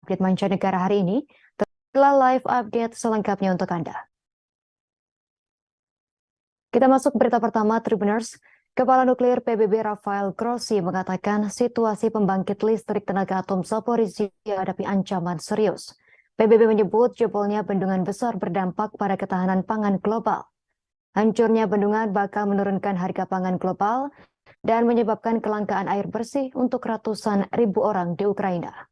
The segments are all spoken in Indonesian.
update mancanegara hari ini. Telah live update selengkapnya untuk Anda. Kita masuk berita pertama, Tribuners. Kepala Nuklir PBB Rafael Grossi mengatakan situasi pembangkit listrik tenaga atom Zaporizhzhia menghadapi ancaman serius. PBB menyebut jebolnya bendungan besar berdampak pada ketahanan pangan global. Hancurnya bendungan bakal menurunkan harga pangan global dan menyebabkan kelangkaan air bersih untuk ratusan ribu orang di Ukraina.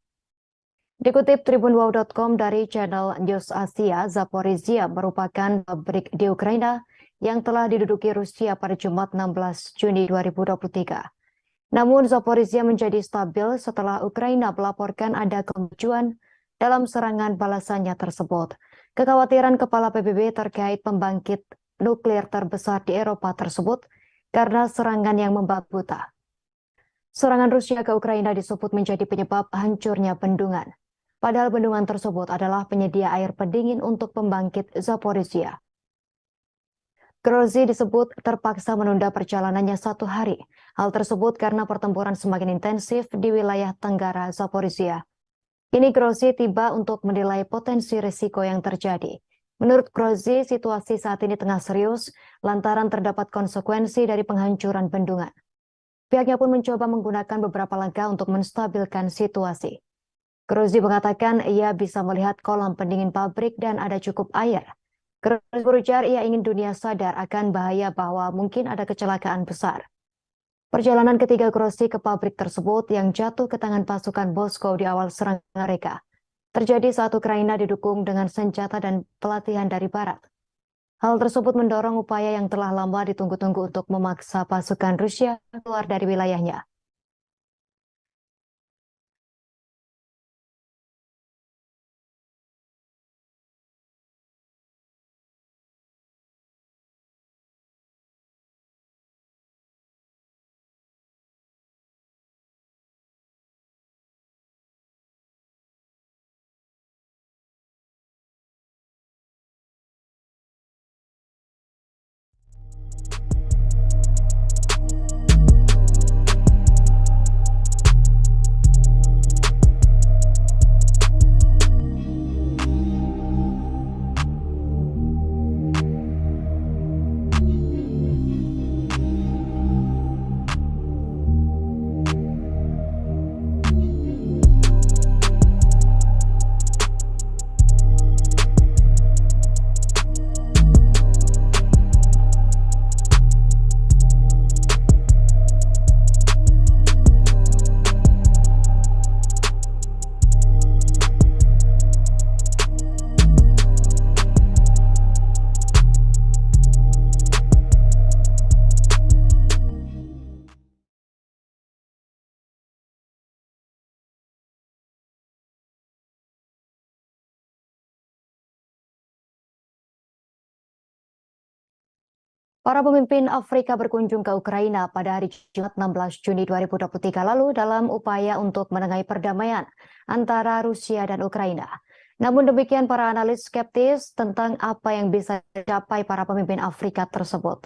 Dikutip tribunwow.com dari channel News Asia, Zaporizhzhia merupakan pabrik di Ukraina yang telah diduduki Rusia pada Jumat 16 Juni 2023. Namun Zaporizhzhia menjadi stabil setelah Ukraina melaporkan ada kemajuan dalam serangan balasannya tersebut. Kekhawatiran Kepala PBB terkait pembangkit nuklir terbesar di Eropa tersebut karena serangan yang membabi buta. Serangan Rusia ke Ukraina disebut menjadi penyebab hancurnya bendungan. Padahal bendungan tersebut adalah penyedia air pendingin untuk pembangkit Zaporizhzhia. Grossi disebut terpaksa menunda perjalanannya 1 hari. Hal tersebut karena pertempuran semakin intensif di wilayah tenggara Zaporizhzhia. Kini Grossi tiba untuk menilai potensi risiko yang terjadi. Menurut Grossi, situasi saat ini tengah serius lantaran terdapat konsekuensi dari penghancuran bendungan. Pihaknya pun mencoba menggunakan beberapa langkah untuk menstabilkan situasi. Grossi mengatakan ia bisa melihat kolam pendingin pabrik dan ada cukup air. Grossi berujar ia ingin dunia sadar akan bahaya bahwa mungkin ada kecelakaan besar. Perjalanan ketiga Grossi ke pabrik tersebut yang jatuh ke tangan pasukan Moskow di awal serangan mereka terjadi saat Ukraina didukung dengan senjata dan pelatihan dari Barat. Hal tersebut mendorong upaya yang telah lama ditunggu-tunggu untuk memaksa pasukan Rusia keluar dari wilayahnya. Para pemimpin Afrika berkunjung ke Ukraina pada hari Jumat 16 Juni 2023 lalu dalam upaya untuk menengahi perdamaian antara Rusia dan Ukraina. Namun demikian para analis skeptis tentang apa yang bisa dicapai para pemimpin Afrika tersebut.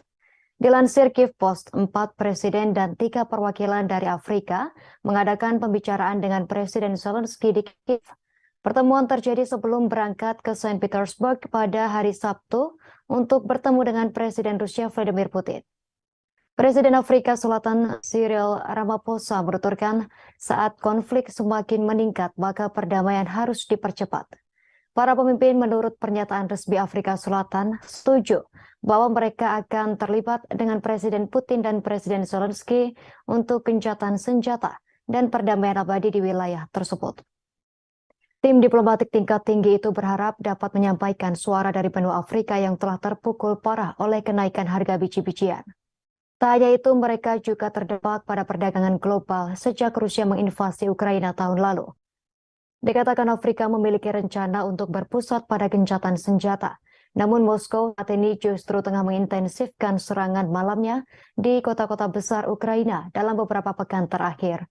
Dilansir Kiev Post, 4 presiden dan 3 perwakilan dari Afrika mengadakan pembicaraan dengan Presiden Zelensky di Kiev. Pertemuan terjadi sebelum berangkat ke Saint Petersburg pada hari Sabtu untuk bertemu dengan Presiden Rusia Vladimir Putin. Presiden Afrika Selatan Cyril Ramaphosa menuturkan saat konflik semakin meningkat maka perdamaian harus dipercepat. Para pemimpin menurut pernyataan resmi Afrika Selatan setuju bahwa mereka akan terlibat dengan Presiden Putin dan Presiden Zelensky untuk gencatan senjata dan perdamaian abadi di wilayah tersebut. Tim diplomatik tingkat tinggi itu berharap dapat menyampaikan suara dari benua Afrika yang telah terpukul parah oleh kenaikan harga biji-bijian. Tak hanya itu, mereka juga terdampak pada perdagangan global sejak Rusia menginvasi Ukraina tahun lalu. Dikatakan Afrika memiliki rencana untuk berpusat pada gencatan senjata. Namun Moskow saat ini justru tengah mengintensifkan serangan malamnya di kota-kota besar Ukraina dalam beberapa pekan terakhir.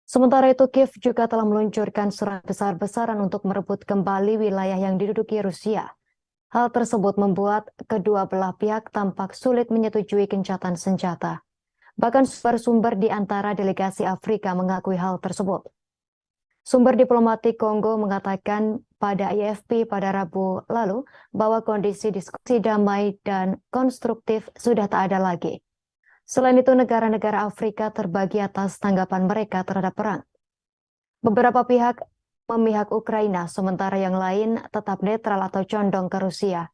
Sementara itu, Kiev juga telah meluncurkan serangan besar-besaran untuk merebut kembali wilayah yang diduduki Rusia. Hal tersebut membuat kedua belah pihak tampak sulit menyetujui gencatan senjata. Bahkan sumber-sumber di antara delegasi Afrika mengakui hal tersebut. Sumber diplomatik Kongo mengatakan pada AFP pada Rabu lalu bahwa kondisi diskusi damai dan konstruktif sudah tak ada lagi. Selain itu, negara-negara Afrika terbagi atas tanggapan mereka terhadap perang. Beberapa pihak memihak Ukraina, sementara yang lain tetap netral atau condong ke Rusia.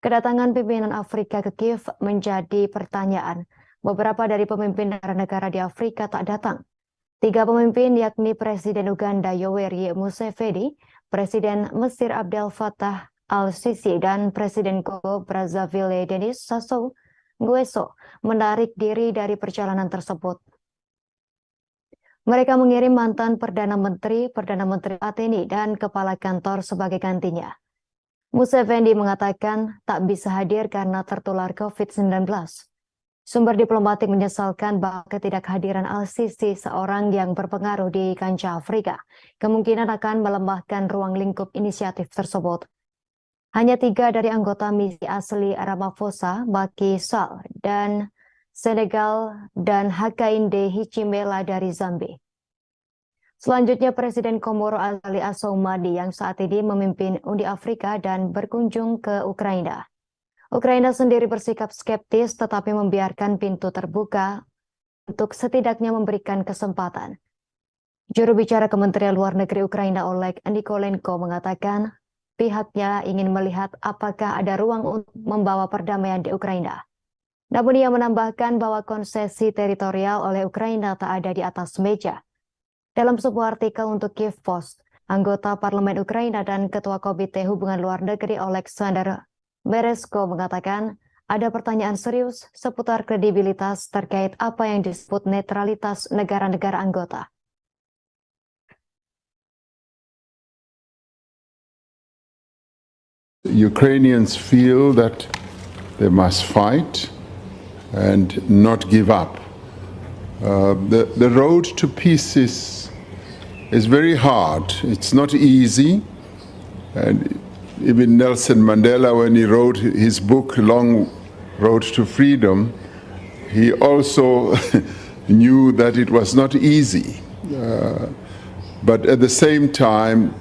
Kedatangan pimpinan Afrika ke Kiev menjadi pertanyaan. Beberapa dari pemimpin negara-negara di Afrika tak datang. 3 pemimpin yakni Presiden Uganda Yoweri Museveni, Presiden Mesir Abdel Fattah al-Sisi, dan Presiden Kongo Brazzaville Denis Sassou Nguesso menarik diri dari perjalanan tersebut. Mereka mengirim mantan Perdana Menteri Ateni, dan Kepala Kantor sebagai gantinya. Museveni mengatakan tak bisa hadir karena tertular COVID-19. Sumber diplomatik menyesalkan bahwa ketidakhadiran al-Sisi, seorang yang berpengaruh di kancah Afrika, kemungkinan akan melemahkan ruang lingkup inisiatif tersebut. Hanya 3 dari anggota misi asli Ramaphosa, Macky Sall dan Senegal, dan Hakainde Hichilema dari Zambia. Selanjutnya, Presiden Komoro Ali Assoumani yang saat ini memimpin Uni Afrika dan berkunjung ke Ukraina. Ukraina sendiri bersikap skeptis tetapi membiarkan pintu terbuka untuk setidaknya memberikan kesempatan. Juru bicara Kementerian Luar Negeri Ukraina Oleg Nikolenko mengatakan pihaknya ingin melihat apakah ada ruang untuk membawa perdamaian di Ukraina. Namun ia menambahkan bahwa konsesi teritorial oleh Ukraina tak ada di atas meja. Dalam sebuah artikel untuk Kiev Post, anggota Parlemen Ukraina dan Ketua Komite Hubungan Luar Negeri Oleksandr Meresko mengatakan ada pertanyaan serius seputar kredibilitas terkait apa yang disebut netralitas negara-negara anggota. Ukrainians feel that they must fight and not give up. The road to peace is very hard. It's not easy. And even Nelson Mandela, when he wrote his book, Long Road to Freedom, he also knew that it was not easy. But at the same time,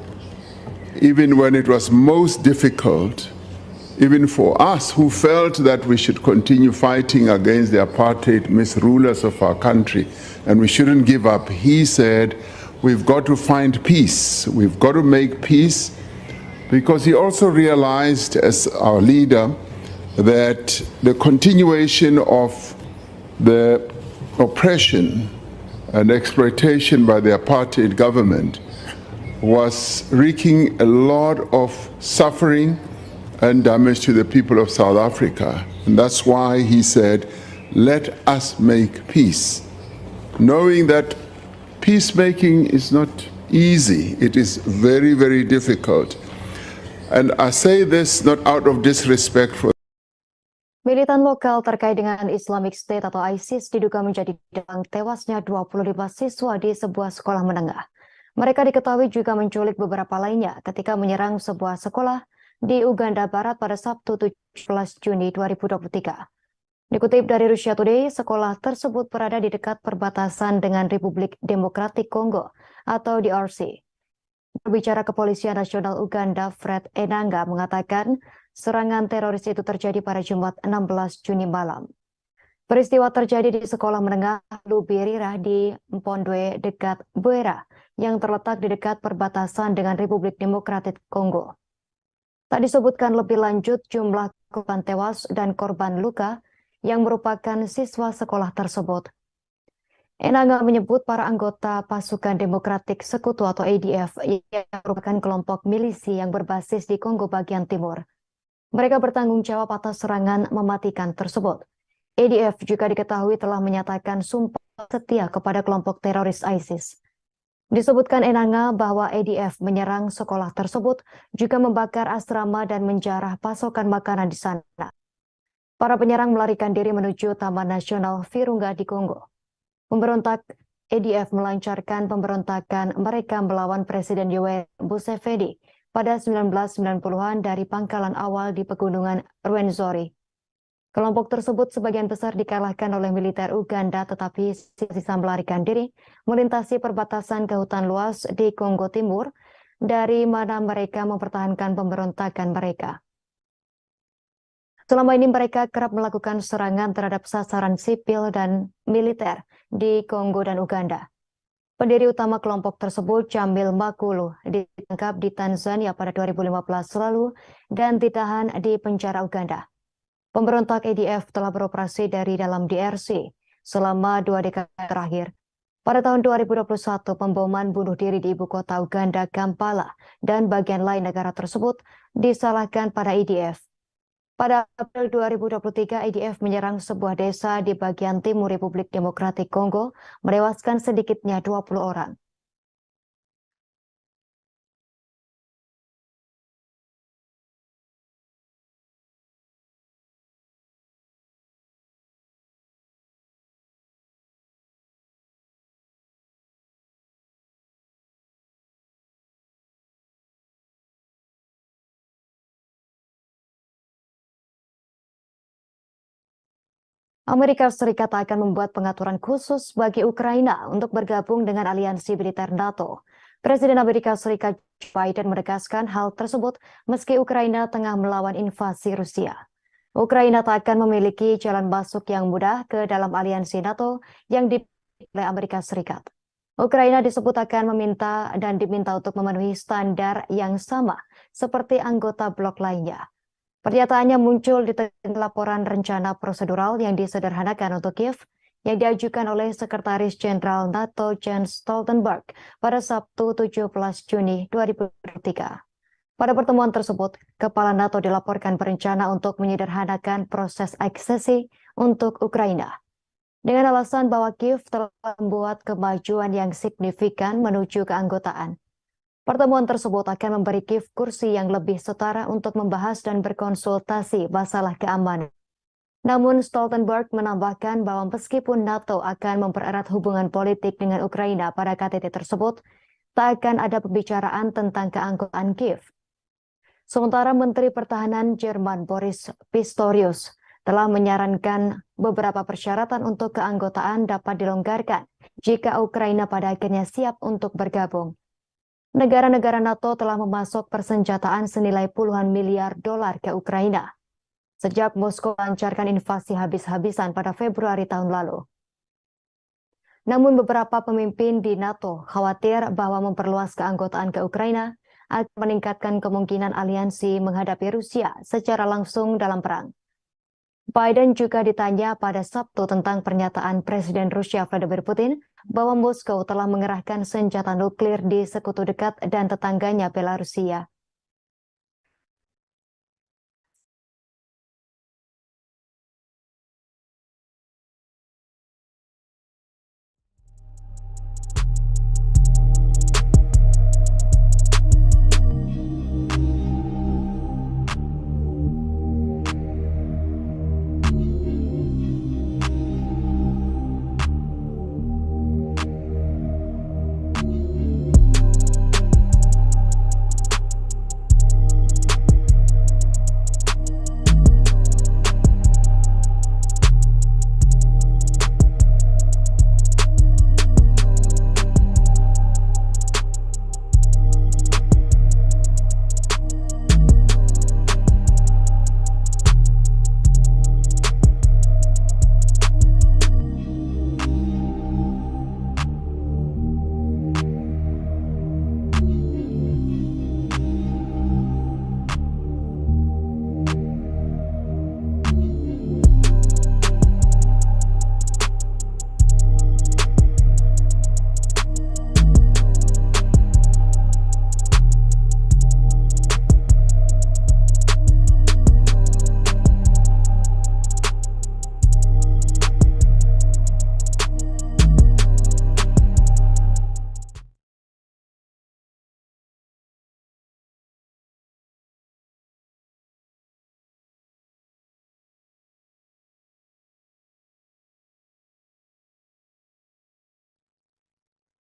even when it was most difficult, even for us who felt that we should continue fighting against the apartheid misrulers of our country and we shouldn't give up, he said, we've got to find peace. We've got to make peace. Because he also realized, as our leader, that the continuation of the oppression and exploitation by the apartheid government was wreaking a lot of suffering and damage to the people of South Africa. And that's why he said, let us make peace. Knowing that peacemaking is not easy, it is very, very difficult. And I say this not out of disrespect for Militan lokal terkait dengan Islamic State atau ISIS diduga menjadi dalang tewasnya 25 siswa di sebuah sekolah menengah. Mereka diketahui juga menculik beberapa lainnya ketika menyerang sebuah sekolah di Uganda Barat pada Sabtu 17 Juni 2023. Dikutip dari Russia Today, sekolah tersebut berada di dekat perbatasan dengan Republik Demokratik Kongo atau DRC. Berbicara Kepolisian Nasional Uganda, Fred Enanga mengatakan serangan teroris itu terjadi pada Jumat 16 Juni malam. Peristiwa terjadi di sekolah menengah Lubirira di Mpondwe dekat Buera yang terletak di dekat perbatasan dengan Republik Demokratik Kongo. Tak disebutkan lebih lanjut jumlah korban tewas dan korban luka yang merupakan siswa sekolah tersebut. Enanga menyebut para anggota Pasukan Demokratik Sekutu atau ADF yang merupakan kelompok milisi yang berbasis di Kongo bagian timur. Mereka bertanggung jawab atas serangan mematikan tersebut. ADF juga diketahui telah menyatakan sumpah setia kepada kelompok teroris ISIS. Disebutkan Enanga bahwa ADF menyerang sekolah tersebut, juga membakar asrama dan menjarah pasokan makanan di sana. Para penyerang melarikan diri menuju Taman Nasional Virunga di Kongo. Pemberontak ADF melancarkan pemberontakan mereka melawan Presiden Yoweri Museveni pada 1990-an dari pangkalan awal di pegunungan Rwenzori. Kelompok tersebut sebagian besar dikalahkan oleh militer Uganda tetapi sisa melarikan diri melintasi perbatasan ke hutan luas di Kongo Timur dari mana mereka mempertahankan pemberontakan mereka. Selama ini mereka kerap melakukan serangan terhadap sasaran sipil dan militer di Kongo dan Uganda. Pendiri utama kelompok tersebut, Jamil Makulu, ditangkap di Tanzania pada 2015 lalu dan ditahan di penjara Uganda. Pemberontak ADF telah beroperasi dari dalam DRC selama 2 dekade terakhir. Pada tahun 2021, pemboman bunuh diri di ibu kota Uganda, Kampala, dan bagian lain negara tersebut disalahkan pada ADF. Pada April 2023, ADF menyerang sebuah desa di bagian timur Republik Demokratik Kongo, menewaskan sedikitnya 20 orang. Amerika Serikat akan membuat pengaturan khusus bagi Ukraina untuk bergabung dengan aliansi militer NATO. Presiden Amerika Serikat Joe Biden menegaskan hal tersebut meski Ukraina tengah melawan invasi Rusia. Ukraina tak akan memiliki jalan masuk yang mudah ke dalam aliansi NATO yang dipilih oleh Amerika Serikat. Ukraina disebut akan diminta untuk memenuhi standar yang sama seperti anggota blok lainnya. Pernyataannya muncul di tengah laporan rencana prosedural yang disederhanakan untuk Kiev yang diajukan oleh Sekretaris Jenderal NATO Jens Stoltenberg pada Sabtu 17 Juni 2023. Pada pertemuan tersebut, Kepala NATO dilaporkan berencana untuk menyederhanakan proses aksesi untuk Ukraina. Dengan alasan bahwa Kiev telah membuat kemajuan yang signifikan menuju keanggotaan. Pertemuan tersebut akan memberi Kiev kursi yang lebih setara untuk membahas dan berkonsultasi masalah keamanan. Namun Stoltenberg menambahkan bahwa meskipun NATO akan mempererat hubungan politik dengan Ukraina pada KTT tersebut, tak akan ada pembicaraan tentang keanggotaan Kiev. Sementara Menteri Pertahanan Jerman Boris Pistorius telah menyarankan beberapa persyaratan untuk keanggotaan dapat dilonggarkan jika Ukraina pada akhirnya siap untuk bergabung. Negara-negara NATO telah memasok persenjataan senilai puluhan miliar dolar ke Ukraina sejak Moskow melancarkan invasi habis-habisan pada Februari tahun lalu. Namun beberapa pemimpin di NATO khawatir bahwa memperluas keanggotaan ke Ukraina akan meningkatkan kemungkinan aliansi menghadapi Rusia secara langsung dalam perang. Biden juga ditanya pada Sabtu tentang pernyataan Presiden Rusia Vladimir Putin bahwa Moskow telah mengerahkan senjata nuklir di sekutu dekat dan tetangganya Belarusia.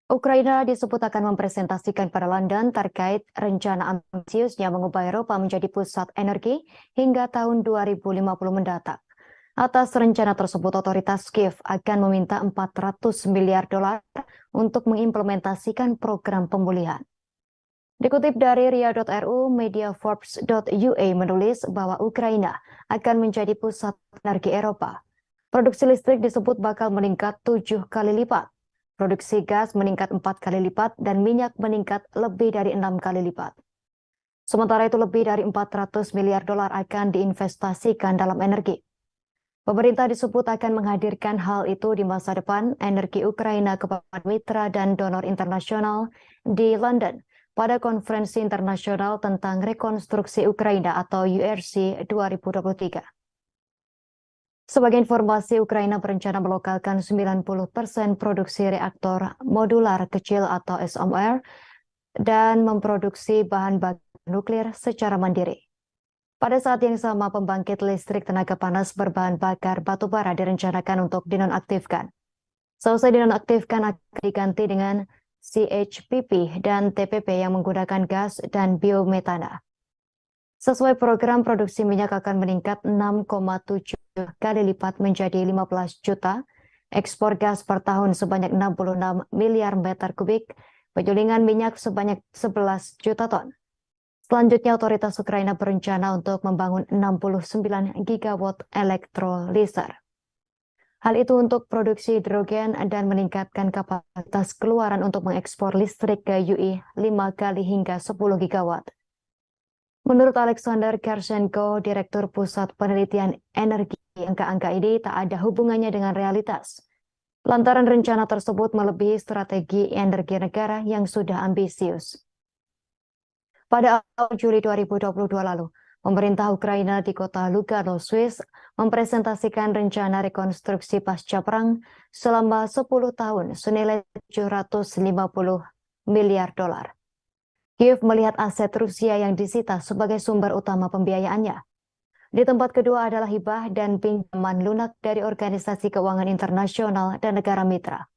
Ukraina disebut akan mempresentasikan pada London terkait rencana ambisiusnya mengubah Eropa menjadi pusat energi hingga tahun 2050 mendatang. Atas rencana tersebut, otoritas Kiev akan meminta 400 miliar dolar untuk mengimplementasikan program pemulihan. Dikutip dari ria.ru, media Forbes.ua menulis bahwa Ukraina akan menjadi pusat energi Eropa. Produksi listrik disebut bakal meningkat 7 kali lipat. Produksi gas meningkat 4 kali lipat dan minyak meningkat lebih dari 6 kali lipat. Sementara itu lebih dari 400 miliar dolar akan diinvestasikan dalam energi. Pemerintah disebut akan menghadirkan hal itu di masa depan energi Ukraina kepada mitra dan donor internasional di London pada konferensi internasional tentang rekonstruksi Ukraina atau URC 2023. Sebagai informasi, Ukraina berencana melokalkan 90% produksi reaktor modular kecil atau SMR dan memproduksi bahan bakar nuklir secara mandiri. Pada saat yang sama, pembangkit listrik tenaga panas berbahan bakar batu bara direncanakan untuk dinonaktifkan. Selesai dinonaktifkan akan diganti dengan CHPP dan TPP yang menggunakan gas dan biometana. Sesuai program, produksi minyak akan meningkat 6,7 kali lipat menjadi 15 juta, ekspor gas per tahun sebanyak 66 miliar meter kubik, penyulingan minyak sebanyak 11 juta ton. Selanjutnya, otoritas Ukraina berencana untuk membangun 69 gigawatt elektrolyser. Hal itu untuk produksi hidrogen dan meningkatkan kapasitas keluaran untuk mengekspor listrik ke UI 5 kali hingga 10 gigawatt. Menurut Alexander Kershenko, Direktur Pusat Penelitian Energi, angka-angka ini tak ada hubungannya dengan realitas. Lantaran rencana tersebut melebihi strategi energi negara yang sudah ambisius. Pada awal Juli 2022 lalu, pemerintah Ukraina di kota Lugano, Swiss, mempresentasikan rencana rekonstruksi pasca perang selama 10 tahun senilai 750 miliar dolar. Kiev melihat aset Rusia yang disita sebagai sumber utama pembiayaannya. Di tempat kedua adalah hibah dan pinjaman lunak dari organisasi keuangan internasional dan negara mitra.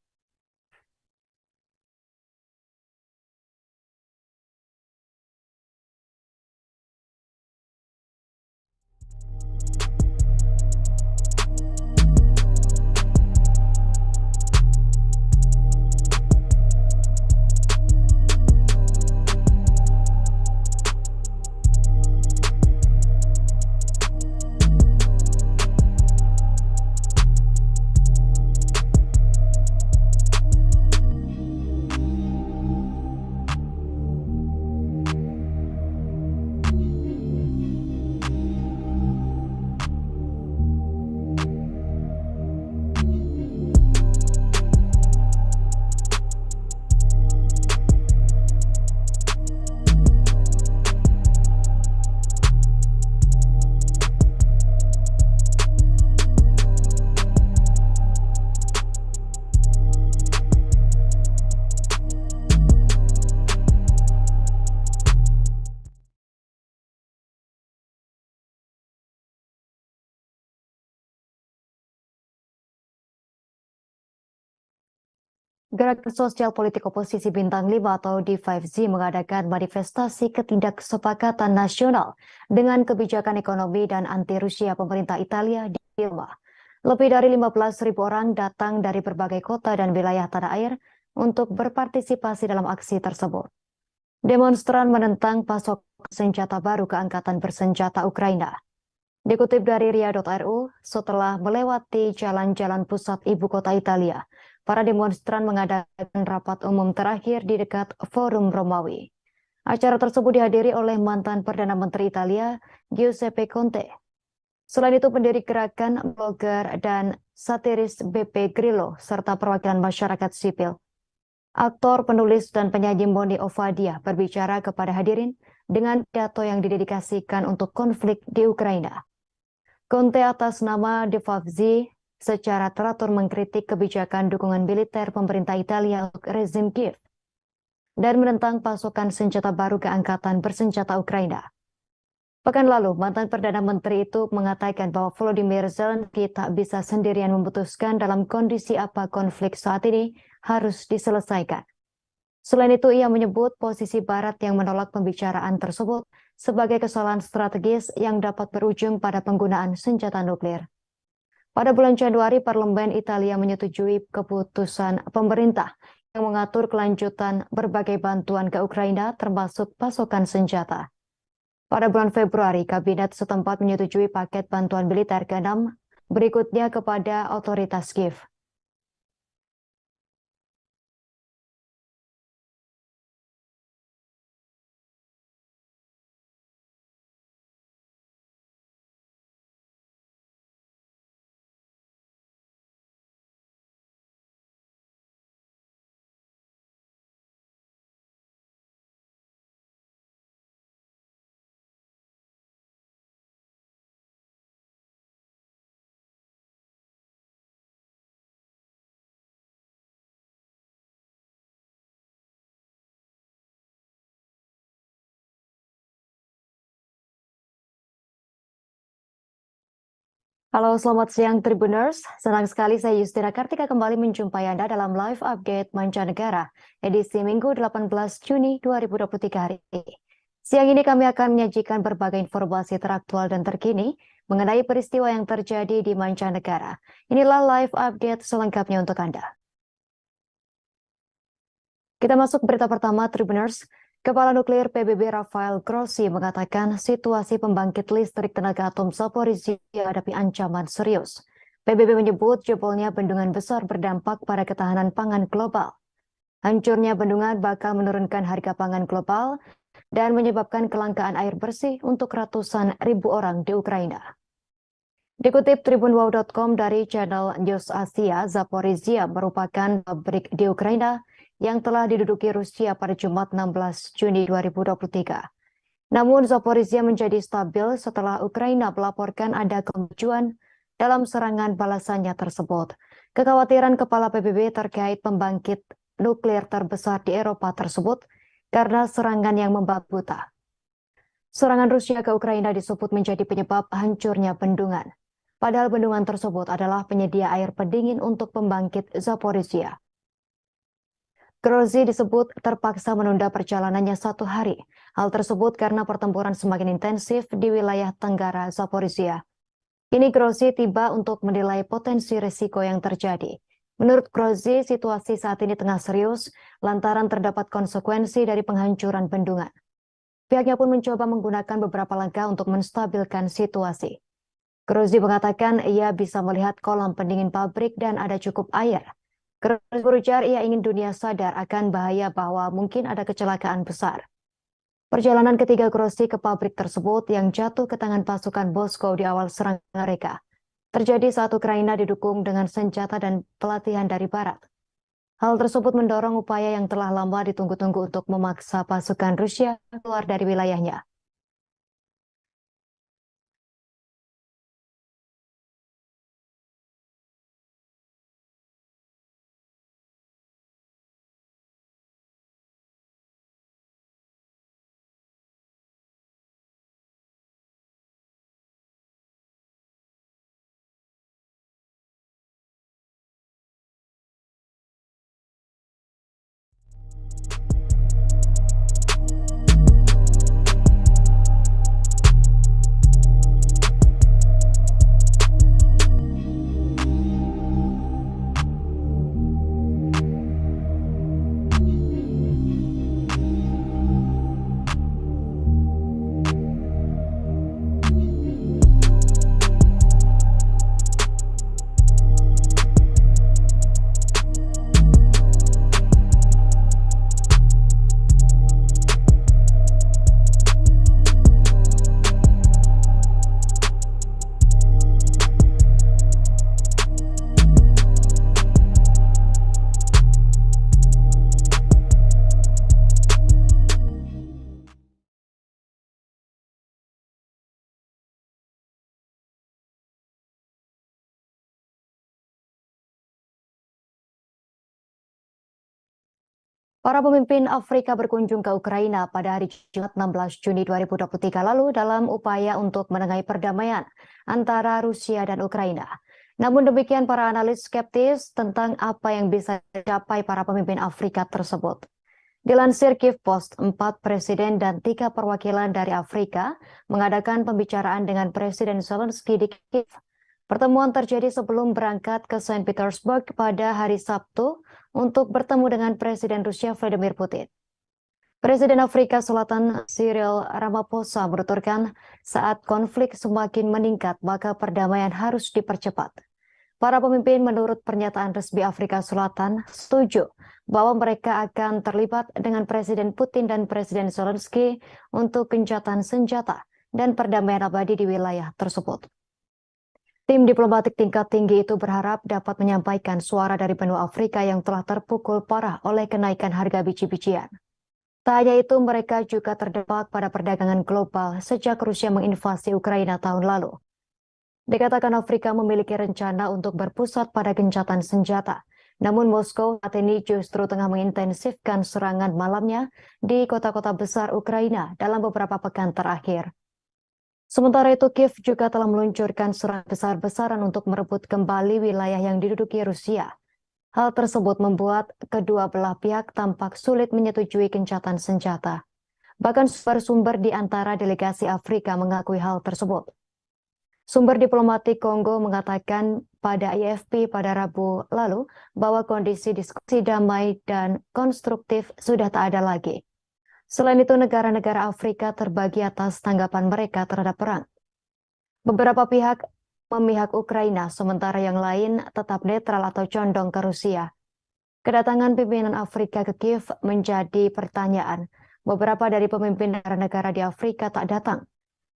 Gerakan Sosial Politik Oposisi Bintang 5 atau D5Z mengadakan manifestasi ketidaksepakatan nasional dengan kebijakan ekonomi dan anti-Rusia pemerintah Italia di Roma. Lebih dari 15.000 orang datang dari berbagai kota dan wilayah tanah air untuk berpartisipasi dalam aksi tersebut. Demonstran menentang pasokan senjata baru ke Angkatan Bersenjata Ukraina. Dikutip dari ria.ru, setelah melewati jalan-jalan pusat ibu kota Italia, para demonstran mengadakan rapat umum terakhir di dekat Forum Romawi. Acara tersebut dihadiri oleh mantan Perdana Menteri Italia, Giuseppe Conte. Selain itu, pendiri gerakan, blogger, dan satiris BP Grillo, serta perwakilan masyarakat sipil. Aktor, penulis, dan penyanyi Moni Ovadia berbicara kepada hadirin dengan pidato yang didedikasikan untuk konflik di Ukraina. Conte atas nama D5Z secara teratur mengkritik kebijakan dukungan militer pemerintah Italia untuk rezim Kiev dan menentang pasokan senjata baru ke Angkatan Bersenjata Ukraina. Pekan lalu, mantan Perdana Menteri itu mengatakan bahwa Volodymyr Zelensky tak bisa sendirian memutuskan dalam kondisi apa konflik saat ini harus diselesaikan. Selain itu, ia menyebut posisi Barat yang menolak pembicaraan tersebut sebagai kesalahan strategis yang dapat berujung pada penggunaan senjata nuklir. Pada bulan Januari, Parlemen Italia menyetujui keputusan pemerintah yang mengatur kelanjutan berbagai bantuan ke Ukraina, termasuk pasokan senjata. Pada bulan Februari, Kabinet setempat menyetujui paket bantuan militer ke-6 berikutnya kepada otoritas Kiev. Halo, selamat siang Tribuners. Senang sekali saya Yustina Kartika kembali menjumpai Anda dalam live update mancanegara edisi Minggu 18 Juni 2023 hari ini. Siang ini kami akan menyajikan berbagai informasi teraktual dan terkini mengenai peristiwa yang terjadi di mancanegara. Inilah live update selengkapnya untuk Anda. Kita masuk berita pertama Tribuners. Kepala Nuklir PBB Rafael Grossi mengatakan situasi pembangkit listrik tenaga atom Zaporizhzhia hadapi ancaman serius. PBB menyebut jebolnya bendungan besar berdampak pada ketahanan pangan global. Hancurnya bendungan bakal menurunkan harga pangan global dan menyebabkan kelangkaan air bersih untuk ratusan ribu orang di Ukraina. Dikutip tribunwow.com dari channel News Asia, Zaporizhzhia merupakan pabrik di Ukraina yang telah diduduki Rusia pada Jumat 16 Juni 2023. Namun Zaporizhzhia menjadi stabil setelah Ukraina melaporkan ada kemajuan dalam serangan balasannya tersebut. Kekhawatiran Kepala PBB terkait pembangkit nuklir terbesar di Eropa tersebut karena serangan yang membabi buta. Serangan Rusia ke Ukraina disebut menjadi penyebab hancurnya bendungan. Padahal bendungan tersebut adalah penyedia air pendingin untuk pembangkit Zaporizhzhia. Grossi disebut terpaksa menunda perjalanannya 1 hari. Hal tersebut karena pertempuran semakin intensif di wilayah tenggara Zaporizhzhia. Kini Grossi tiba untuk menilai potensi risiko yang terjadi. Menurut Grossi, situasi saat ini tengah serius lantaran terdapat konsekuensi dari penghancuran bendungan. Pihaknya pun mencoba menggunakan beberapa langkah untuk menstabilkan situasi. Grossi mengatakan ia bisa melihat kolam pendingin pabrik dan ada cukup air. Grossi berujar ia ingin dunia sadar akan bahaya bahwa mungkin ada kecelakaan besar. Perjalanan ketiga Grossi ke pabrik tersebut yang jatuh ke tangan pasukan Moskow di awal serangan mereka terjadi saat Ukraina didukung dengan senjata dan pelatihan dari Barat. Hal tersebut mendorong upaya yang telah lama ditunggu-tunggu untuk memaksa pasukan Rusia keluar dari wilayahnya. Para pemimpin Afrika berkunjung ke Ukraina pada hari Jumat 16 Juni 2023 lalu dalam upaya untuk menengahi perdamaian antara Rusia dan Ukraina. Namun demikian para analis skeptis tentang apa yang bisa dicapai para pemimpin Afrika tersebut. Dilansir Kiev Post, 4 presiden dan 3 perwakilan dari Afrika mengadakan pembicaraan dengan Presiden Zelensky di Kiev. Pertemuan terjadi sebelum berangkat ke Saint Petersburg pada hari Sabtu untuk bertemu dengan Presiden Rusia Vladimir Putin. Presiden Afrika Selatan Cyril Ramaphosa menuturkan saat konflik semakin meningkat maka perdamaian harus dipercepat. Para pemimpin menurut pernyataan resmi Afrika Selatan setuju bahwa mereka akan terlibat dengan Presiden Putin dan Presiden Zelensky untuk gencatan senjata dan perdamaian abadi di wilayah tersebut. Tim diplomatik tingkat tinggi itu berharap dapat menyampaikan suara dari benua Afrika yang telah terpukul parah oleh kenaikan harga biji-bijian. Tak hanya itu, mereka juga terdampak pada perdagangan global sejak Rusia menginvasi Ukraina tahun lalu. Dikatakan Afrika memiliki rencana untuk berpusat pada gencatan senjata. Namun Moskow saat ini justru tengah mengintensifkan serangan malamnya di kota-kota besar Ukraina dalam beberapa pekan terakhir. Sementara itu, Kiev juga telah meluncurkan serangan besar-besaran untuk merebut kembali wilayah yang diduduki Rusia. Hal tersebut membuat kedua belah pihak tampak sulit menyetujui gencatan senjata. Bahkan sumber-sumber di antara delegasi Afrika mengakui hal tersebut. Sumber diplomatik Kongo mengatakan pada IFP pada Rabu lalu bahwa kondisi diskusi damai dan konstruktif sudah tak ada lagi. Selain itu, negara-negara Afrika terbagi atas tanggapan mereka terhadap perang. Beberapa pihak memihak Ukraina, sementara yang lain tetap netral atau condong ke Rusia. Kedatangan pimpinan Afrika ke Kiev menjadi pertanyaan. Beberapa dari pemimpin negara-negara di Afrika tak datang.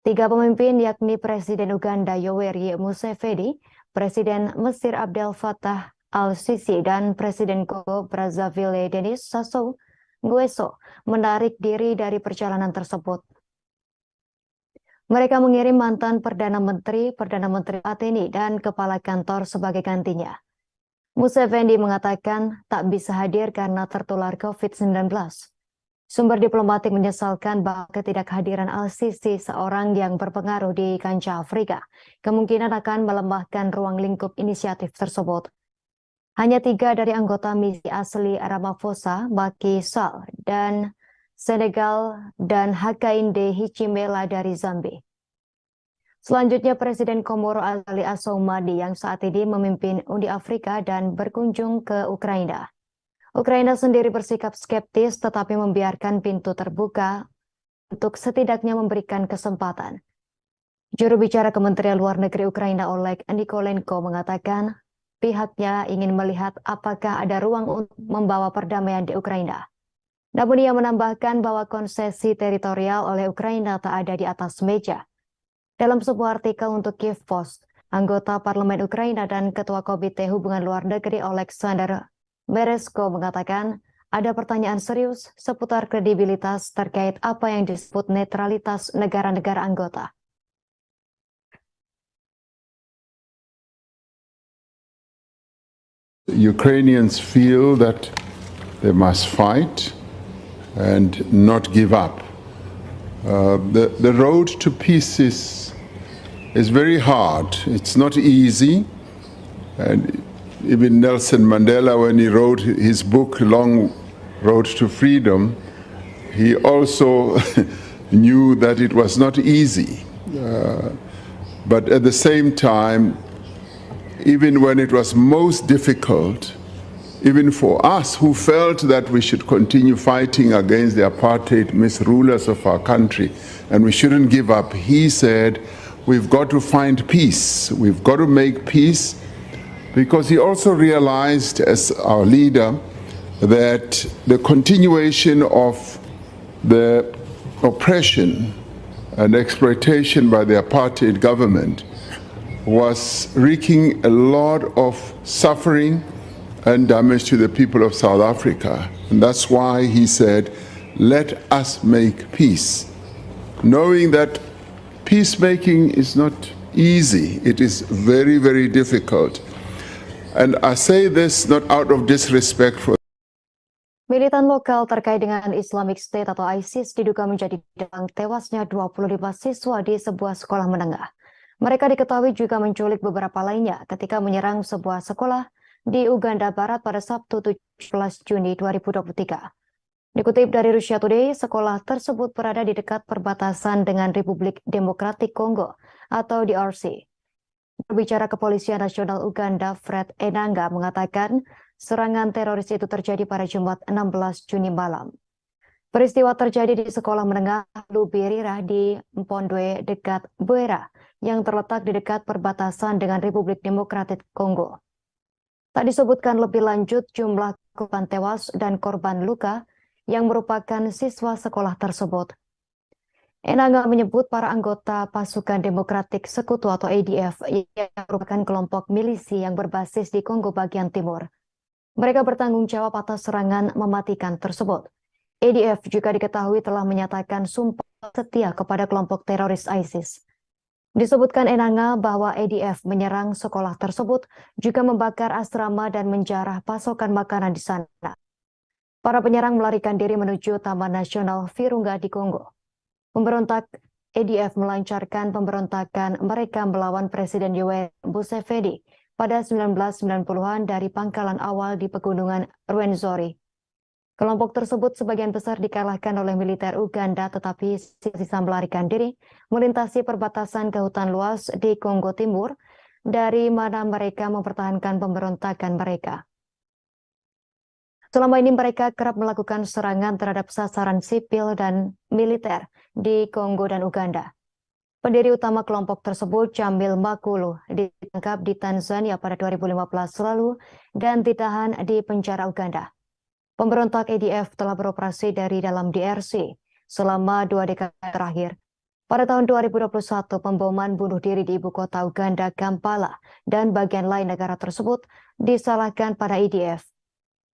3 pemimpin yakni Presiden Uganda Yoweri Museveni, Presiden Mesir Abdel Fattah al-Sisi, dan Presiden Kongo Brazzaville Denis Sassou Nguesso menarik diri dari perjalanan tersebut. Mereka mengirim mantan Perdana Menteri Ateni, dan Kepala Kantor sebagai gantinya. Museveni mengatakan tak bisa hadir karena tertular COVID-19. Sumber diplomatik menyesalkan bahwa ketidakhadiran al-Sisi, seorang yang berpengaruh di kancah Afrika, kemungkinan akan melemahkan ruang lingkup inisiatif tersebut. Hanya 3 dari anggota misi asli Ramaphosa, Macky Sall dan Senegal, dan Hakainde Hichilema dari Zambia. Selanjutnya Presiden Komoro Ali Assoumani yang saat ini memimpin Uni Afrika dan berkunjung ke Ukraina. Ukraina sendiri bersikap skeptis tetapi membiarkan pintu terbuka untuk setidaknya memberikan kesempatan. Juru bicara Kementerian Luar Negeri Ukraina Oleg Nikolenko mengatakan pihaknya ingin melihat apakah ada ruang untuk membawa perdamaian di Ukraina. Namun ia menambahkan bahwa konsesi teritorial oleh Ukraina tak ada di atas meja. Dalam sebuah artikel untuk Kiev Post, anggota Parlemen Ukraina dan Ketua Komite Hubungan Luar Negeri Oleksandr Meresko mengatakan ada pertanyaan serius seputar kredibilitas terkait apa yang disebut netralitas negara-negara anggota. Ukrainians feel that they must fight and not give up. The road to peace is very hard. It's not easy. And even Nelson Mandela, when he wrote his book, Long Road to Freedom, he also knew that it was not easy. But at the same time, even when it was most difficult, even for us who felt that we should continue fighting against the apartheid misrulers of our country and we shouldn't give up, he said, we've got to find peace. We've got to make peace, because he also realized as our leader that the continuation of the oppression and exploitation by the apartheid government was wreaking a lot of suffering and damage to the people of South Africa. And that's why he said, let us make peace. Knowing that peacemaking is not easy, it is very, very difficult. And I say this not out of disrespect for Militan lokal terkait dengan Islamic State atau ISIS diduga menjadi dalang tewasnya 25 siswa di sebuah sekolah menengah. Mereka diketahui juga menculik beberapa lainnya ketika menyerang sebuah sekolah di Uganda Barat pada Sabtu 17 Juni 2023. Dikutip dari Russia Today, sekolah tersebut berada di dekat perbatasan dengan Republik Demokratik Kongo atau DRC. Berbicara Kepolisian Nasional Uganda, Fred Enanga mengatakan serangan teroris itu terjadi pada Jumat 16 Juni malam. Peristiwa terjadi di sekolah menengah Lubirira di Mpondwe dekat Bwera yang terletak di dekat perbatasan dengan Republik Demokratik Kongo. Tak disebutkan lebih lanjut jumlah korban tewas dan korban luka yang merupakan siswa sekolah tersebut. Enanga menyebut para anggota Pasukan Demokratik Sekutu atau ADF yang merupakan kelompok milisi yang berbasis di Kongo bagian timur. Mereka bertanggung jawab atas serangan mematikan tersebut. ADF juga diketahui telah menyatakan sumpah setia kepada kelompok teroris ISIS. Disebutkan Enanga bahwa ADF menyerang sekolah tersebut, juga membakar asrama dan menjarah pasokan makanan di sana. Para penyerang melarikan diri menuju Taman Nasional Virunga di Kongo. Pemberontak ADF melancarkan pemberontakan mereka melawan Presiden Yoweri Museveni pada 1990-an dari pangkalan awal di pegunungan Rwenzori. Kelompok tersebut sebagian besar dikalahkan oleh militer Uganda tetapi sisa melarikan diri melintasi perbatasan ke hutan luas di Kongo Timur dari mana mereka mempertahankan pemberontakan mereka. Selama ini mereka kerap melakukan serangan terhadap sasaran sipil dan militer di Kongo dan Uganda. Pendiri utama kelompok tersebut, Jamil Makulu, ditangkap di Tanzania pada 2015 lalu dan ditahan di penjara Uganda. Pemberontak ADF telah beroperasi dari dalam DRC selama 2 dekade terakhir. Pada tahun 2021, pemboman bunuh diri di ibu kota Uganda, Kampala, dan bagian lain negara tersebut disalahkan pada ADF.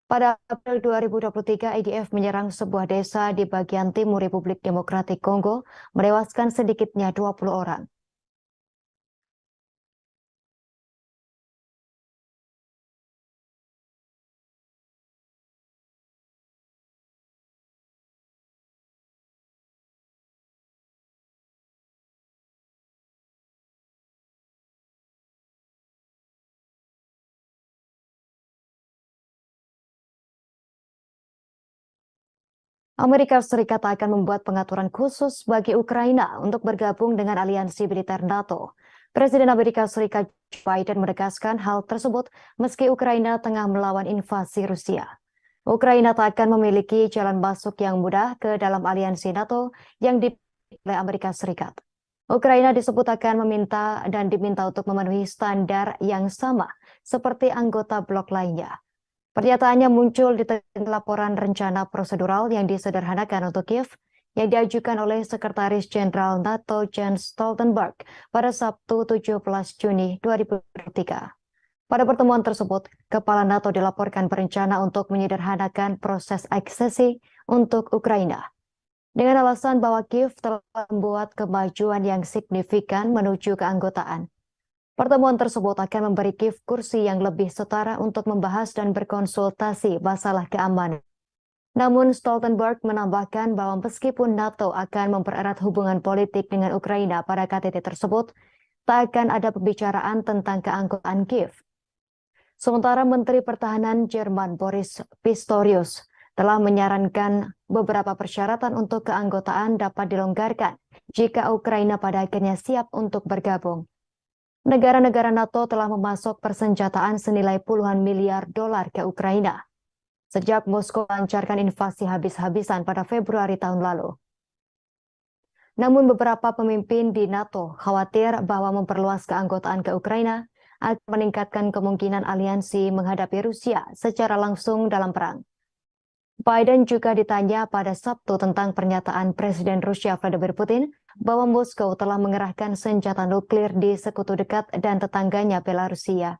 Pada April 2023, ADF menyerang sebuah desa di bagian timur Republik Demokratik Kongo, menewaskan sedikitnya 20 orang. Amerika Serikat akan membuat pengaturan khusus bagi Ukraina untuk bergabung dengan aliansi militer NATO. Presiden Amerika Serikat Joe Biden menegaskan hal tersebut meski Ukraina tengah melawan invasi Rusia. Ukraina tak akan memiliki jalan masuk yang mudah ke dalam aliansi NATO yang dipilih oleh Amerika Serikat. Ukraina disebut akan diminta untuk memenuhi standar yang sama seperti anggota blok lainnya. Pernyataannya muncul di tengah laporan rencana prosedural yang disederhanakan untuk Kiev yang diajukan oleh Sekretaris Jenderal NATO Jens Stoltenberg pada Sabtu 17 Juni 2023. Pada pertemuan tersebut, Kepala NATO dilaporkan berencana untuk menyederhanakan proses aksesi untuk Ukraina. Dengan alasan bahwa Kiev telah membuat kemajuan yang signifikan menuju keanggotaan. Pertemuan tersebut akan memberi Kiev kursi yang lebih setara untuk membahas dan berkonsultasi masalah keamanan. Namun Stoltenberg menambahkan bahwa meskipun NATO akan mempererat hubungan politik dengan Ukraina pada KTT tersebut, tak akan ada pembicaraan tentang keanggotaan Kiev. Sementara Menteri Pertahanan Jerman Boris Pistorius telah menyarankan beberapa persyaratan untuk keanggotaan dapat dilonggarkan jika Ukraina pada akhirnya siap untuk bergabung. Negara-negara NATO telah memasok persenjataan senilai puluhan miliar dolar ke Ukraina sejak Moskow melancarkan invasi habis-habisan pada Februari tahun lalu. Namun beberapa pemimpin di NATO khawatir bahwa memperluas keanggotaan ke Ukraina akan meningkatkan kemungkinan aliansi menghadapi Rusia secara langsung dalam perang. Biden juga ditanya pada Sabtu tentang pernyataan Presiden Rusia Vladimir Putin bahwa Moskow telah mengerahkan senjata nuklir di sekutu dekat dan tetangganya Belarusia.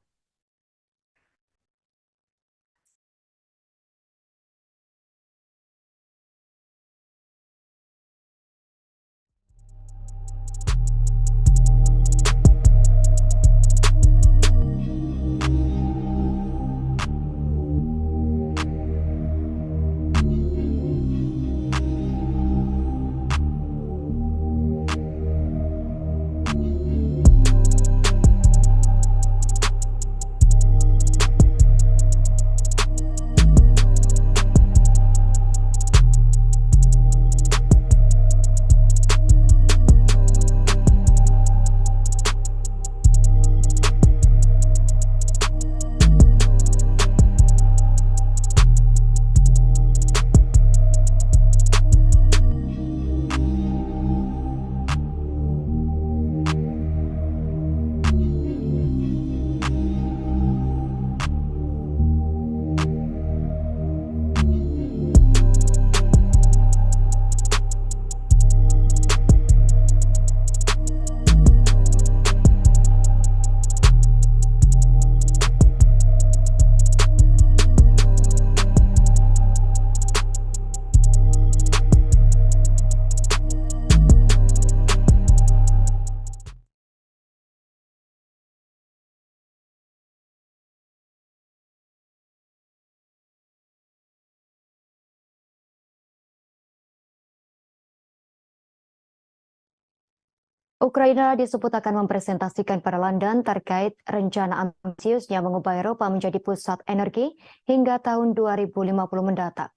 Ukraina disebut akan mempresentasikan pada London terkait rencana ambisiusnya mengubah Eropa menjadi pusat energi hingga tahun 2050 mendatang.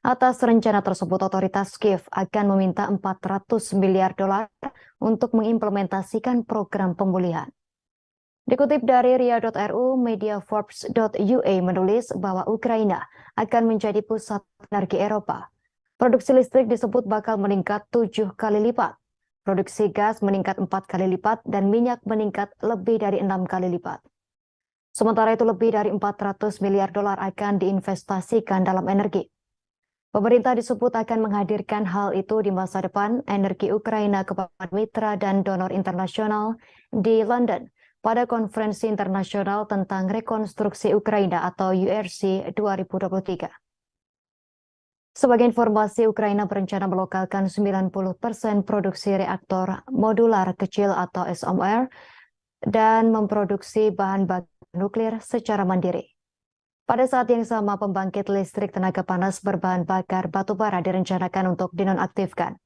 Atas rencana tersebut, otoritas Kiev akan meminta 400 miliar dolar untuk mengimplementasikan program pemulihan. Dikutip dari ria.ru, media Forbes.ua menulis bahwa Ukraina akan menjadi pusat energi Eropa. Produksi listrik disebut bakal meningkat 7 kali lipat. Produksi gas meningkat 4 kali lipat dan minyak meningkat lebih dari 6 kali lipat. Sementara itu lebih dari 400 miliar dolar akan diinvestasikan dalam energi. Pemerintah disebut akan menghadirkan hal itu di masa depan energi Ukraina kepada mitra dan donor internasional di London pada konferensi internasional tentang rekonstruksi Ukraina atau URC 2023. Sebagai informasi, Ukraina berencana melokalkan 90% produksi reaktor modular kecil atau SMR dan memproduksi bahan bakar nuklir secara mandiri. Pada saat yang sama, pembangkit listrik tenaga panas berbahan bakar batu bara direncanakan untuk dinonaktifkan.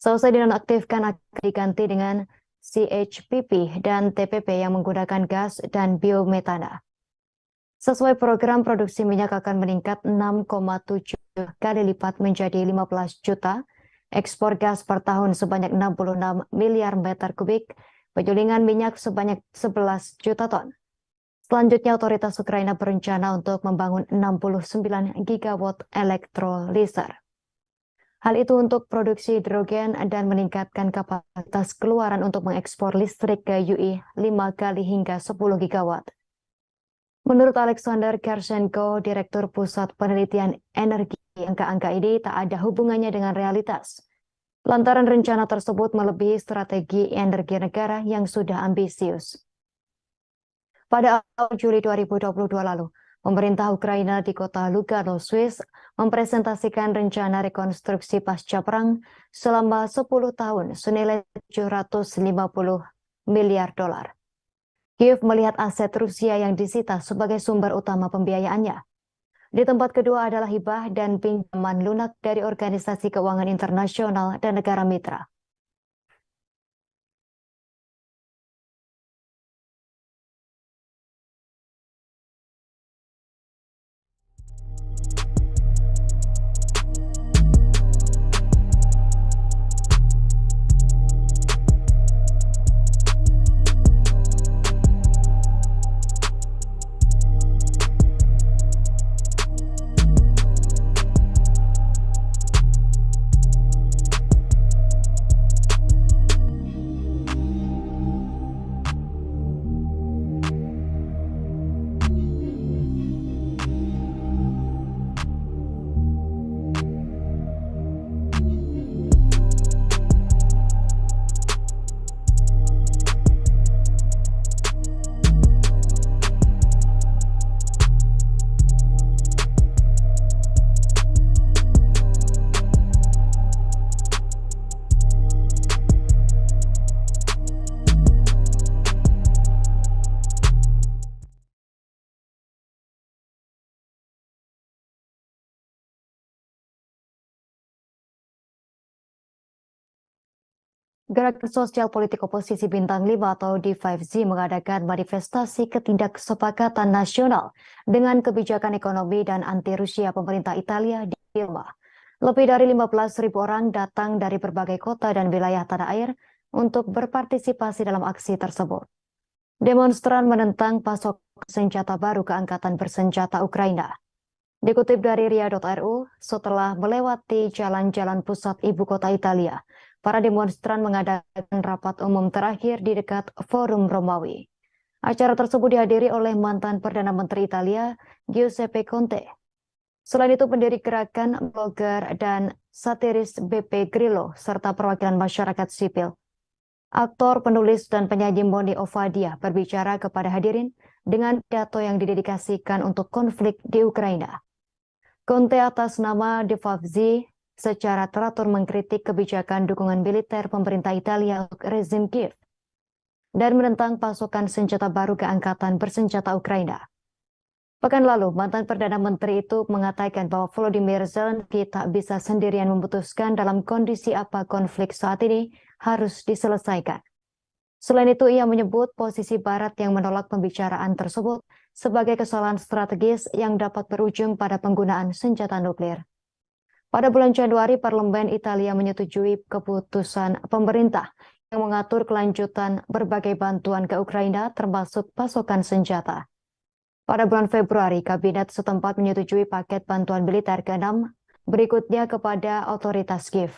Selesai dinonaktifkan akan diganti dengan CHPP dan TPP yang menggunakan gas dan biometana. Sesuai program, produksi minyak akan meningkat 6,7 kali lipat menjadi 15 juta, ekspor gas per tahun sebanyak 66 miliar meter kubik, penyulingan minyak sebanyak 11 juta ton. Selanjutnya, otoritas Ukraina berencana untuk membangun 69 gigawatt elektrolyser. Hal itu untuk produksi hidrogen dan meningkatkan kapasitas keluaran untuk mengekspor listrik ke UI 5 kali hingga 10 gigawatt. Menurut Alexander Kershenko, Direktur Pusat Penelitian Energi, angka-angka ini tak ada hubungannya dengan realitas. Lantaran rencana tersebut melebihi strategi energi negara yang sudah ambisius. Pada awal Juli 2022 lalu, pemerintah Ukraina di kota Lugano, Swiss, mempresentasikan rencana rekonstruksi pasca perang selama 10 tahun senilai 750 miliar dolar. Kiev melihat aset Rusia yang disita sebagai sumber utama pembiayaannya. Di tempat kedua adalah hibah dan pinjaman lunak dari organisasi keuangan internasional dan negara mitra. Gerakan Sosial Politik Oposisi Bintang 5 atau D5Z mengadakan manifestasi ketidaksepakatan nasional dengan kebijakan ekonomi dan anti-Rusia pemerintah Italia di Roma. Lebih dari 15.000 orang datang dari berbagai kota dan wilayah tanah air untuk berpartisipasi dalam aksi tersebut. Demonstran menentang pasokan senjata baru ke Angkatan Bersenjata Ukraina. Dikutip dari ria.ru, setelah melewati jalan-jalan pusat ibu kota Italia, para demonstran mengadakan rapat umum terakhir di dekat Forum Romawi. Acara tersebut dihadiri oleh mantan Perdana Menteri Italia, Giuseppe Conte. Selain itu, pendiri gerakan, blogger, dan satiris BP Grillo, serta perwakilan masyarakat sipil. Aktor, penulis, dan penyanyi Moni Ovadia berbicara kepada hadirin dengan pidato yang didedikasikan untuk konflik di Ukraina. Conte atas nama D5Z secara teratur mengkritik kebijakan dukungan militer pemerintah Italia untuk rezim Kiev dan menentang pasokan senjata baru ke Angkatan Bersenjata Ukraina. Pekan lalu, mantan Perdana Menteri itu mengatakan bahwa Volodymyr Zelensky tak bisa sendirian memutuskan dalam kondisi apa konflik saat ini harus diselesaikan. Selain itu, ia menyebut posisi Barat yang menolak pembicaraan tersebut sebagai kesalahan strategis yang dapat berujung pada penggunaan senjata nuklir. Pada bulan Januari, Parlemen Italia menyetujui keputusan pemerintah yang mengatur kelanjutan berbagai bantuan ke Ukraina termasuk pasokan senjata. Pada bulan Februari, kabinet setempat menyetujui paket bantuan militer ke-6 berikutnya kepada otoritas Kiev.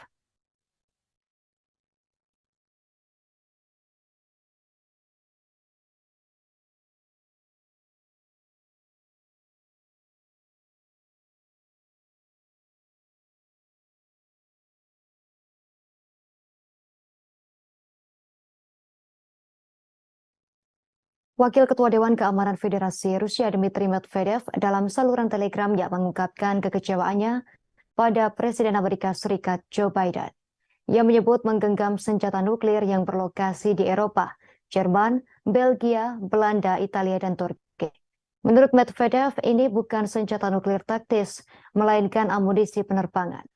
Wakil Ketua Dewan Keamanan Federasi Rusia Dmitry Medvedev dalam saluran Telegramnya mengungkapkan kekecewaannya pada Presiden Amerika Serikat Joe Biden. Ia menyebut menggenggam senjata nuklir yang berlokasi di Eropa, Jerman, Belgia, Belanda, Italia, dan Turki. Menurut Medvedev, ini bukan senjata nuklir taktis, melainkan amunisi penerbangan.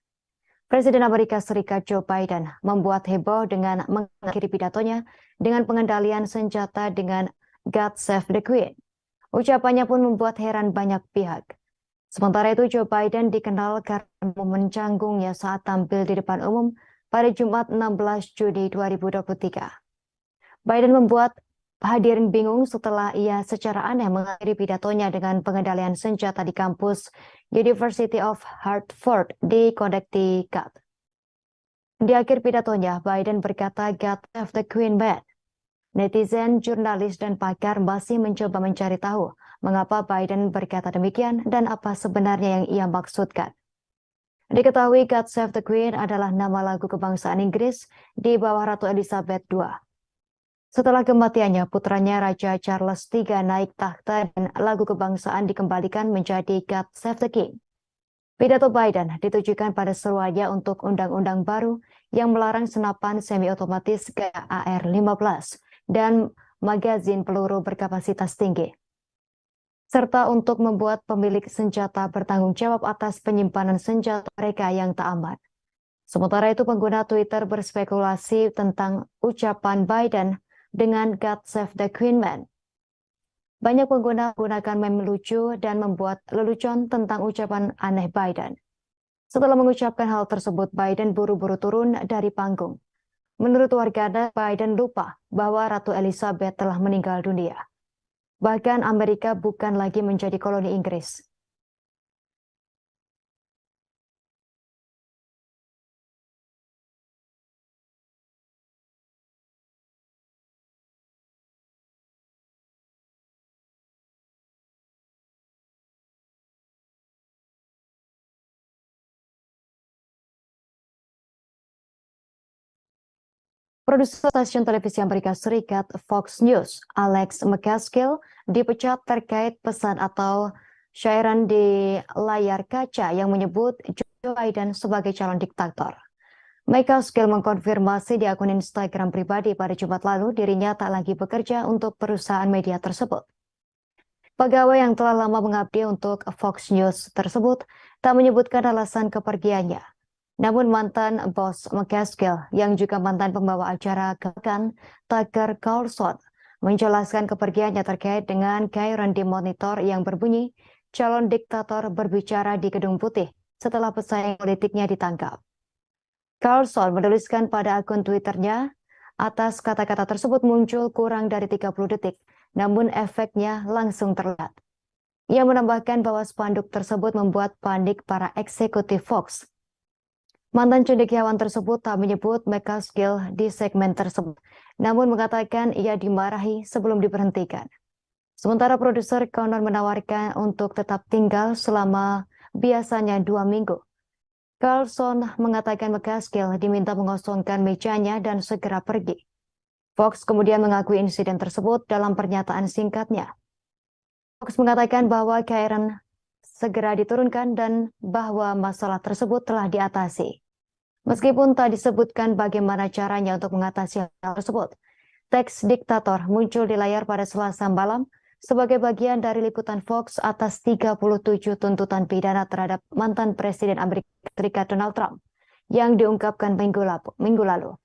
Presiden Amerika Serikat Joe Biden membuat heboh dengan mengakhiri pidatonya dengan pengendalian senjata dengan God Save the Queen. Ucapannya pun membuat heran banyak pihak. Sementara itu, Joe Biden dikenal karena momen canggungnya saat tampil di depan umum pada Jumat 16 Juni 2023. Biden membuat hadirin bingung setelah ia secara aneh mengakhiri pidatonya dengan pengendalian senjata di kampus University of Hartford di Connecticut. Di akhir pidatonya, Biden berkata, "God Save the Queen, man." Netizen, jurnalis, dan pakar masih mencoba mencari tahu mengapa Biden berkata demikian dan apa sebenarnya yang ia maksudkan. Diketahui God Save the Queen adalah nama lagu kebangsaan Inggris di bawah Ratu Elizabeth II. Setelah kematiannya, putranya Raja Charles III naik takhta dan lagu kebangsaan dikembalikan menjadi God Save the King. Pidato Biden ditujukan pada seruannya untuk undang-undang baru yang melarang senapan semi-otomatis ke AR-15 dan magazin peluru berkapasitas tinggi, serta untuk membuat pemilik senjata bertanggung jawab atas penyimpanan senjata mereka yang tak aman. Sementara itu, pengguna Twitter berspekulasi tentang ucapan Biden dengan God Save the Queen, man. Banyak pengguna menggunakan meme lucu dan membuat lelucon tentang ucapan aneh Biden. Setelah mengucapkan hal tersebut, Biden buru-buru turun dari panggung. Menurut warganet, Biden lupa bahwa Ratu Elizabeth telah meninggal dunia. Bahkan Amerika bukan lagi menjadi koloni Inggris. Produser stasiun televisi Amerika Serikat Fox News, Alex McCaskill, dipecat terkait pesan atau syairan di layar kaca yang menyebut Joe Biden sebagai calon diktator. McCaskill mengkonfirmasi di akun Instagram pribadi pada Jumat lalu dirinya tak lagi bekerja untuk perusahaan media tersebut. Pegawai yang telah lama mengabdi untuk Fox News tersebut tak menyebutkan alasan kepergiannya. Namun mantan bos McCaskill yang juga mantan pembawa acara Kan Tucker Carlson menjelaskan kepergiannya terkait dengan gairan di monitor yang berbunyi calon diktator berbicara di Gedung Putih setelah pesaing politiknya ditangkap. Carlson menuliskan pada akun Twitternya, atas kata-kata tersebut muncul kurang dari 30 detik, namun efeknya langsung terlihat. Ia menambahkan bahwa spanduk tersebut membuat panik para eksekutif Fox. Mantan cendekiawan tersebut tak menyebut McCaskill di segmen tersebut, namun mengatakan ia dimarahi sebelum diberhentikan. Sementara produser konon menawarkan untuk tetap tinggal selama biasanya 2 minggu. Carlson mengatakan McCaskill diminta mengosongkan mejanya dan segera pergi. Fox kemudian mengakui insiden tersebut dalam pernyataan singkatnya. Fox mengatakan bahwa Karen segera diturunkan dan bahwa masalah tersebut telah diatasi. Meskipun tak disebutkan bagaimana caranya untuk mengatasi hal tersebut, teks diktator muncul di layar pada Selasa malam sebagai bagian dari liputan Fox atas 37 tuntutan pidana terhadap mantan Presiden Amerika Serikat Donald Trump yang diungkapkan minggu lalu.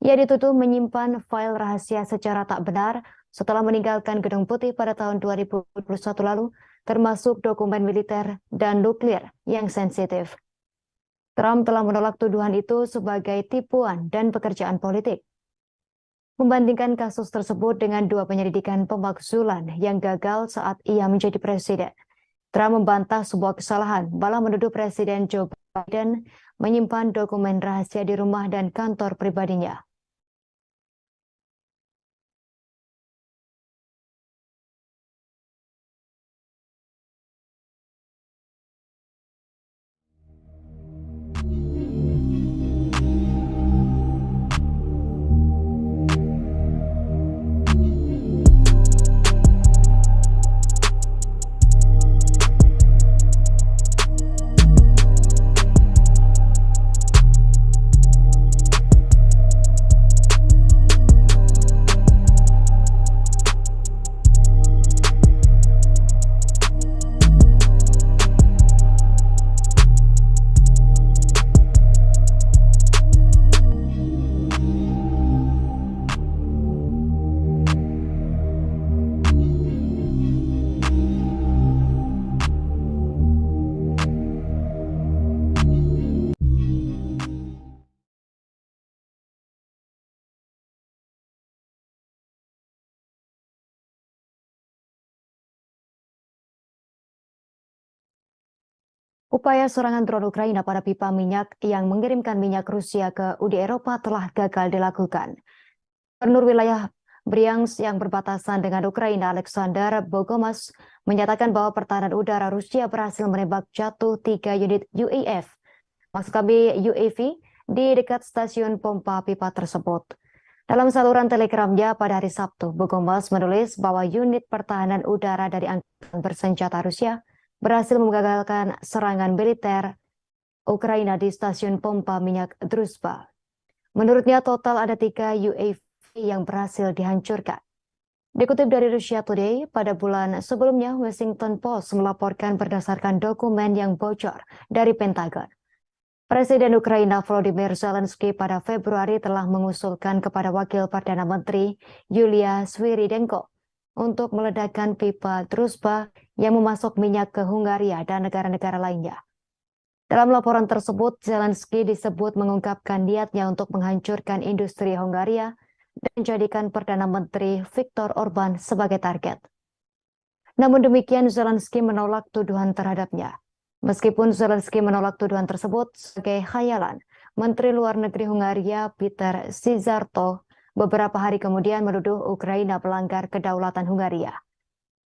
Ia dituduh menyimpan file rahasia secara tak benar setelah meninggalkan Gedung Putih pada tahun 2021 lalu, termasuk dokumen militer dan nuklir yang sensitif. Trump telah menolak tuduhan itu sebagai tipuan dan pekerjaan politik. Membandingkan kasus tersebut dengan 2 penyelidikan pemakzulan yang gagal saat ia menjadi presiden. Trump membantah sebuah kesalahan, malah menuduh Presiden Joe Biden menyimpan dokumen rahasia di rumah dan kantor pribadinya. Upaya serangan drone Ukraina pada pipa minyak yang mengirimkan minyak Rusia ke Uni Eropa telah gagal dilakukan. Gubernur wilayah Bryansk yang berbatasan dengan Ukraina, Alexander Bogomas, menyatakan bahwa pertahanan udara Rusia berhasil menembak jatuh 3 unit UAV, maksud kami UAV, di dekat stasiun pompa pipa tersebut. Dalam saluran telegramnya pada hari Sabtu, Bogomas menulis bahwa unit pertahanan udara dari angkatan bersenjata Rusia berhasil menggagalkan serangan militer Ukraina di stasiun pompa minyak Druzhba. Menurutnya total ada 3 UAV yang berhasil dihancurkan. Dikutip dari Russia Today, pada bulan sebelumnya Washington Post melaporkan berdasarkan dokumen yang bocor dari Pentagon. Presiden Ukraina Volodymyr Zelensky pada Februari telah mengusulkan kepada Wakil Perdana Menteri Yulia Swiridenko untuk meledakkan pipa Druzhba yang memasok minyak ke Hungaria dan negara-negara lainnya. Dalam laporan tersebut, Zelensky disebut mengungkapkan niatnya untuk menghancurkan industri Hungaria dan menjadikan Perdana Menteri Viktor Orban sebagai target. Namun demikian, Zelensky menolak tuduhan terhadapnya. Meskipun Zelensky menolak tuduhan tersebut sebagai khayalan, Menteri Luar Negeri Hungaria Peter Szijjártó beberapa hari kemudian menuduh Ukraina melanggar kedaulatan Hungaria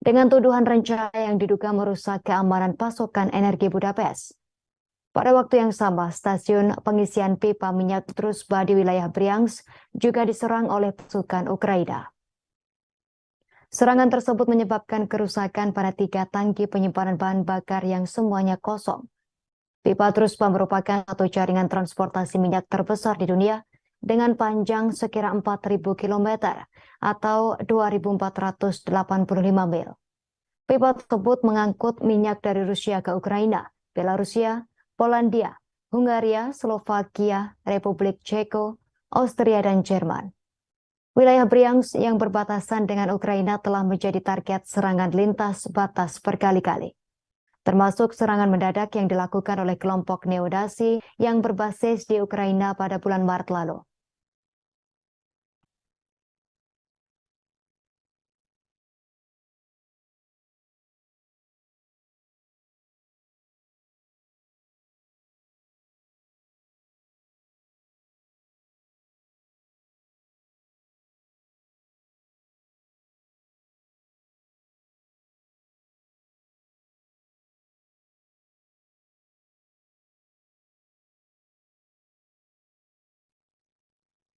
dengan tuduhan rencana yang diduga merusak keamanan pasokan energi Budapest. Pada waktu yang sama, stasiun pengisian pipa minyak Druzhba di wilayah Bryansk juga diserang oleh pasukan Ukraina. Serangan tersebut menyebabkan kerusakan pada 3 tangki penyimpanan bahan bakar yang semuanya kosong. Pipa Druzhba merupakan satu jaringan transportasi minyak terbesar di dunia dengan panjang sekira 4.000 km atau 2.485 mil. Pipa tersebut mengangkut minyak dari Rusia ke Ukraina, Belarusia, Polandia, Hungaria, Slovakia, Republik Ceko, Austria, dan Jerman. Wilayah Bryansk yang berbatasan dengan Ukraina telah menjadi target serangan lintas batas berkali-kali, termasuk serangan mendadak yang dilakukan oleh kelompok neonazi yang berbasis di Ukraina pada bulan Maret lalu.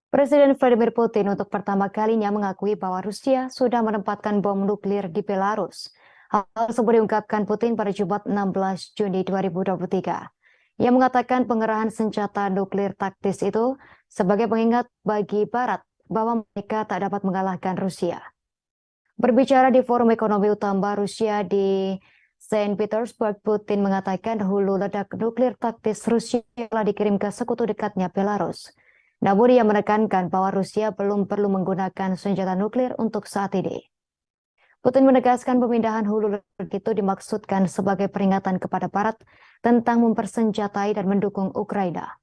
Presiden Vladimir Putin untuk pertama kalinya mengakui bahwa Rusia sudah menempatkan bom nuklir di Belarus. Hal tersebut diungkapkan Putin pada Jumat 16 Juni 2023. Ia mengatakan pengerahan senjata nuklir taktis itu sebagai pengingat bagi Barat bahwa mereka tak dapat mengalahkan Rusia. Berbicara di Forum Ekonomi Utama Rusia di Saint Petersburg, Putin mengatakan hulu ledak nuklir taktis Rusia telah dikirim ke sekutu dekatnya Belarus. Namun ia menekankan bahwa Rusia belum perlu menggunakan senjata nuklir untuk saat ini. Putin menegaskan pemindahan hulu ledak itu dimaksudkan sebagai peringatan kepada Barat tentang mempersenjatai dan mendukung Ukraina.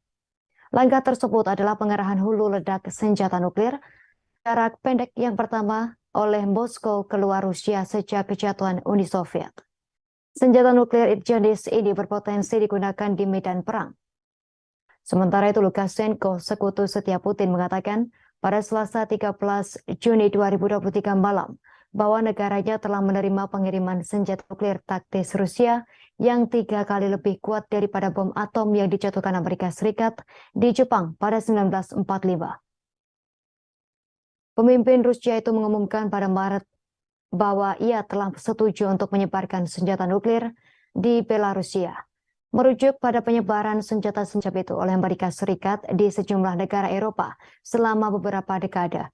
Langkah tersebut adalah pengerahan hulu ledak senjata nuklir jarak pendek yang pertama oleh Moskow keluar Rusia sejak kejatuhan Uni Soviet. Senjata nuklir jenis ini berpotensi digunakan di medan perang. Sementara itu Lukashenko, sekutu setia Putin, mengatakan pada Selasa 13 Juni 2023 malam bahwa negaranya telah menerima pengiriman senjata nuklir taktis Rusia yang 3 kali lebih kuat daripada bom atom yang dijatuhkan Amerika Serikat di Jepang pada 1945. Pemimpin Rusia itu mengumumkan pada Maret bahwa ia telah setuju untuk menyebarkan senjata nuklir di Belarusia. Merujuk pada penyebaran senjata-senjata itu oleh Amerika Serikat di sejumlah negara Eropa selama beberapa dekade.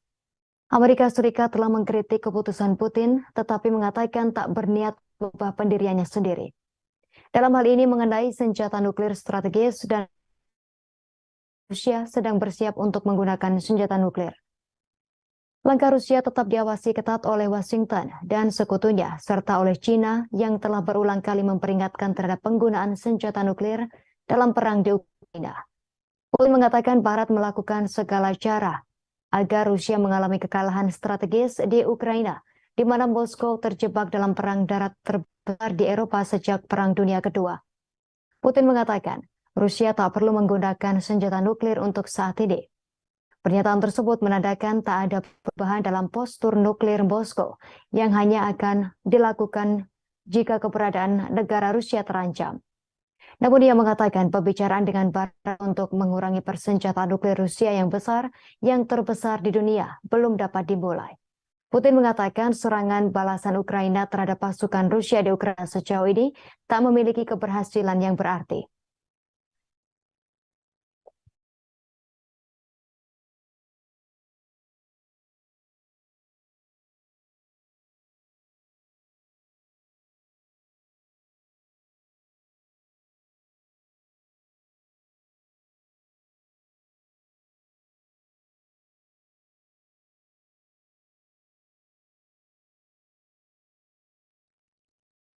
Amerika Serikat telah mengkritik keputusan Putin, tetapi mengatakan tak berniat mengubah pendiriannya sendiri. Dalam hal ini mengenai senjata nuklir strategis dan Rusia sedang bersiap untuk menggunakan senjata nuklir. Langkah Rusia tetap diawasi ketat oleh Washington dan sekutunya, serta oleh China yang telah berulang kali memperingatkan terhadap penggunaan senjata nuklir dalam perang di Ukraina. Putin mengatakan Barat melakukan segala cara agar Rusia mengalami kekalahan strategis di Ukraina, di mana Moskow terjebak dalam perang darat terbesar di Eropa sejak Perang Dunia Kedua. Putin mengatakan Rusia tak perlu menggunakan senjata nuklir untuk saat ini. Pernyataan tersebut menandakan tak ada perubahan dalam postur nuklir Moskow yang hanya akan dilakukan jika keberadaan negara Rusia terancam. Namun ia mengatakan pembicaraan dengan Barat untuk mengurangi persenjataan nuklir Rusia yang besar, yang terbesar di dunia, belum dapat dimulai. Putin mengatakan serangan balasan Ukraina terhadap pasukan Rusia di Ukraina sejauh ini tak memiliki keberhasilan yang berarti.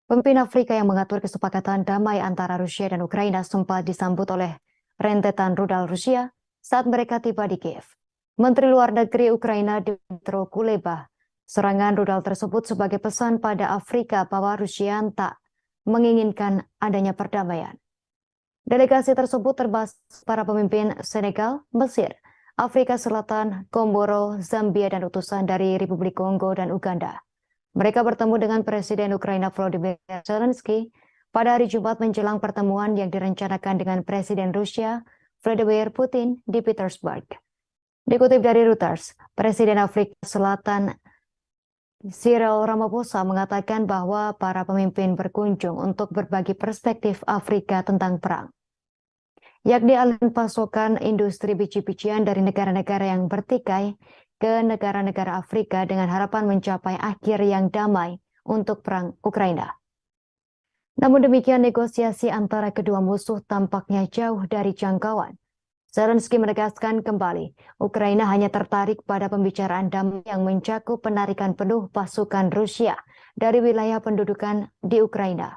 Pemimpin Afrika yang mengatur kesepakatan damai antara Rusia dan Ukraina sempat disambut oleh rentetan rudal Rusia saat mereka tiba di Kiev. Menteri Luar Negeri Ukraina Dmytro Kuleba, serangan rudal tersebut sebagai pesan pada Afrika bahwa Rusia tak menginginkan adanya perdamaian. Delegasi tersebut termasuk para pemimpin Senegal, Mesir, Afrika Selatan, Komoro, Zambia, dan utusan dari Republik Kongo dan Uganda. Mereka bertemu dengan Presiden Ukraina Volodymyr Zelensky pada hari Jumat menjelang pertemuan yang direncanakan dengan Presiden Rusia Vladimir Putin di Petersburg. Dikutip dari Reuters, Presiden Afrika Selatan Cyril Ramaphosa mengatakan bahwa para pemimpin berkunjung untuk berbagi perspektif Afrika tentang perang, yakni aliran pasokan industri biji-bijian dari negara-negara yang bertikai ke negara-negara Afrika dengan harapan mencapai akhir yang damai untuk perang Ukraina. Namun demikian, negosiasi antara kedua musuh tampaknya jauh dari jangkauan. Zelensky menegaskan kembali, Ukraina hanya tertarik pada pembicaraan damai yang mencakup penarikan penuh pasukan Rusia dari wilayah pendudukan di Ukraina.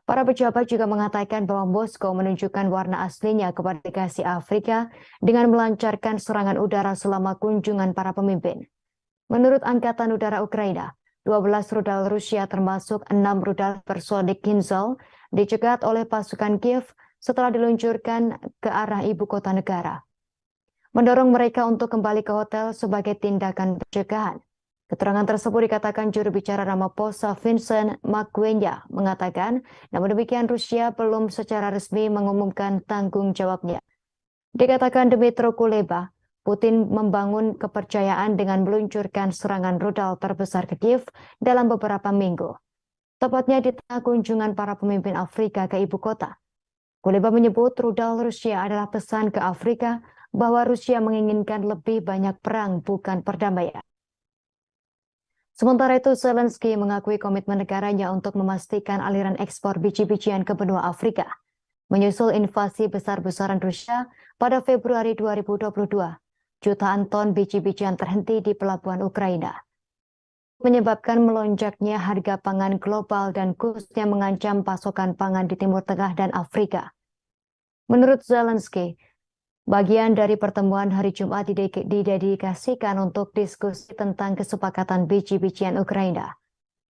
Para pejabat juga mengatakan bahwa Moskow menunjukkan warna aslinya kepada delegasi Afrika dengan melancarkan serangan udara selama kunjungan para pemimpin. Menurut Angkatan Udara Ukraina, 12 rudal Rusia termasuk 6 rudal supersonik Kinzhal dicegat oleh pasukan Kiev setelah diluncurkan ke arah ibu kota negara, mendorong mereka untuk kembali ke hotel sebagai tindakan pencegahan. Keterangan tersebut dikatakan juru bicara Ramaphosa Vincent Magwenya mengatakan, namun demikian Rusia belum secara resmi mengumumkan tanggung jawabnya. Dikatakan Dmytro Kuleba, Putin membangun kepercayaan dengan meluncurkan serangan rudal terbesar ke Kiev dalam beberapa minggu, tepatnya di tengah kunjungan para pemimpin Afrika ke ibu kota. Kuleba menyebut rudal Rusia adalah pesan ke Afrika bahwa Rusia menginginkan lebih banyak perang, bukan perdamaian. Sementara itu, Zelensky mengakui komitmen negaranya untuk memastikan aliran ekspor biji-bijian ke benua Afrika. Menyusul invasi besar-besaran Rusia pada Februari 2022, jutaan ton biji-bijian terhenti di pelabuhan Ukraina, menyebabkan melonjaknya harga pangan global dan khususnya mengancam pasokan pangan di Timur Tengah dan Afrika. Menurut Zelensky, bagian dari pertemuan hari Jumat didedikasikan untuk diskusi tentang kesepakatan biji-bijian Ukraina.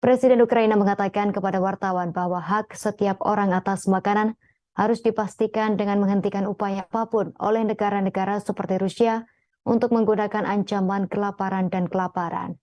Presiden Ukraina mengatakan kepada wartawan bahwa hak setiap orang atas makanan harus dipastikan dengan menghentikan upaya apapun oleh negara-negara seperti Rusia untuk menggunakan ancaman kelaparan dan kelaparan.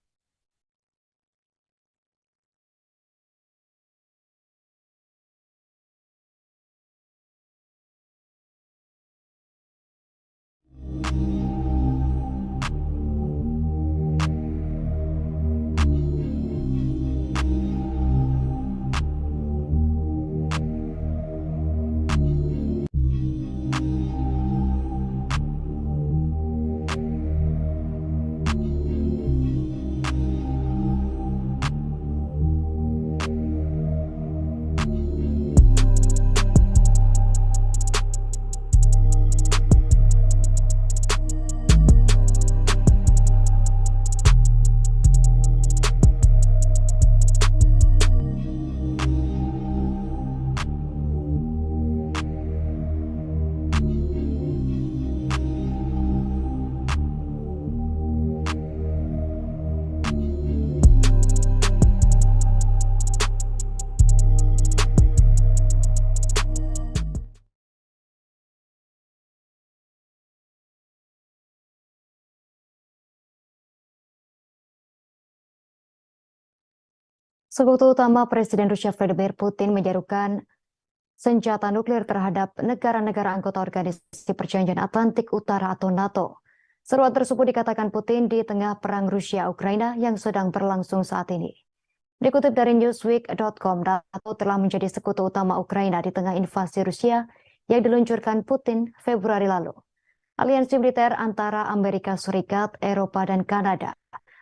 Sekutu utama Presiden Rusia Vladimir Putin menyerukan senjata nuklir terhadap negara-negara anggota Organisasi Perjanjian Atlantik Utara atau NATO. Seruan tersebut dikatakan Putin di tengah perang Rusia-Ukraina yang sedang berlangsung saat ini. Dikutip dari Newsweek.com, NATO telah menjadi sekutu utama Ukraina di tengah invasi Rusia yang diluncurkan Putin Februari lalu. Aliansi militer antara Amerika Serikat, Eropa, dan Kanada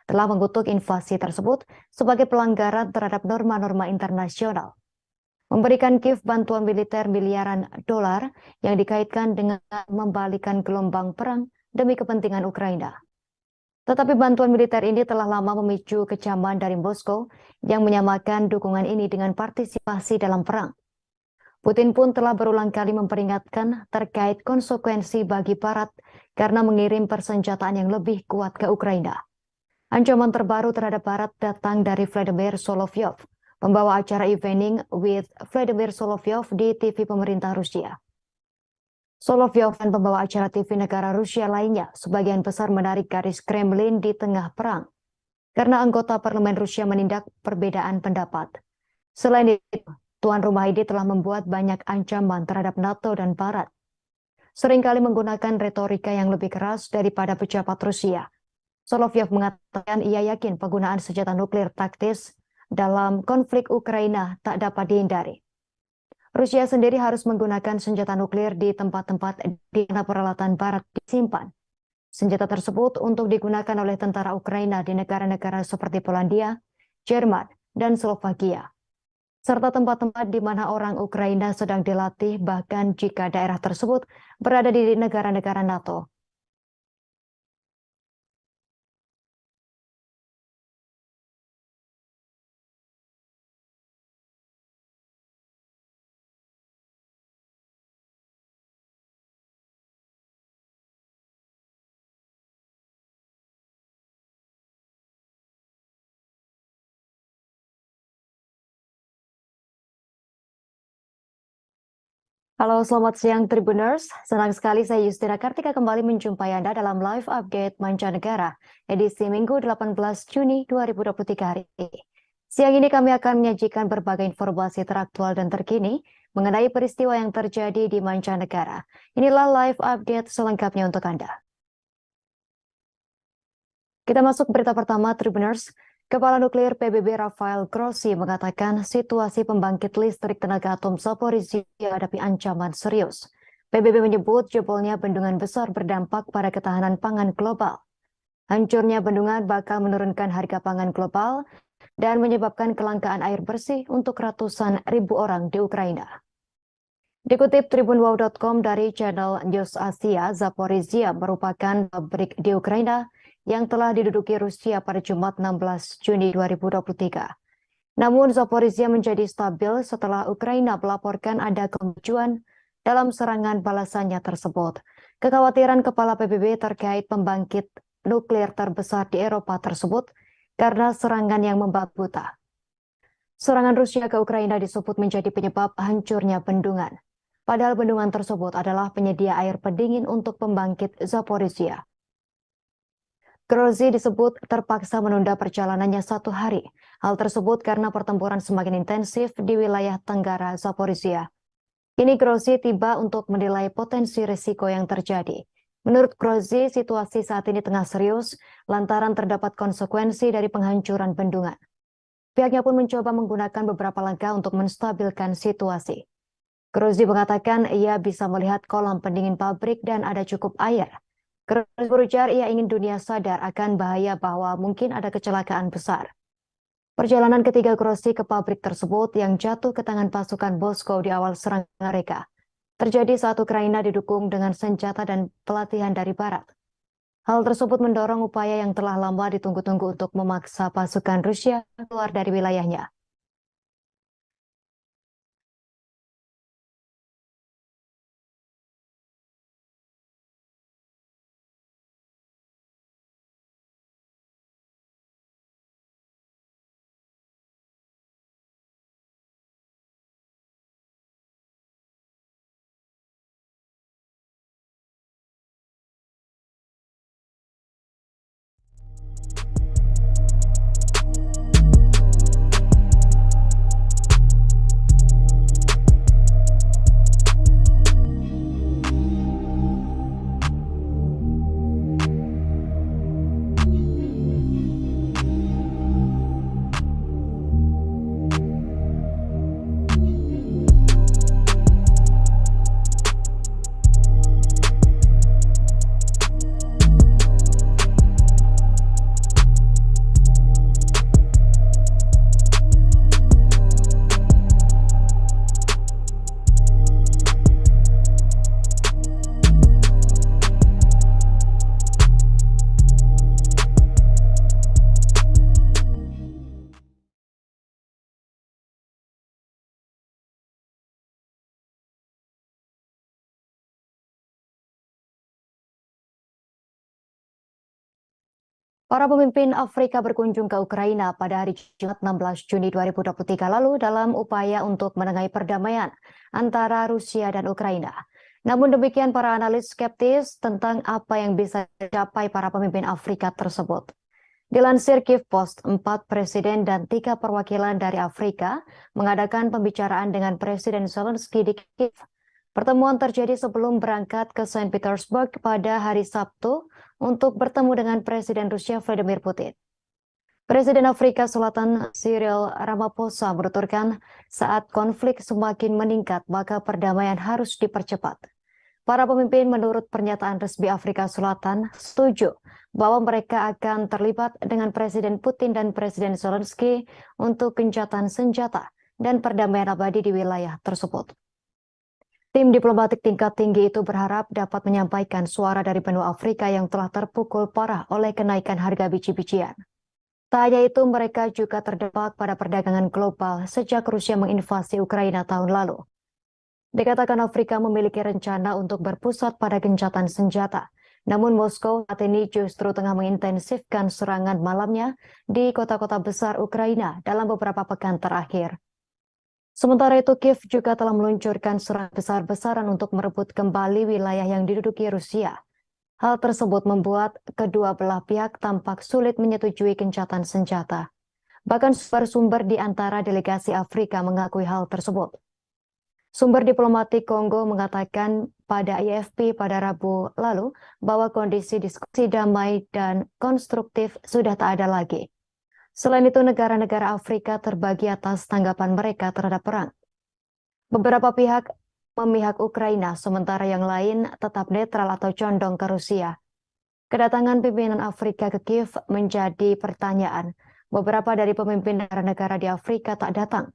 telah mengutuk invasi tersebut sebagai pelanggaran terhadap norma-norma internasional, memberikan Kiev bantuan militer miliaran dolar yang dikaitkan dengan membalikan gelombang perang demi kepentingan Ukraina. Tetapi bantuan militer ini telah lama memicu kecaman dari Moskow yang menyamakan dukungan ini dengan partisipasi dalam perang. Putin pun telah berulang kali memperingatkan terkait konsekuensi bagi Barat karena mengirim persenjataan yang lebih kuat ke Ukraina. Ancaman terbaru terhadap Barat datang dari Vladimir Solovyov, pembawa acara Evening with Vladimir Solovyov di TV pemerintah Rusia. Solovyov dan pembawa acara TV negara Rusia lainnya sebagian besar menarik garis Kremlin di tengah perang karena anggota parlemen Rusia menindak perbedaan pendapat. Selain itu, tuan rumah ini telah membuat banyak ancaman terhadap NATO dan Barat, seringkali menggunakan retorika yang lebih keras daripada pejabat Rusia. Solovyov mengatakan ia yakin penggunaan senjata nuklir taktis dalam konflik Ukraina tak dapat dihindari. Rusia sendiri harus menggunakan senjata nuklir di tempat-tempat di mana peralatan Barat disimpan. Senjata tersebut untuk digunakan oleh tentara Ukraina di negara-negara seperti Polandia, Jerman, dan Slovakia, serta tempat-tempat di mana orang Ukraina sedang dilatih bahkan jika daerah tersebut berada di negara-negara NATO. Halo, selamat siang Tribuners. Senang sekali saya Yustina Kartika kembali menjumpai Anda dalam live update mancanegara edisi Minggu 18 Juni 2023 hari ini. Siang ini kami akan menyajikan berbagai informasi teraktual dan terkini mengenai peristiwa yang terjadi di mancanegara. Inilah live update selengkapnya untuk Anda. Kita masuk berita pertama Tribuners. Kepala Nuklir PBB Rafael Grossi mengatakan situasi pembangkit listrik tenaga atom Zaporizhzhia hadapi ancaman serius. PBB menyebut jebolnya bendungan besar berdampak pada ketahanan pangan global. Hancurnya bendungan bakal menurunkan harga pangan global dan menyebabkan kelangkaan air bersih untuk ratusan ribu orang di Ukraina. Dikutip tribunwow.com dari channel News Asia, Zaporizhia merupakan pabrik di Ukraina yang telah diduduki Rusia pada Jumat 16 Juni 2023. Namun Zaporizhia menjadi stabil setelah Ukraina melaporkan ada kemajuan dalam serangan balasannya tersebut. Kekhawatiran Kepala PBB terkait pembangkit nuklir terbesar di Eropa tersebut karena serangan yang membabi buta. Serangan Rusia ke Ukraina disebut menjadi penyebab hancurnya bendungan. Padahal bendungan tersebut adalah penyedia air pendingin untuk pembangkit Zaporizhia. Grozny disebut terpaksa menunda perjalanannya 1 hari. Hal tersebut karena pertempuran semakin intensif di wilayah tenggara Zaporizhia. Kini Grozny tiba untuk menilai potensi risiko yang terjadi. Menurut Grozny, situasi saat ini tengah serius lantaran terdapat konsekuensi dari penghancuran bendungan. Pihaknya pun mencoba menggunakan beberapa langkah untuk menstabilkan situasi. Grozny mengatakan ia bisa melihat kolam pendingin pabrik dan ada cukup air. Grozny berujar ia ingin dunia sadar akan bahaya bahwa mungkin ada kecelakaan besar. Perjalanan ketiga Grozny ke pabrik tersebut yang jatuh ke tangan pasukan Moskow di awal serangan mereka terjadi saat Ukraina didukung dengan senjata dan pelatihan dari Barat. Hal tersebut mendorong upaya yang telah lama ditunggu-tunggu untuk memaksa pasukan Rusia keluar dari wilayahnya. Para pemimpin Afrika berkunjung ke Ukraina pada hari Jumat 16 Juni 2023 lalu dalam upaya untuk menengahi perdamaian antara Rusia dan Ukraina. Namun demikian para analis skeptis tentang apa yang bisa dicapai para pemimpin Afrika tersebut. Dilansir Kiev Post, 4 presiden dan 3 perwakilan dari Afrika mengadakan pembicaraan dengan Presiden Zelensky di Kiev. Pertemuan terjadi sebelum berangkat ke Saint Petersburg pada hari Sabtu untuk bertemu dengan Presiden Rusia Vladimir Putin. Presiden Afrika Selatan Cyril Ramaphosa menuturkan saat konflik semakin meningkat maka perdamaian harus dipercepat. Para pemimpin menurut pernyataan resmi Afrika Selatan setuju bahwa mereka akan terlibat dengan Presiden Putin dan Presiden Zelensky untuk gencatan senjata dan perdamaian abadi di wilayah tersebut. Tim diplomatik tingkat tinggi itu berharap dapat menyampaikan suara dari benua Afrika yang telah terpukul parah oleh kenaikan harga biji-bijian. Tak hanya itu, mereka juga terdampak pada perdagangan global sejak Rusia menginvasi Ukraina tahun lalu. Dikatakan Afrika memiliki rencana untuk berpusat pada gencatan senjata. Namun Moskow saat ini justru tengah mengintensifkan serangan malamnya di kota-kota besar Ukraina dalam beberapa pekan terakhir. Sementara itu, Kiev juga telah meluncurkan serangan besar-besaran untuk merebut kembali wilayah yang diduduki Rusia. Hal tersebut membuat kedua belah pihak tampak sulit menyetujui gencatan senjata. Bahkan sumber-sumber di antara delegasi Afrika mengakui hal tersebut. Sumber diplomatik Kongo mengatakan pada IFP pada Rabu lalu bahwa kondisi diskusi damai dan konstruktif sudah tak ada lagi. Selain itu, negara-negara Afrika terbagi atas tanggapan mereka terhadap perang. Beberapa pihak memihak Ukraina, sementara yang lain tetap netral atau condong ke Rusia. Kedatangan pimpinan Afrika ke Kiev menjadi pertanyaan. Beberapa dari pemimpin negara-negara di Afrika tak datang.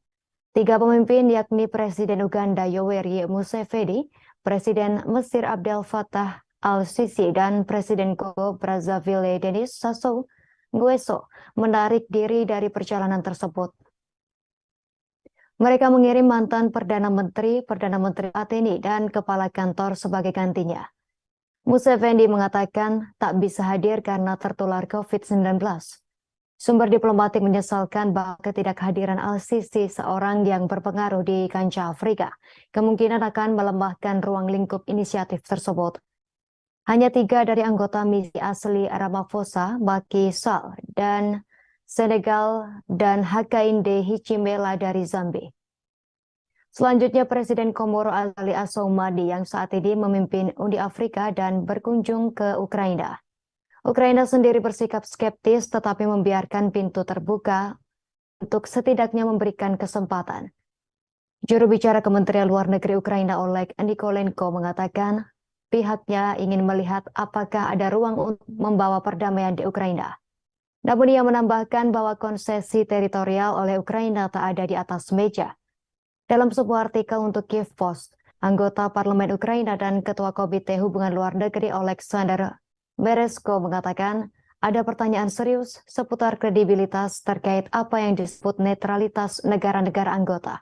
Tiga pemimpin yakni Presiden Uganda Yoweri Museveni, Presiden Mesir Abdel Fattah al-Sisi, dan Presiden Kongo Brazzaville Denis Sassou Nguesso menarik diri dari perjalanan tersebut. Mereka mengirim mantan Perdana Menteri Ateni, dan Kepala Kantor sebagai gantinya. Museveni mengatakan tak bisa hadir karena tertular COVID-19. Sumber diplomatik menyesalkan bahwa ketidakhadiran al-Sisi, seorang yang berpengaruh di kancah Afrika, kemungkinan akan melemahkan ruang lingkup inisiatif tersebut. Hanya 3 dari anggota misi asli Ramaphosa, Macky Sall dan Senegal, dan Hakainde Hichilema dari Zambia. Selanjutnya Presiden Komoro Ali Assoumani yang saat ini memimpin Uni Afrika dan berkunjung ke Ukraina. Ukraina sendiri bersikap skeptis tetapi membiarkan pintu terbuka untuk setidaknya memberikan kesempatan. Juru bicara Kementerian Luar Negeri Ukraina Oleg Nikolenko mengatakan pihaknya ingin melihat apakah ada ruang untuk membawa perdamaian di Ukraina. Namun ia menambahkan bahwa konsesi teritorial oleh Ukraina tak ada di atas meja. Dalam sebuah artikel untuk Kiev Post, anggota Parlemen Ukraina dan Ketua Komite Hubungan Luar Negeri Oleksandr Meresko mengatakan ada pertanyaan serius seputar kredibilitas terkait apa yang disebut netralitas negara-negara anggota.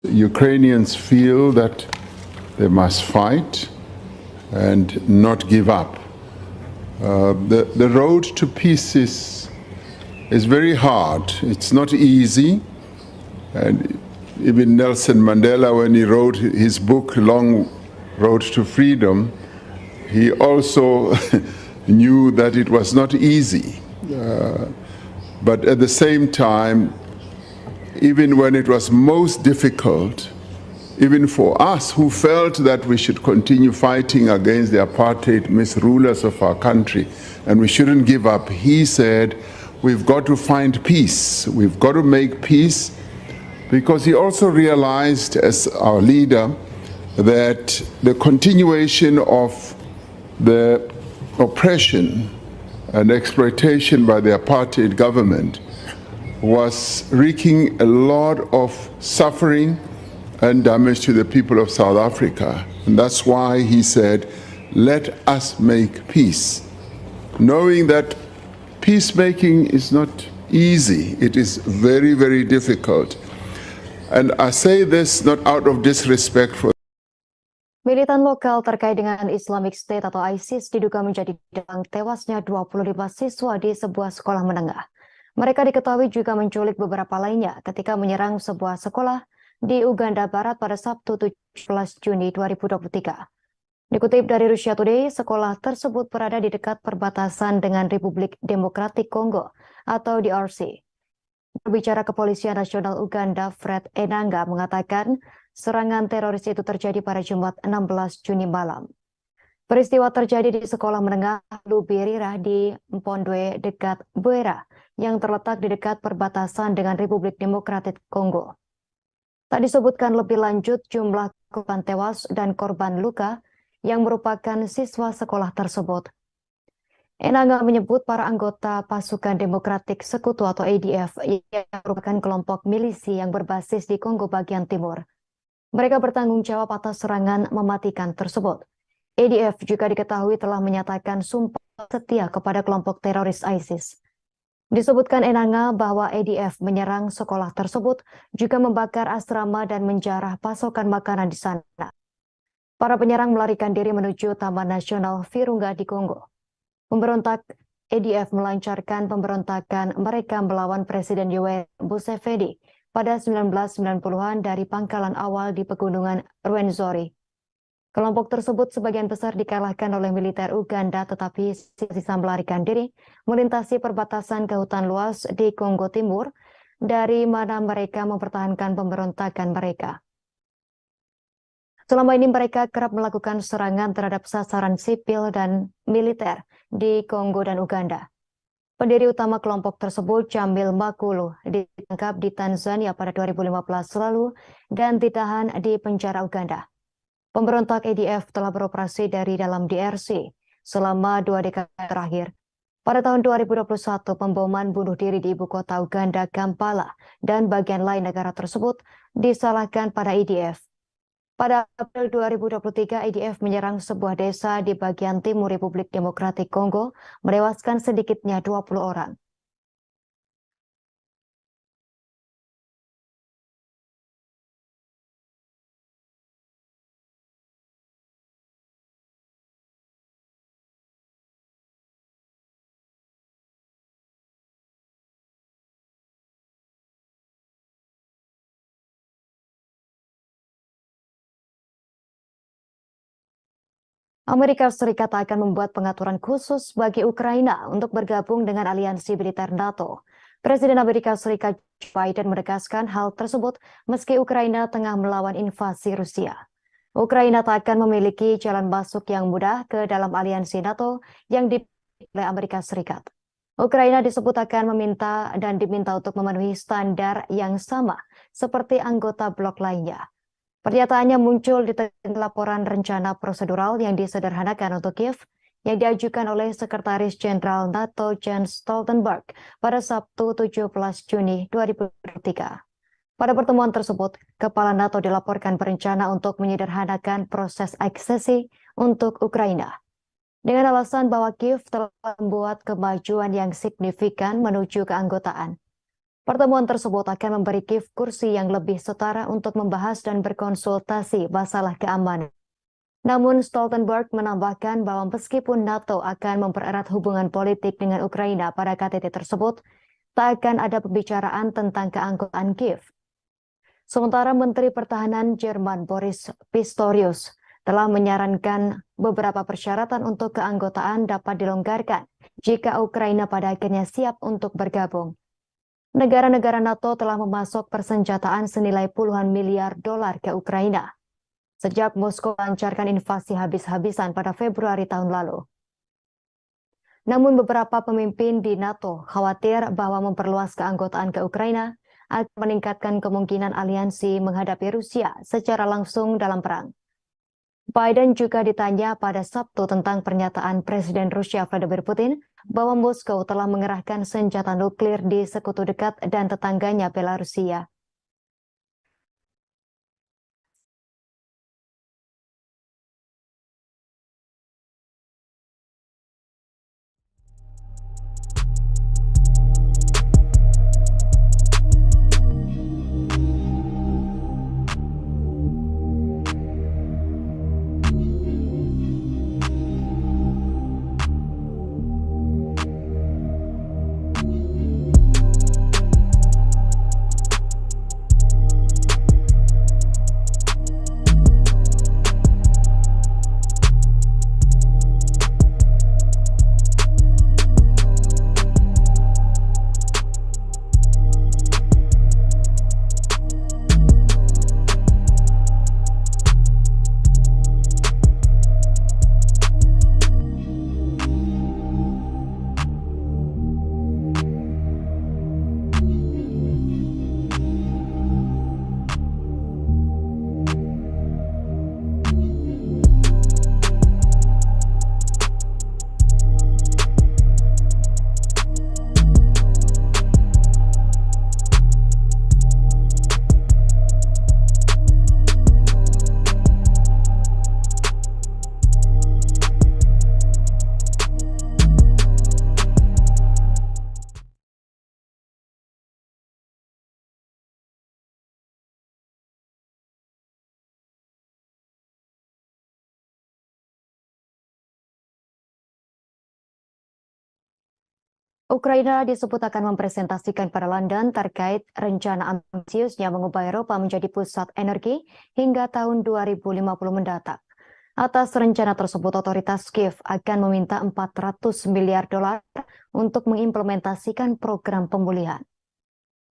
Ukrainians feel that they must fight and not give up. The road to peace is very hard. It's not easy, and even Nelson Mandela, when he wrote his book, Long Road to Freedom, he also knew that it was not easy. But at the same time, even when it was most difficult, even for us who felt that we should continue fighting against the apartheid misrulers of our country and we shouldn't give up, he said, we've got to find peace. We've got to make peace. Because he also realized, as our leader, that the continuation of the oppression and exploitation by the apartheid government was wreaking a lot of suffering and damage to the people of South Africa. And that's why he said, let us make peace. Knowing that peacemaking is not easy, it is very, very difficult. And I say this not out of disrespect for Militan lokal terkait dengan Islamic State atau ISIS diduga menjadi dalang tewasnya 25 siswa di sebuah sekolah menengah. Mereka diketahui juga menculik beberapa lainnya ketika menyerang sebuah sekolah di Uganda Barat pada Sabtu 17 Juni 2023. Dikutip dari Russia Today, sekolah tersebut berada di dekat perbatasan dengan Republik Demokratik Kongo atau DRC. Berbicara Kepolisian Nasional Uganda, Fred Enanga, mengatakan serangan teroris itu terjadi pada Jumat 16 Juni malam. Peristiwa terjadi di sekolah menengah Lubirira di Mpondwe dekat Bwera yang terletak di dekat perbatasan dengan Republik Demokratik Kongo. Tak disebutkan lebih lanjut jumlah korban tewas dan korban luka yang merupakan siswa sekolah tersebut. Enanga menyebut para anggota Pasukan Demokratik Sekutu atau ADF yang merupakan kelompok milisi yang berbasis di Kongo bagian timur. Mereka bertanggung jawab atas serangan mematikan tersebut. ADF juga diketahui telah menyatakan sumpah setia kepada kelompok teroris ISIS. Disebutkan Enanga bahwa ADF menyerang sekolah tersebut, juga membakar asrama dan menjarah pasokan makanan di sana. Para penyerang melarikan diri menuju Taman Nasional Virunga di Kongo. Pemberontak ADF melancarkan pemberontakan mereka melawan Presiden Yoweri Museveni pada 1990-an dari pangkalan awal di pegunungan Rwenzori. Kelompok tersebut sebagian besar dikalahkan oleh militer Uganda tetapi sisa melarikan diri melintasi perbatasan ke hutan luas di Kongo Timur dari mana mereka mempertahankan pemberontakan mereka. Selama ini mereka kerap melakukan serangan terhadap sasaran sipil dan militer di Kongo dan Uganda. Pendiri utama kelompok tersebut, Jamil Makulu, ditangkap di Tanzania pada 2015 lalu dan ditahan di penjara Uganda. Pemberontak ADF telah beroperasi dari dalam DRC selama 2 dekade terakhir. Pada tahun 2021, pemboman bunuh diri di ibu kota Uganda, Kampala, dan bagian lain negara tersebut disalahkan pada IDF. Pada April 2023, IDF menyerang sebuah desa di bagian timur Republik Demokratik Kongo, menewaskan sedikitnya 20 orang. Amerika Serikat akan membuat pengaturan khusus bagi Ukraina untuk bergabung dengan aliansi militer NATO. Presiden Amerika Serikat Joe Biden menegaskan hal tersebut meski Ukraina tengah melawan invasi Rusia. Ukraina tak akan memiliki jalan masuk yang mudah ke dalam aliansi NATO yang dipilih oleh Amerika Serikat. Ukraina disebut akan diminta untuk memenuhi standar yang sama seperti anggota blok lainnya. Pernyataannya muncul di tengah laporan rencana prosedural yang disederhanakan untuk Kiev yang diajukan oleh Sekretaris Jenderal NATO Jens Stoltenberg pada Sabtu 17 Juni 2023. Pada pertemuan tersebut, Kepala NATO dilaporkan berencana untuk menyederhanakan proses aksesi untuk Ukraina. Dengan alasan bahwa Kiev telah membuat kemajuan yang signifikan menuju keanggotaan. Pertemuan tersebut akan memberi Kiev kursi yang lebih setara untuk membahas dan berkonsultasi masalah keamanan. Namun Stoltenberg menambahkan bahwa meskipun NATO akan mempererat hubungan politik dengan Ukraina pada KTT tersebut, tak akan ada pembicaraan tentang keanggotaan Kiev. Sementara Menteri Pertahanan Jerman Boris Pistorius telah menyarankan beberapa persyaratan untuk keanggotaan dapat dilonggarkan jika Ukraina pada akhirnya siap untuk bergabung. Negara-negara NATO telah memasok persenjataan senilai puluhan miliar dolar ke Ukraina sejak Moskow melancarkan invasi habis-habisan pada Februari tahun lalu. Namun beberapa pemimpin di NATO khawatir bahwa memperluas keanggotaan ke Ukraina akan meningkatkan kemungkinan aliansi menghadapi Rusia secara langsung dalam perang. Biden juga ditanya pada Sabtu tentang pernyataan Presiden Rusia Vladimir Putin bahwa Moskow telah mengerahkan senjata nuklir di sekutu dekat dan tetangganya Belarusia. Ukraina disebut akan mempresentasikan pada London terkait rencana ambisiusnya mengubah Eropa menjadi pusat energi hingga tahun 2050 mendatang. Atas rencana tersebut, otoritas Kiev akan meminta 400 miliar dolar untuk mengimplementasikan program pemulihan.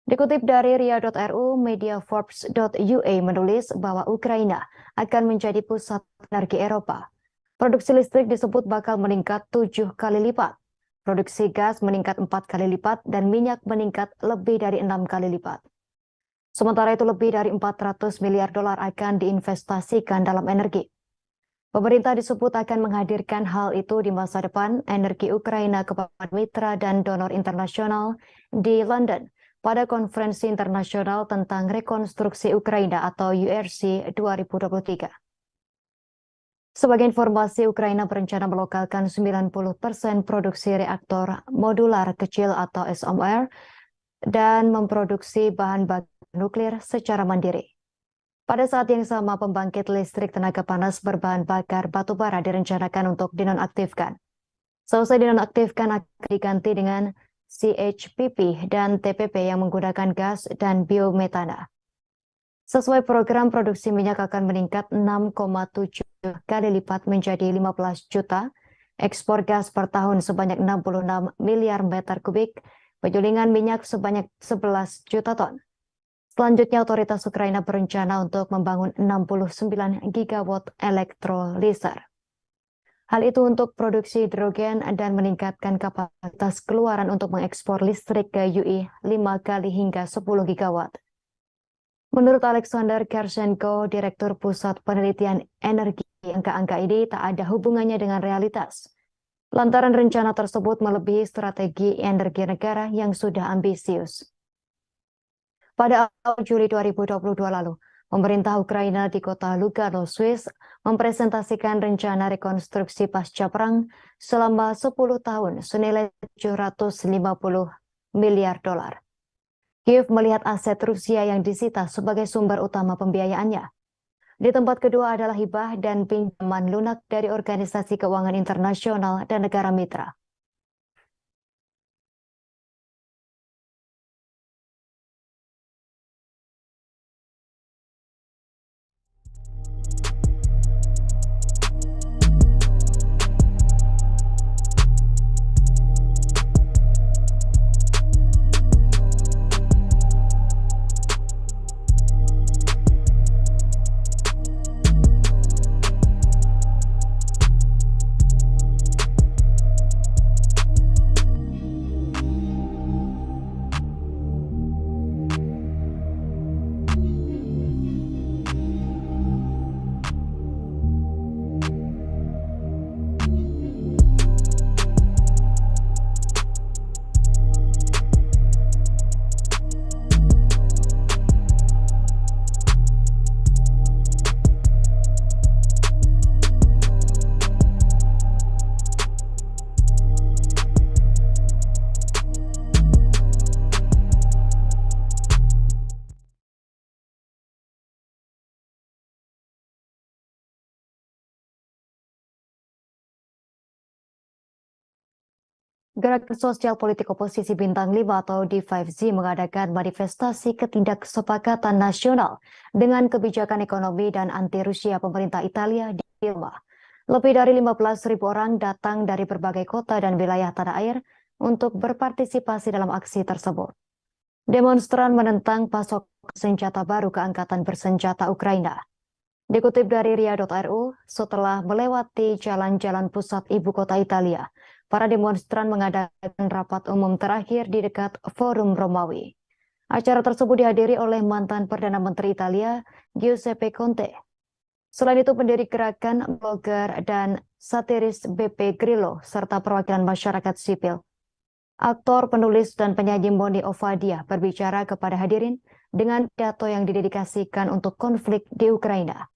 Dikutip dari ria.ru, media Forbes.ua menulis bahwa Ukraina akan menjadi pusat energi Eropa. Produksi listrik disebut bakal meningkat 7 kali lipat. Produksi gas meningkat 4 kali lipat dan minyak meningkat lebih dari 6 kali lipat. Sementara itu lebih dari 400 miliar dolar akan diinvestasikan dalam energi. Pemerintah disebut akan menghadirkan hal itu di masa depan energi Ukraina kepada mitra dan donor internasional di London pada Konferensi Internasional tentang Rekonstruksi Ukraina atau URC 2023. Sebagai informasi, Ukraina berencana melokalkan 90% produksi reaktor modular kecil atau SMR dan memproduksi bahan bakar nuklir secara mandiri. Pada saat yang sama, pembangkit listrik tenaga panas berbahan bakar batu bara direncanakan untuk dinonaktifkan. Selesai dinonaktifkan akan diganti dengan CHPP dan TPP yang menggunakan gas dan biometana. Sesuai program, produksi minyak akan meningkat 6,7 kali lipat menjadi 15 juta, ekspor gas per tahun sebanyak 66 miliar meter kubik, penyulingan minyak sebanyak 11 juta ton. Selanjutnya, otoritas Ukraina berencana untuk membangun 69 gigawatt elektrolyser. Hal itu untuk produksi hidrogen dan meningkatkan kapasitas keluaran untuk mengekspor listrik ke UI 5 kali hingga 10 gigawatt. Menurut Alexander Kershenko, Direktur Pusat Penelitian Energi, angka-angka ini tak ada hubungannya dengan realitas. Lantaran rencana tersebut melebihi strategi energi negara yang sudah ambisius. Pada awal Juli 2022 lalu, pemerintah Ukraina di kota Lugano, Swiss, mempresentasikan rencana rekonstruksi pasca perang selama 10 tahun senilai 750 miliar dolar. Kiev melihat aset Rusia yang disita sebagai sumber utama pembiayaannya. Di tempat kedua adalah hibah dan pinjaman lunak dari organisasi keuangan internasional dan negara mitra. Gerakan Sosial Politik Oposisi Bintang 5 atau D5Z mengadakan manifestasi ketidaksepakatan nasional dengan kebijakan ekonomi dan anti-Rusia pemerintah Italia di Roma. Lebih dari 15.000 orang datang dari berbagai kota dan wilayah tanah air untuk berpartisipasi dalam aksi tersebut. Demonstran menentang pasok senjata baru ke Angkatan Bersenjata Ukraina. Dikutip dari ria.ru, setelah melewati jalan-jalan pusat ibu kota Italia, para demonstran mengadakan rapat umum terakhir di dekat Forum Romawi. Acara tersebut dihadiri oleh mantan Perdana Menteri Italia, Giuseppe Conte. Selain itu, pendiri gerakan, blogger, dan satiris BP Grillo, serta perwakilan masyarakat sipil. Aktor, penulis, dan penyanyi Moni Ovadia berbicara kepada hadirin dengan pidato yang didedikasikan untuk konflik di Ukraina.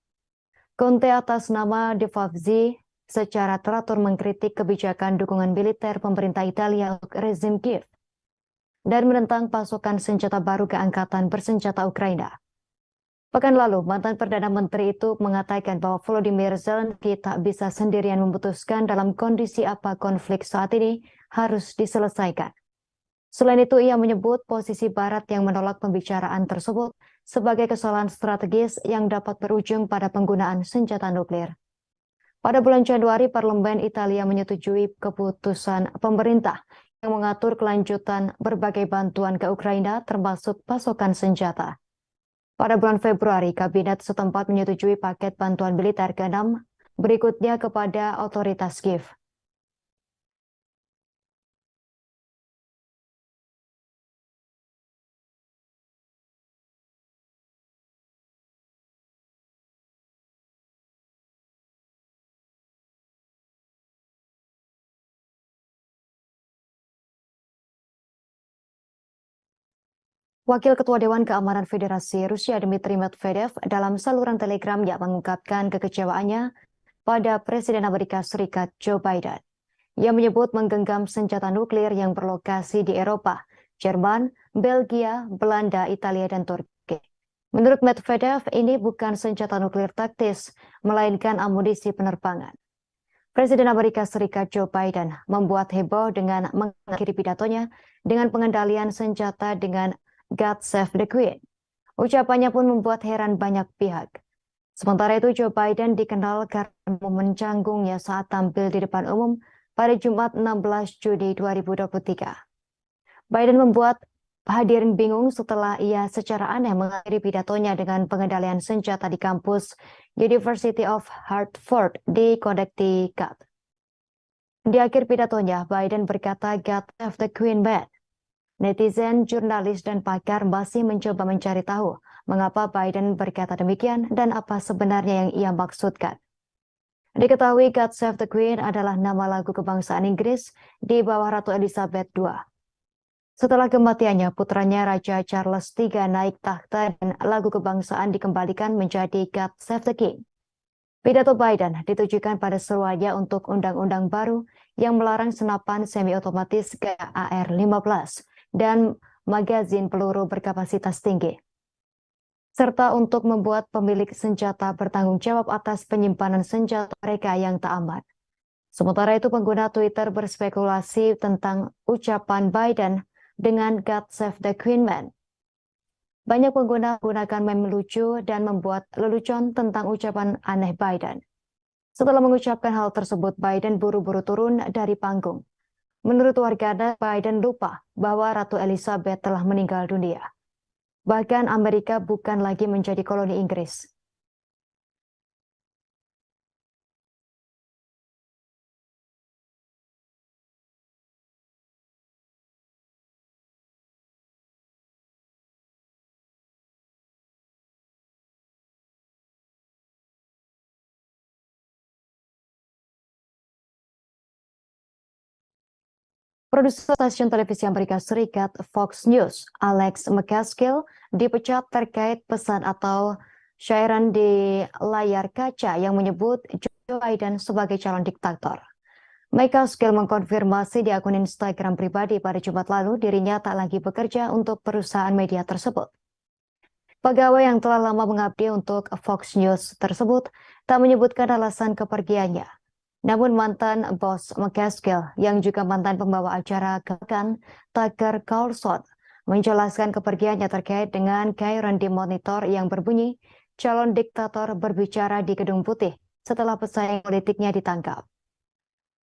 Conte atas nama D5Z secara teratur mengkritik kebijakan dukungan militer pemerintah Italia untuk rezim Kiev dan menentang pasokan senjata baru ke Angkatan Bersenjata Ukraina. Pekan lalu, mantan Perdana Menteri itu mengatakan bahwa Volodymyr Zelensky tak bisa sendirian memutuskan dalam kondisi apa konflik saat ini harus diselesaikan. Selain itu, ia menyebut posisi Barat yang menolak pembicaraan tersebut sebagai kesalahan strategis yang dapat berujung pada penggunaan senjata nuklir. Pada bulan Januari, Parlemen Italia menyetujui keputusan pemerintah yang mengatur kelanjutan berbagai bantuan ke Ukraina termasuk pasokan senjata. Pada bulan Februari, Kabinet setempat menyetujui paket bantuan militer ke-6 berikutnya kepada otoritas Kiev. Wakil Ketua Dewan Keamanan Federasi Rusia Dmitry Medvedev dalam saluran Telegramnya mengungkapkan kekecewaannya pada Presiden Amerika Serikat Joe Biden. Ia menyebut menggenggam senjata nuklir yang berlokasi di Eropa, Jerman, Belgia, Belanda, Italia, dan Turki. Menurut Medvedev, ini bukan senjata nuklir taktis, melainkan amunisi penerbangan. Presiden Amerika Serikat Joe Biden membuat heboh dengan mengakhiri pidatonya dengan pengendalian senjata dengan God Save the Queen. Ucapannya pun membuat heran banyak pihak. Sementara itu, Joe Biden dikenal karena mencanggungnya saat tampil di depan umum pada Jumat 16 Juni 2023. Biden membuat hadirin bingung setelah ia secara aneh mengakhiri pidatonya dengan pengendalian senjata di kampus University of Hartford di Connecticut. Di akhir pidatonya, Biden berkata, "God Save the Queen man." Netizen, jurnalis, dan pakar masih mencoba mencari tahu mengapa Biden berkata demikian dan apa sebenarnya yang ia maksudkan. Diketahui God Save the Queen adalah nama lagu kebangsaan Inggris di bawah Ratu Elizabeth II. Setelah kematiannya, putranya Raja Charles III naik takhta dan lagu kebangsaan dikembalikan menjadi God Save the King. Pidato Biden ditujukan pada seruannya untuk undang-undang baru yang melarang senapan semi-otomatis ke AR-15 dan magazin peluru berkapasitas tinggi, serta untuk membuat pemilik senjata bertanggung jawab atas penyimpanan senjata mereka yang tak aman. Sementara itu, pengguna Twitter berspekulasi tentang ucapan Biden dengan God Save the Queen man. Banyak pengguna menggunakan meme lucu dan membuat lelucon tentang ucapan aneh Biden. Setelah mengucapkan hal tersebut, Biden buru-buru turun dari panggung. Menurut warganet, Biden lupa bahwa Ratu Elizabeth telah meninggal dunia. Bahkan Amerika bukan lagi menjadi koloni Inggris. Produser stasiun televisi Amerika Serikat Fox News, Alex McCaskill, dipecat terkait pesan atau syairan di layar kaca yang menyebut Joe Biden sebagai calon diktator. McCaskill mengkonfirmasi di akun Instagram pribadi pada Jumat lalu dirinya tak lagi bekerja untuk perusahaan media tersebut. Pegawai yang telah lama mengabdi untuk Fox News tersebut tak menyebutkan alasan kepergiannya. Namun mantan bos McCaskill yang juga mantan pembawa acara Gagakan, Tucker Carlson, menjelaskan kepergiannya terkait dengan gairan di monitor yang berbunyi calon diktator berbicara di Gedung Putih setelah pesaing politiknya ditangkap.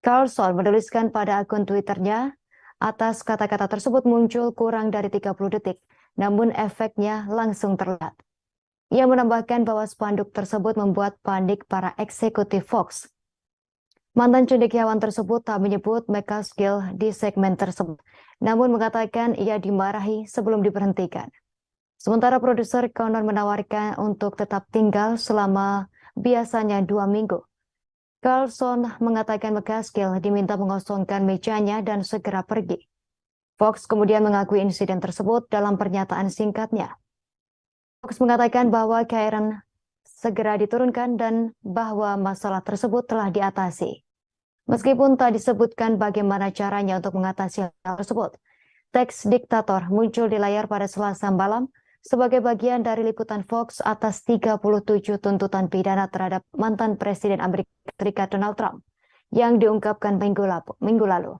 Carlson menuliskan pada akun Twitternya, atas kata-kata tersebut muncul kurang dari 30 detik, namun efeknya langsung terlihat. Ia menambahkan bahwa spanduk tersebut membuat panik para eksekutif Fox. Mantan cendekiawan tersebut tak menyebut McCaskill di segmen tersebut, namun mengatakan ia dimarahi sebelum diberhentikan. Sementara produser konon menawarkan untuk tetap tinggal selama biasanya 2 minggu. Carlson mengatakan McCaskill diminta mengosongkan mejanya dan segera pergi. Fox kemudian mengakui insiden tersebut dalam pernyataan singkatnya. Fox mengatakan bahwa gairan segera diturunkan dan bahwa masalah tersebut telah diatasi. Meskipun tak disebutkan bagaimana caranya untuk mengatasi hal tersebut, teks diktator muncul di layar pada Selasa malam sebagai bagian dari liputan Fox atas 37 tuntutan pidana terhadap mantan Presiden Amerika Serikat Donald Trump yang diungkapkan minggu lalu.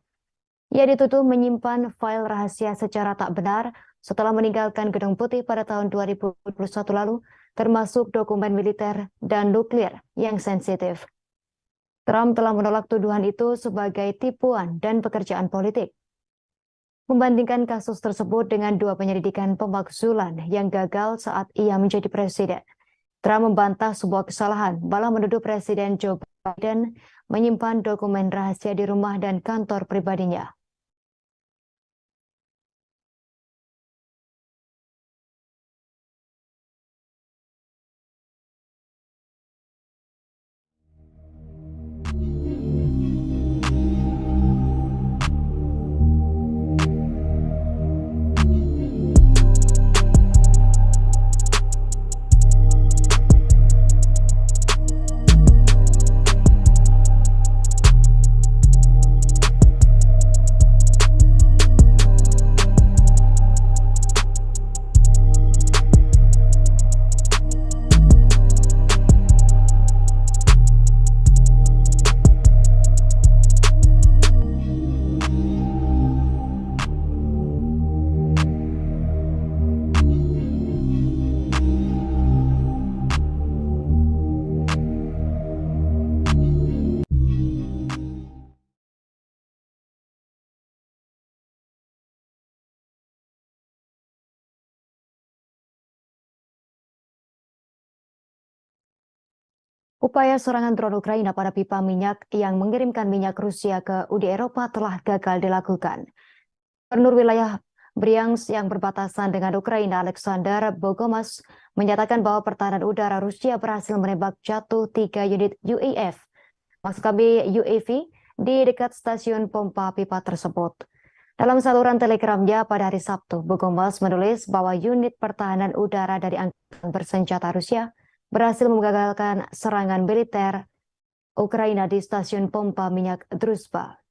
Ia dituduh menyimpan file rahasia secara tak benar setelah meninggalkan Gedung Putih pada tahun 2021 lalu, termasuk dokumen militer dan nuklir yang sensitif. Trump telah menolak tuduhan itu sebagai tipuan dan pekerjaan politik. Membandingkan kasus tersebut dengan 2 penyelidikan pemakzulan yang gagal saat ia menjadi presiden, Trump membantah sebuah kesalahan malah menuduh Presiden Joe Biden menyimpan dokumen rahasia di rumah dan kantor pribadinya. Upaya serangan drone Ukraina pada pipa minyak yang mengirimkan minyak Rusia ke Uni Eropa telah gagal dilakukan. Gubernur wilayah Bryansk yang berbatasan dengan Ukraina, Alexander Bogomas, menyatakan bahwa pertahanan udara Rusia berhasil menembak jatuh 3 unit UAV, maksud kami UAV, di dekat stasiun pompa pipa tersebut. Dalam saluran telegramnya pada hari Sabtu, Bogomas menulis bahwa unit pertahanan udara dari angkatan bersenjata Rusia berhasil menggagalkan serangan militer Ukraina di stasiun pompa minyak Druzhba.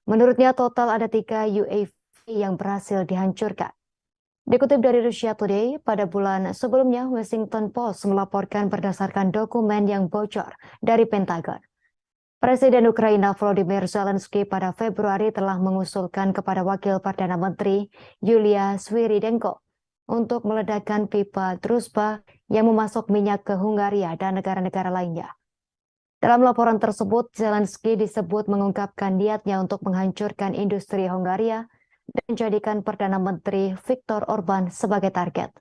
Menurutnya total ada 3 UAV yang berhasil dihancurkan. Dikutip dari Russia Today, pada bulan sebelumnya Washington Post melaporkan berdasarkan dokumen yang bocor dari Pentagon. Presiden Ukraina Volodymyr Zelensky pada Februari telah mengusulkan kepada Wakil Perdana Menteri Yulia Swiridenko untuk meledakkan pipa Druzhba yang memasok minyak ke Hungaria dan negara-negara lainnya. Dalam laporan tersebut, Zelensky disebut mengungkapkan niatnya untuk menghancurkan industri Hungaria dan menjadikan Perdana Menteri Viktor Orban sebagai target.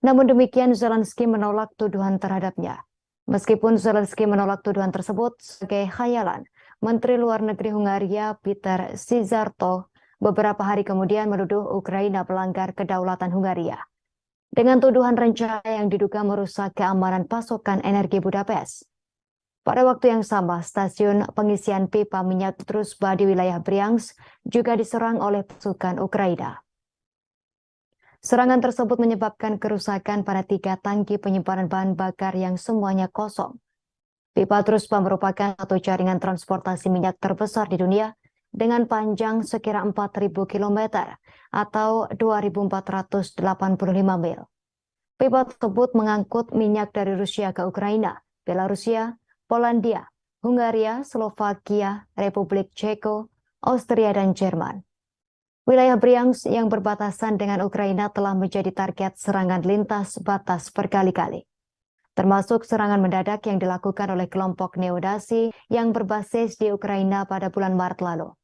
Namun demikian, Zelensky menolak tuduhan terhadapnya. Meskipun Zelensky menolak tuduhan tersebut sebagai khayalan, Menteri Luar Negeri Hungaria Peter Szijjártó beberapa hari kemudian menuduh Ukraina melanggar kedaulatan Hungaria dengan tuduhan rencana yang diduga merusak keamanan pasokan energi Budapest. Pada waktu yang sama, stasiun pengisian pipa minyak Druzhba di wilayah Bryansk juga diserang oleh pasukan Ukraina. Serangan tersebut menyebabkan kerusakan pada 3 tangki penyimpanan bahan bakar yang semuanya kosong. Pipa Druzhba merupakan satu jaringan transportasi minyak terbesar di dunia dengan panjang sekira 4.000 km atau 2.485 mil. Pipa tersebut mengangkut minyak dari Rusia ke Ukraina, Belarusia, Polandia, Hungaria, Slovakia, Republik Ceko, Austria, dan Jerman. Wilayah Bryansk yang berbatasan dengan Ukraina telah menjadi target serangan lintas batas berkali-kali, termasuk serangan mendadak yang dilakukan oleh kelompok neonazi yang berbasis di Ukraina pada bulan Maret lalu.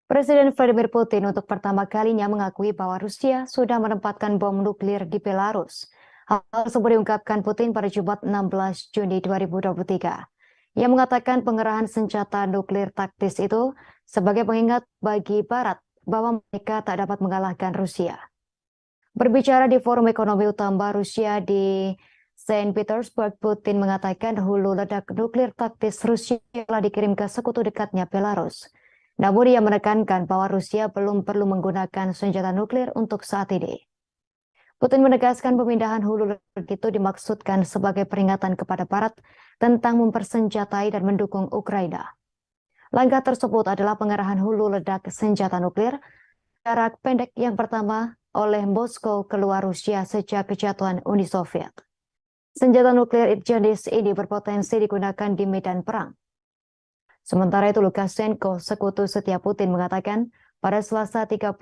Presiden Vladimir Putin untuk pertama kalinya mengakui bahwa Rusia sudah menempatkan bom nuklir di Belarus. Hal tersebut diungkapkan Putin pada Jumat 16 Juni 2023. Ia mengatakan pengerahan senjata nuklir taktis itu sebagai pengingat bagi Barat bahwa mereka tak dapat mengalahkan Rusia. Berbicara di Forum Ekonomi Utama Rusia di Saint Petersburg, Putin mengatakan hulu ledak nuklir taktis Rusia telah dikirim ke sekutu dekatnya Belarus. Namun ia menekankan bahwa Rusia belum perlu menggunakan senjata nuklir untuk saat ini. Putin menegaskan pemindahan hulu ledak itu dimaksudkan sebagai peringatan kepada Barat tentang mempersenjatai dan mendukung Ukraina. Langkah tersebut adalah pengerahan hulu ledak senjata nuklir jarak pendek yang pertama oleh Moskow keluar Rusia sejak kejatuhan Uni Soviet. Senjata nuklir jenis ini berpotensi digunakan di medan perang. Sementara itu, Lukashenko, sekutu setia Putin, mengatakan pada Selasa 13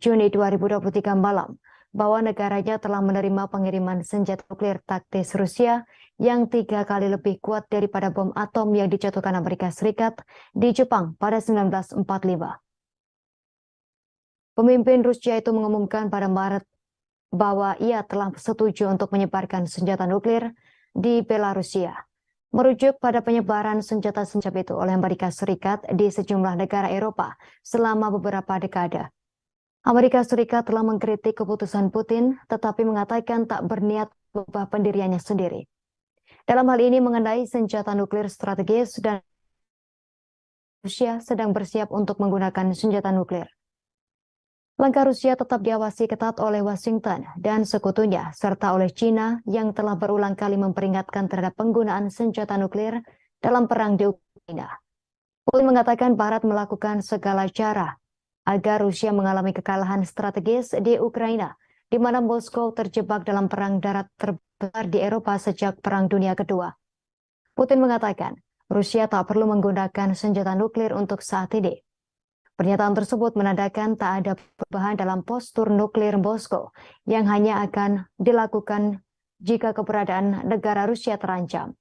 Juni 2023 malam bahwa negaranya telah menerima pengiriman senjata nuklir taktis Rusia yang 3 kali lebih kuat daripada bom atom yang dijatuhkan Amerika Serikat di Jepang pada 1945. Pemimpin Rusia itu mengumumkan pada Maret bahwa ia telah setuju untuk menyebarkan senjata nuklir di Belarusia, merujuk pada penyebaran senjata-senjata itu oleh Amerika Serikat di sejumlah negara Eropa selama beberapa dekade. Amerika Serikat telah mengkritik keputusan Putin, tetapi mengatakan tak berniat mengubah pendiriannya sendiri. Dalam hal ini mengenai senjata nuklir strategis dan Rusia sedang bersiap untuk menggunakan senjata nuklir. Langkah Rusia tetap diawasi ketat oleh Washington dan sekutunya, serta oleh China yang telah berulang kali memperingatkan terhadap penggunaan senjata nuklir dalam perang di Ukraina. Putin mengatakan Barat melakukan segala cara agar Rusia mengalami kekalahan strategis di Ukraina, di mana Moskow terjebak dalam perang darat terbesar di Eropa sejak Perang Dunia Kedua. Putin mengatakan Rusia tak perlu menggunakan senjata nuklir untuk saat ini. Pernyataan tersebut menandakan tak ada perubahan dalam postur nuklir Moskow yang hanya akan dilakukan jika keberadaan negara Rusia terancam.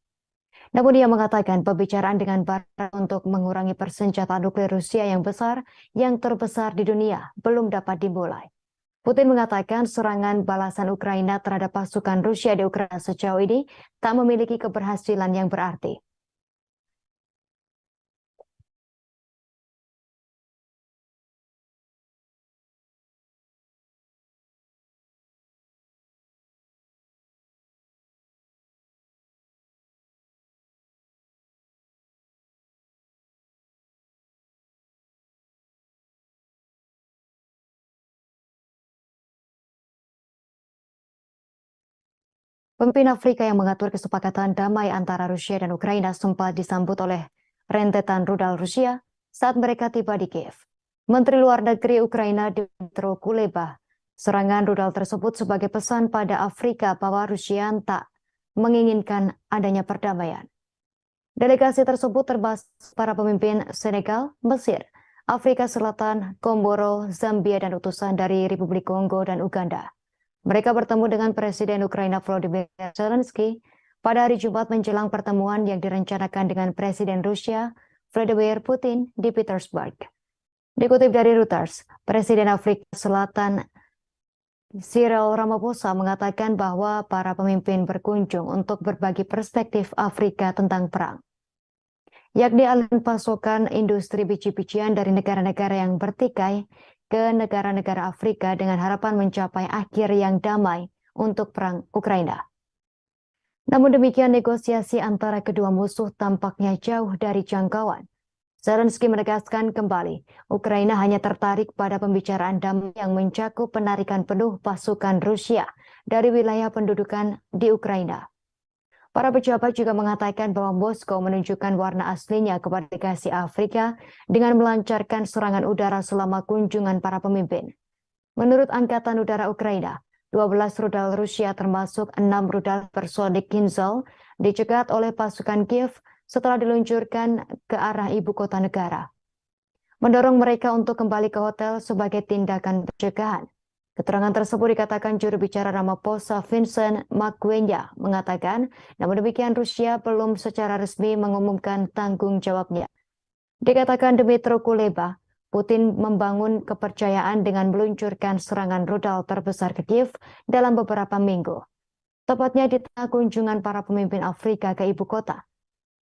Namun ia mengatakan pembicaraan dengan Barat untuk mengurangi persenjataan nuklir Rusia yang besar, yang terbesar di dunia, belum dapat dimulai. Putin mengatakan serangan balasan Ukraina terhadap pasukan Rusia di Ukraina sejauh ini tak memiliki keberhasilan yang berarti. Pemimpin Afrika yang mengatur kesepakatan damai antara Rusia dan Ukraina sempat disambut oleh rentetan rudal Rusia saat mereka tiba di Kiev. Menteri Luar Negeri Ukraina Dmytro Kuleba, serangan rudal tersebut sebagai pesan pada Afrika bahwa Rusia tak menginginkan adanya perdamaian. Delegasi tersebut termasuk para pemimpin Senegal, Mesir, Afrika Selatan, Komoro, Zambia, dan utusan dari Republik Kongo dan Uganda. Mereka bertemu dengan Presiden Ukraina Volodymyr Zelensky pada hari Jumat menjelang pertemuan yang direncanakan dengan Presiden Rusia Vladimir Putin di Petersburg. Dikutip dari Reuters, Presiden Afrika Selatan Cyril Ramaphosa mengatakan bahwa para pemimpin berkunjung untuk berbagi perspektif Afrika tentang perang, yakni aliran pasokan industri biji-bijian dari negara-negara yang bertikai ke negara-negara Afrika dengan harapan mencapai akhir yang damai untuk perang Ukraina. Namun demikian, negosiasi antara kedua musuh tampaknya jauh dari jangkauan. Zelensky menegaskan kembali, Ukraina hanya tertarik pada pembicaraan damai yang mencakup penarikan penuh pasukan Rusia dari wilayah pendudukan di Ukraina. Para pejabat juga mengatakan bahwa Moskow menunjukkan warna aslinya kepada delegasi Afrika dengan melancarkan serangan udara selama kunjungan para pemimpin. Menurut Angkatan Udara Ukraina, 12 rudal Rusia termasuk 6 rudal supersonik Kinzhal dicegat oleh pasukan Kiev setelah diluncurkan ke arah ibu kota negara, mendorong mereka untuk kembali ke hotel sebagai tindakan pencegahan. Keterangan tersebut dikatakan juru bicara Ramaphosa Vincent Magwenya mengatakan, namun demikian Rusia belum secara resmi mengumumkan tanggung jawabnya. Dikatakan Dmytro Kuleba, Putin membangun kepercayaan dengan meluncurkan serangan rudal terbesar ke Kiev dalam beberapa minggu, tepatnya di tengah kunjungan para pemimpin Afrika ke ibu kota.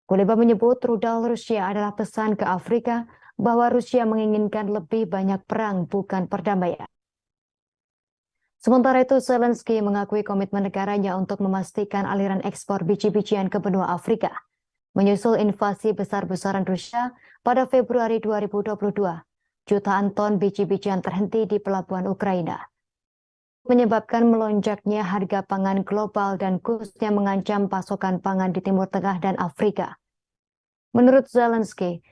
Kuleba menyebut rudal Rusia adalah pesan ke Afrika bahwa Rusia menginginkan lebih banyak perang, bukan perdamaian. Sementara itu, Zelensky mengakui komitmen negaranya untuk memastikan aliran ekspor biji-bijian ke benua Afrika, menyusul invasi besar-besaran Rusia pada Februari 2022. Jutaan ton biji-bijian terhenti di pelabuhan Ukraina, menyebabkan melonjaknya harga pangan global dan khususnya mengancam pasokan pangan di Timur Tengah dan Afrika. Menurut Zelensky,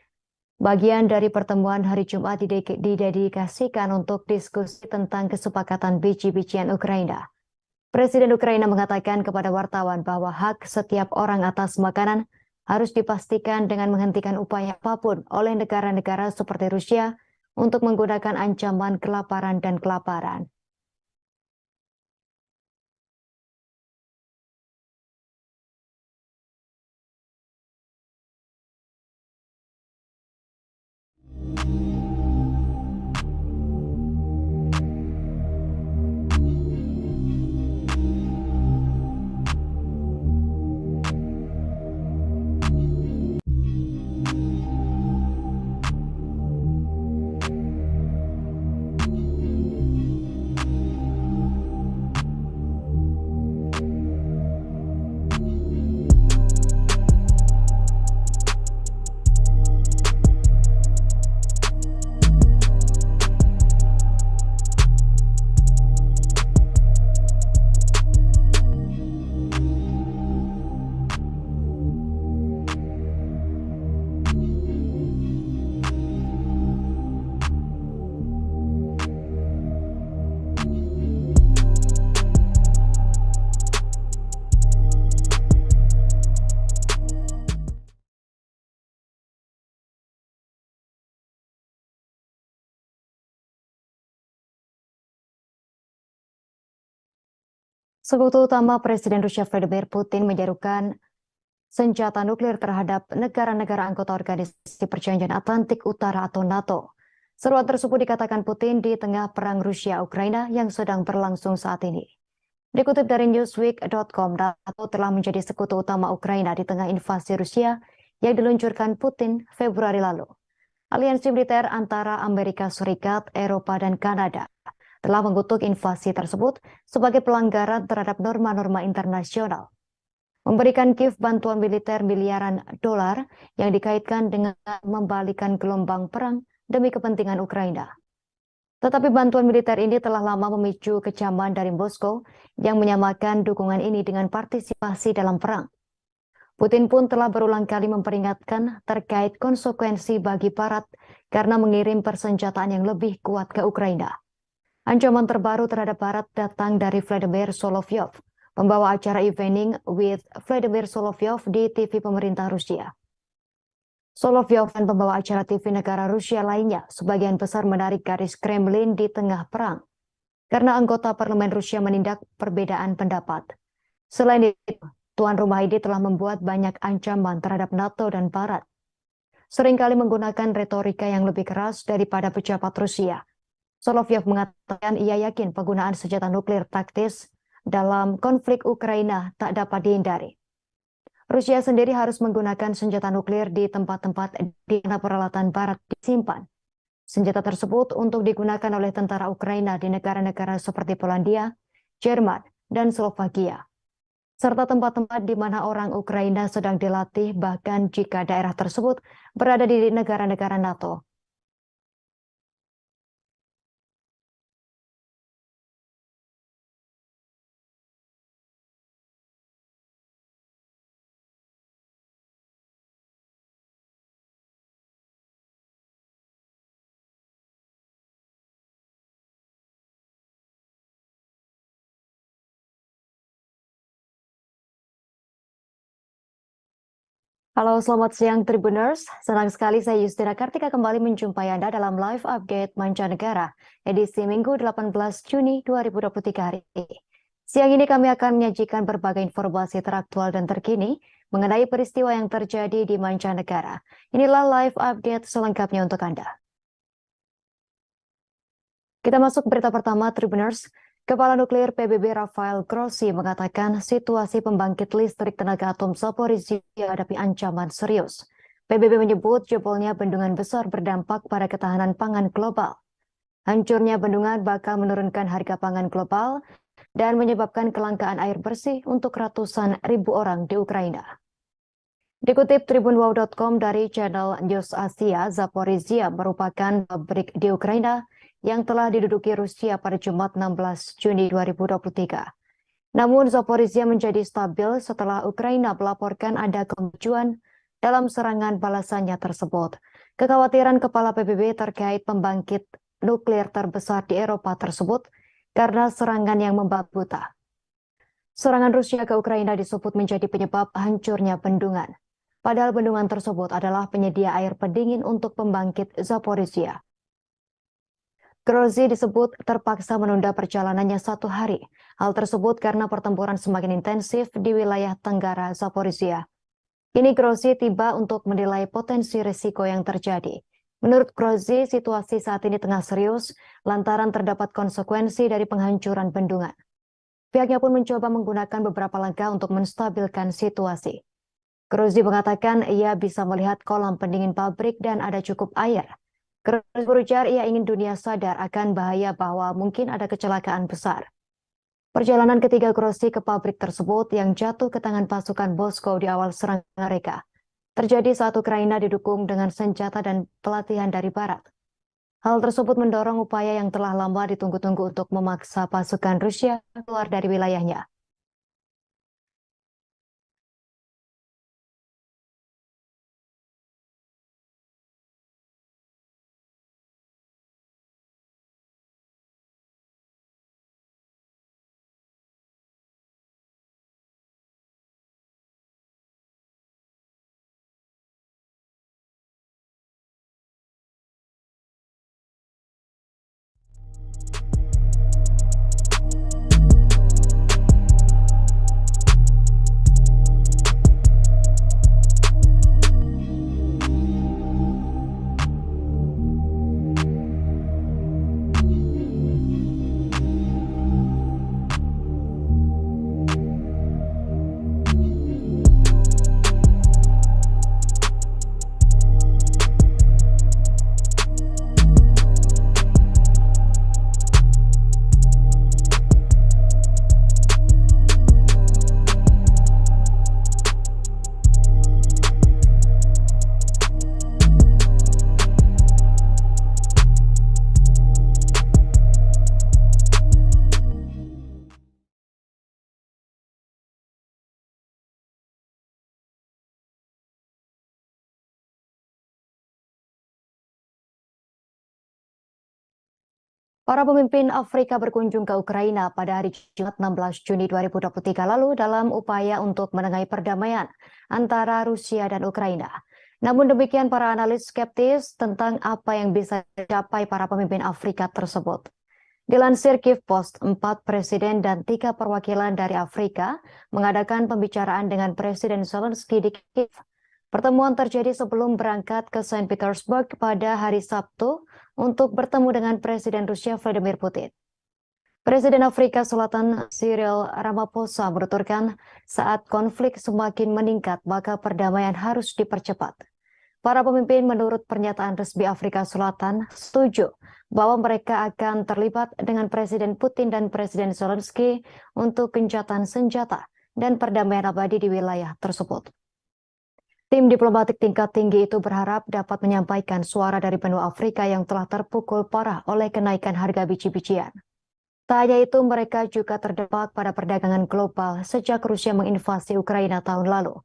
bagian dari pertemuan hari Jumat didedikasikan untuk diskusi tentang kesepakatan biji-bijian Ukraina. Presiden Ukraina mengatakan kepada wartawan bahwa hak setiap orang atas makanan harus dipastikan dengan menghentikan upaya apapun oleh negara-negara seperti Rusia untuk menggunakan ancaman kelaparan dan kelaparan. Sekutu utama Presiden Rusia Vladimir Putin menyerukan senjata nuklir terhadap negara-negara anggota Organisasi Perjanjian Atlantik Utara atau NATO. Seruan tersebut dikatakan Putin di tengah perang Rusia-Ukraina yang sedang berlangsung saat ini. Dikutip dari Newsweek.com, NATO telah menjadi sekutu utama Ukraina di tengah invasi Rusia yang diluncurkan Putin Februari lalu. Aliansi militer antara Amerika Serikat, Eropa, dan Kanada telah mengutuk invasi tersebut sebagai pelanggaran terhadap norma-norma internasional. Memberikan Kiev bantuan militer miliaran dolar yang dikaitkan dengan membalikan gelombang perang demi kepentingan Ukraina. Tetapi bantuan militer ini telah lama memicu kecaman dari Moskow yang menyamakan dukungan ini dengan partisipasi dalam perang. Putin pun telah berulang kali memperingatkan terkait konsekuensi bagi Barat karena mengirim persenjataan yang lebih kuat ke Ukraina. Ancaman terbaru terhadap Barat datang dari Vladimir Solovyov, pembawa acara Evening with Vladimir Solovyov di TV pemerintah Rusia. Solovyov dan pembawa acara TV negara Rusia lainnya sebagian besar menarik garis Kremlin di tengah perang karena anggota parlemen Rusia menindak perbedaan pendapat. Selain itu, tuan rumah ini telah membuat banyak ancaman terhadap NATO dan Barat. Seringkali menggunakan retorika yang lebih keras daripada pejabat Rusia. Solovyov mengatakan ia yakin penggunaan senjata nuklir taktis dalam konflik Ukraina tak dapat dihindari. Rusia sendiri harus menggunakan senjata nuklir di tempat-tempat di mana peralatan Barat disimpan. Senjata tersebut untuk digunakan oleh tentara Ukraina di negara-negara seperti Polandia, Jerman, dan Slovakia, serta tempat-tempat di mana orang Ukraina sedang dilatih bahkan jika daerah tersebut berada di negara-negara NATO. Halo, selamat siang Tribuners. Senang sekali saya Justina Kartika kembali menjumpai Anda dalam live update mancanegara edisi Minggu 18 Juni 2023 hari ini. Siang ini kami akan menyajikan berbagai informasi teraktual dan terkini mengenai peristiwa yang terjadi di mancanegara. Inilah live update selengkapnya untuk Anda. Kita masuk berita pertama, Tribuners. Kepala Nuklir PBB Rafael Grossi mengatakan situasi pembangkit listrik tenaga atom Zaporizhzhia hadapi ancaman serius. PBB menyebut jebolnya bendungan besar berdampak pada ketahanan pangan global. Hancurnya bendungan bakal menurunkan harga pangan global dan menyebabkan kelangkaan air bersih untuk ratusan ribu orang di Ukraina. Dikutip tribunwow.com dari channel News Asia, Zaporizhzhia merupakan pabrik di Ukraina yang telah diduduki Rusia pada Jumat 16 Juni 2023. Namun Zaporizhzhia menjadi stabil setelah Ukraina melaporkan ada kemajuan dalam serangan balasannya tersebut. Kekhawatiran Kepala PBB terkait pembangkit nuklir terbesar di Eropa tersebut karena serangan yang membabi buta. Serangan Rusia ke Ukraina disebut menjadi penyebab hancurnya bendungan. Padahal bendungan tersebut adalah penyedia air pendingin untuk pembangkit Zaporizhzhia. Grossi disebut terpaksa menunda perjalanannya 1 hari. Hal tersebut karena pertempuran semakin intensif di wilayah tenggara Zaporizhzhia. Kini Grossi tiba untuk menilai potensi risiko yang terjadi. Menurut Grossi, situasi saat ini tengah serius lantaran terdapat konsekuensi dari penghancuran bendungan. Pihaknya pun mencoba menggunakan beberapa langkah untuk menstabilkan situasi. Grossi mengatakan ia bisa melihat kolam pendingin pabrik dan ada cukup air. Grossi berujar ia ingin dunia sadar akan bahaya bahwa mungkin ada kecelakaan besar. Perjalanan ketiga Grossi ke pabrik tersebut yang jatuh ke tangan pasukan Moskow di awal serangan mereka terjadi saat Ukraina didukung dengan senjata dan pelatihan dari Barat. Hal tersebut mendorong upaya yang telah lama ditunggu-tunggu untuk memaksa pasukan Rusia keluar dari wilayahnya. Para pemimpin Afrika berkunjung ke Ukraina pada hari Jumat 16 Juni 2023 lalu dalam upaya untuk menengahi perdamaian antara Rusia dan Ukraina. Namun demikian, para analis skeptis tentang apa yang bisa dicapai para pemimpin Afrika tersebut. Dilansir Kiev Post, 4 presiden dan 3 perwakilan dari Afrika mengadakan pembicaraan dengan Presiden Zelensky di Kiev. Pertemuan terjadi sebelum berangkat ke Saint Petersburg pada hari Sabtu untuk bertemu dengan Presiden Rusia Vladimir Putin. Presiden Afrika Selatan Cyril Ramaphosa menuturkan saat konflik semakin meningkat maka perdamaian harus dipercepat. Para pemimpin menurut pernyataan resmi Afrika Selatan setuju bahwa mereka akan terlibat dengan Presiden Putin dan Presiden Zelensky untuk gencatan senjata dan perdamaian abadi di wilayah tersebut. Tim diplomatik tingkat tinggi itu berharap dapat menyampaikan suara dari benua Afrika yang telah terpukul parah oleh kenaikan harga biji-bijian. Tak hanya itu, mereka juga terdampak pada perdagangan global sejak Rusia menginvasi Ukraina tahun lalu.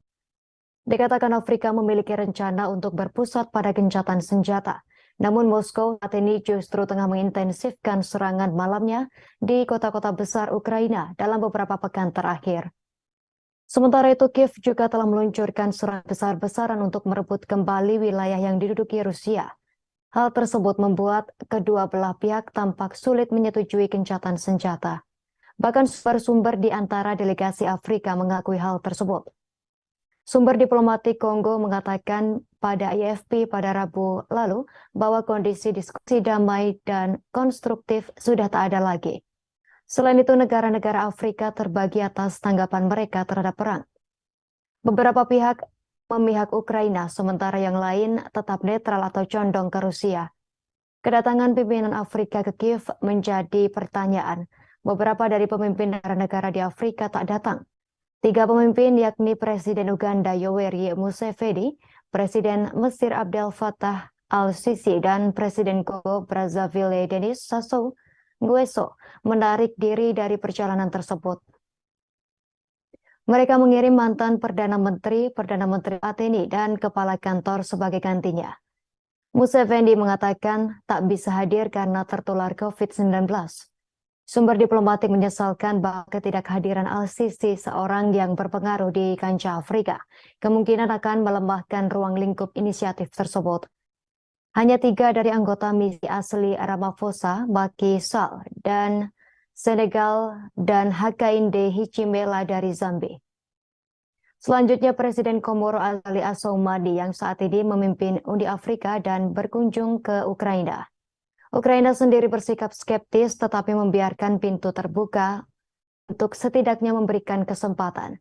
Dikatakan Afrika memiliki rencana untuk berpusat pada gencatan senjata. Namun Moskow saat ini justru tengah mengintensifkan serangan malamnya di kota-kota besar Ukraina dalam beberapa pekan terakhir. Sementara itu, Kiev juga telah meluncurkan serangan besar-besaran untuk merebut kembali wilayah yang diduduki Rusia. Hal tersebut membuat kedua belah pihak tampak sulit menyetujui gencatan senjata. Bahkan sumber-sumber di antara delegasi Afrika mengakui hal tersebut. Sumber diplomatik Kongo mengatakan pada IFP pada Rabu lalu bahwa kondisi diskusi damai dan konstruktif sudah tak ada lagi. Selain itu, negara-negara Afrika terbagi atas tanggapan mereka terhadap perang. Beberapa pihak memihak Ukraina, sementara yang lain tetap netral atau condong ke Rusia. Kedatangan pimpinan Afrika ke Kiev menjadi pertanyaan. Beberapa dari pemimpin negara-negara di Afrika tak datang. 3 pemimpin yakni Presiden Uganda Yoweri Museveni, Presiden Mesir Abdel Fattah al-Sisi, dan Presiden Kongo Brazzaville Denis Sassou Nguesso menarik diri dari perjalanan tersebut. Mereka mengirim mantan Perdana Menteri Ateni, dan Kepala Kantor sebagai gantinya. Museveni mengatakan tak bisa hadir karena tertular COVID-19. Sumber diplomatik menyesalkan bahwa ketidakhadiran al-Sisi, seorang yang berpengaruh di kancah Afrika, kemungkinan akan melemahkan ruang lingkup inisiatif tersebut. Hanya 3 dari anggota misi asli Ramaphosa, Macky Sall dan Senegal, dan Hakainde Hichilema dari Zambia. Selanjutnya, Presiden Komoro Ali Assoumani yang saat ini memimpin Uni Afrika dan berkunjung ke Ukraina. Ukraina sendiri bersikap skeptis tetapi membiarkan pintu terbuka untuk setidaknya memberikan kesempatan.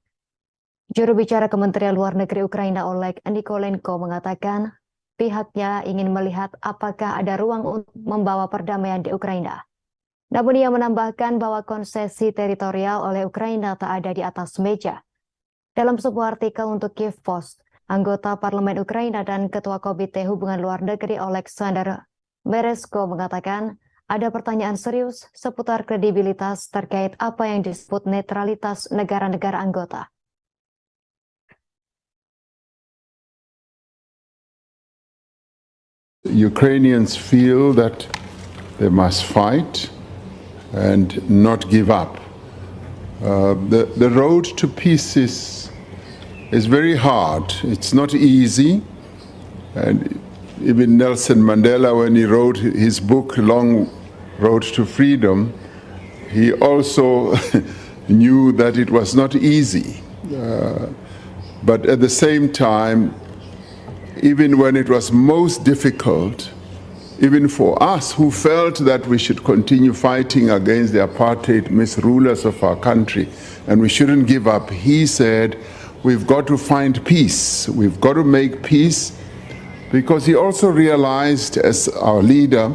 Juru bicara Kementerian Luar Negeri Ukraina Oleg Nikolenko mengatakan pihaknya ingin melihat apakah ada ruang untuk membawa perdamaian di Ukraina. Namun ia menambahkan bahwa konsesi teritorial oleh Ukraina tak ada di atas meja. Dalam sebuah artikel untuk Kiev Post, anggota Parlemen Ukraina dan Ketua Komite Hubungan Luar Negeri Oleksandr Meresko mengatakan ada pertanyaan serius seputar kredibilitas terkait apa yang disebut netralitas negara-negara anggota. Ukrainians feel that they must fight and not give up. The road to peace is very hard. It's not easy, and even Nelson Mandela, when he wrote his book, Long Road to Freedom, he also knew that it was not easy. But at the same time, even when it was most difficult, even for us who felt that we should continue fighting against the apartheid misrulers of our country, and we shouldn't give up, he said, we've got to find peace. We've got to make peace. Because he also realized, as our leader,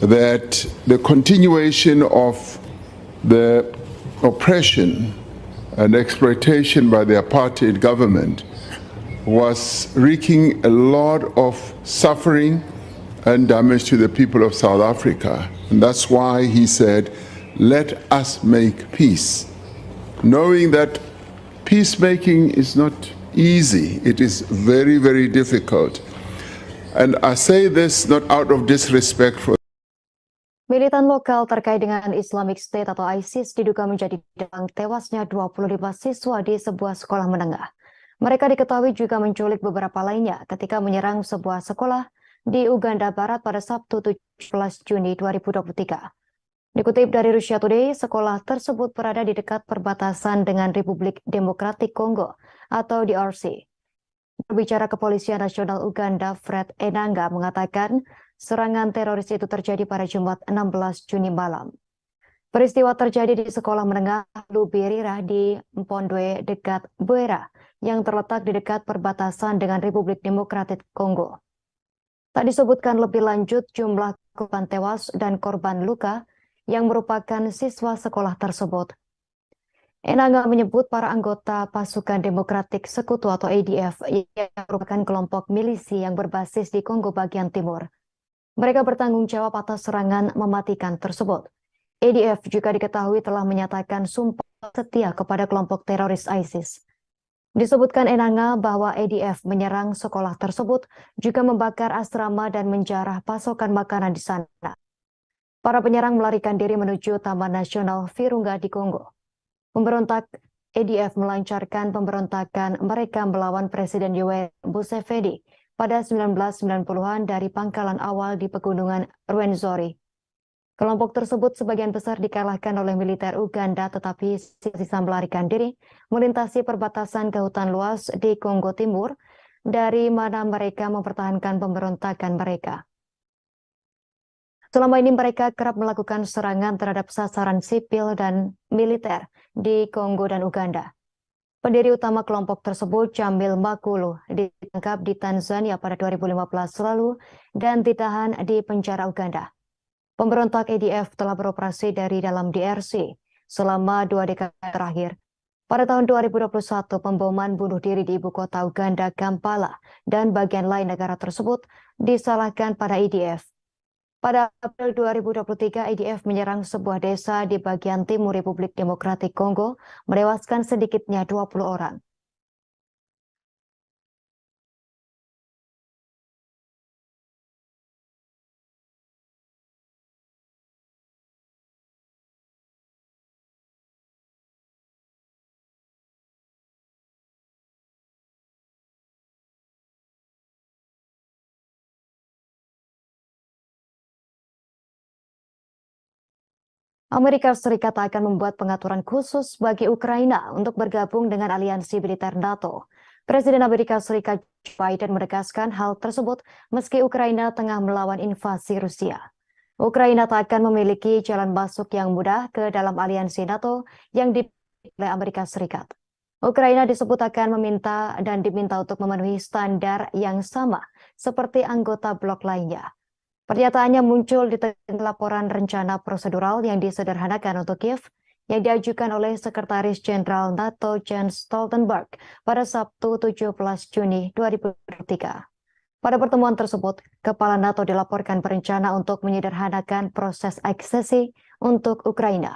that the continuation of the oppression and exploitation by the apartheid government was wreaking a lot of suffering and damage to the people of South Africa. And that's why he said, let us make peace. Knowing that peacemaking is not easy, it is very, very difficult. And I say this not out of disrespect for Militan lokal terkait dengan Islamic State atau ISIS diduga menjadi dalang tewasnya 25 siswa di sebuah sekolah menengah. Mereka diketahui juga menculik beberapa lainnya ketika menyerang sebuah sekolah di Uganda Barat pada Sabtu 17 Juni 2023. Dikutip dari Russia Today, sekolah tersebut berada di dekat perbatasan dengan Republik Demokratik Kongo atau DRC. Berbicara Kepolisian Nasional Uganda, Fred Enanga mengatakan serangan teroris itu terjadi pada Jumat 16 Juni malam. Peristiwa terjadi di sekolah menengah Lubirira di Mpondwe dekat Buera yang terletak di dekat perbatasan dengan Republik Demokratik Kongo. Tak disebutkan lebih lanjut jumlah korban tewas dan korban luka yang merupakan siswa sekolah tersebut. Enanga menyebut para anggota Pasukan Demokratik Sekutu atau ADF yang merupakan kelompok milisi yang berbasis di Kongo bagian timur. Mereka bertanggung jawab atas serangan mematikan tersebut. ADF juga diketahui telah menyatakan sumpah setia kepada kelompok teroris ISIS. Disebutkan Enanga bahwa ADF menyerang sekolah tersebut, juga membakar asrama dan menjarah pasokan makanan di sana. Para penyerang melarikan diri menuju Taman Nasional Virunga di Kongo. Pemberontak ADF melancarkan pemberontakan mereka melawan Presiden Yoweri Museveni pada 1990-an dari pangkalan awal di pegunungan Rwenzori. Kelompok tersebut sebagian besar dikalahkan oleh militer Uganda tetapi sisa melarikan diri melintasi perbatasan ke hutan luas di Kongo Timur dari mana mereka mempertahankan pemberontakan mereka. Selama ini mereka kerap melakukan serangan terhadap sasaran sipil dan militer di Kongo dan Uganda. Pendiri utama kelompok tersebut, Jamil Makulu, ditangkap di Tanzania pada 2015 lalu dan ditahan di penjara Uganda. Pemberontak ADF telah beroperasi dari dalam DRC selama 2 dekade terakhir. Pada tahun 2021, pemboman bunuh diri di ibu kota Uganda, Kampala, dan bagian lain negara tersebut disalahkan pada ADF. Pada April 2023, ADF menyerang sebuah desa di bagian timur Republik Demokratik Kongo, menewaskan sedikitnya 20 orang. Amerika Serikat akan membuat pengaturan khusus bagi Ukraina untuk bergabung dengan aliansi militer NATO. Presiden Amerika Serikat Joe Biden menegaskan hal tersebut meski Ukraina tengah melawan invasi Rusia. Ukraina tak akan memiliki jalan masuk yang mudah ke dalam aliansi NATO yang dipilih oleh Amerika Serikat. Ukraina disebut akan diminta untuk memenuhi standar yang sama seperti anggota blok lainnya. Pernyataannya muncul di tengah laporan rencana prosedural yang disederhanakan untuk Kiev yang diajukan oleh Sekretaris Jenderal NATO Jens Stoltenberg pada Sabtu 17 Juni 2023. Pada pertemuan tersebut, Kepala NATO dilaporkan berencana untuk menyederhanakan proses aksesi untuk Ukraina.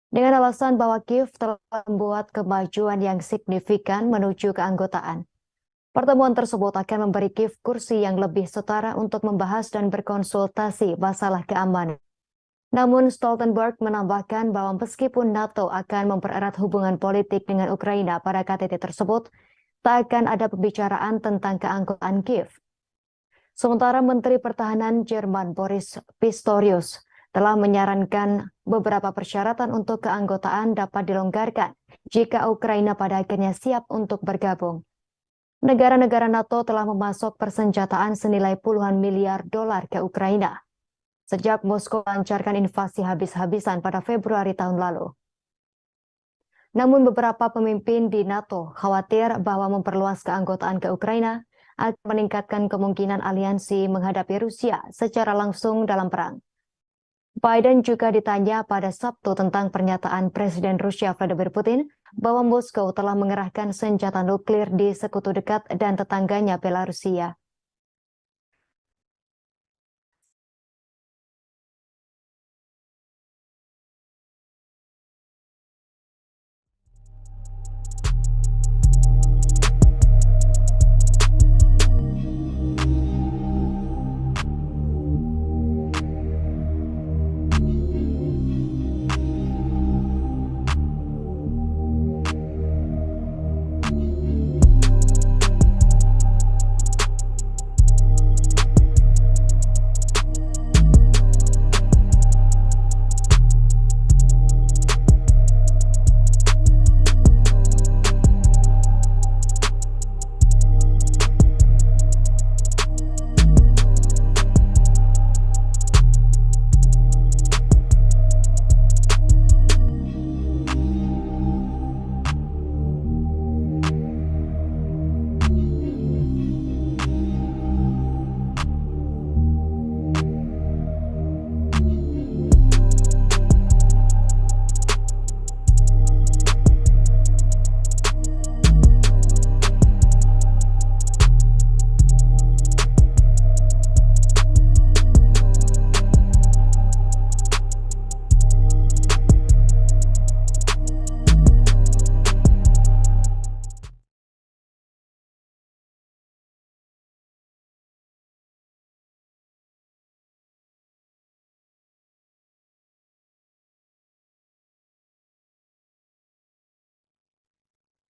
Dengan alasan bahwa Kiev telah membuat kemajuan yang signifikan menuju keanggotaan. Pertemuan tersebut akan memberi Kiev kursi yang lebih setara untuk membahas dan berkonsultasi masalah keamanan. Namun Stoltenberg menambahkan bahwa meskipun NATO akan mempererat hubungan politik dengan Ukraina pada KTT tersebut, tak akan ada pembicaraan tentang keanggotaan Kiev. Sementara Menteri Pertahanan Jerman Boris Pistorius telah menyarankan beberapa persyaratan untuk keanggotaan dapat dilonggarkan jika Ukraina pada akhirnya siap untuk bergabung. Negara-negara NATO telah memasok persenjataan senilai puluhan miliar dolar ke Ukraina sejak Moskow melancarkan invasi habis-habisan pada Februari tahun lalu. Namun beberapa pemimpin di NATO khawatir bahwa memperluas keanggotaan ke Ukraina akan meningkatkan kemungkinan aliansi menghadapi Rusia secara langsung dalam perang. Biden juga ditanya pada Sabtu tentang pernyataan Presiden Rusia Vladimir Putin bahwa Moskow telah mengerahkan senjata nuklir di sekutu dekat dan tetangganya Belarusia.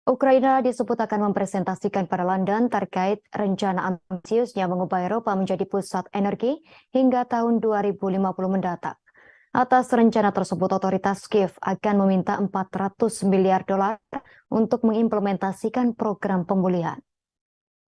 Ukraina disebut akan mempresentasikan pada London terkait rencana ambisiusnya mengubah Eropa menjadi pusat energi hingga tahun 2050 mendatang. Atas rencana tersebut, otoritas Kiev akan meminta 400 miliar dolar untuk mengimplementasikan program pemulihan.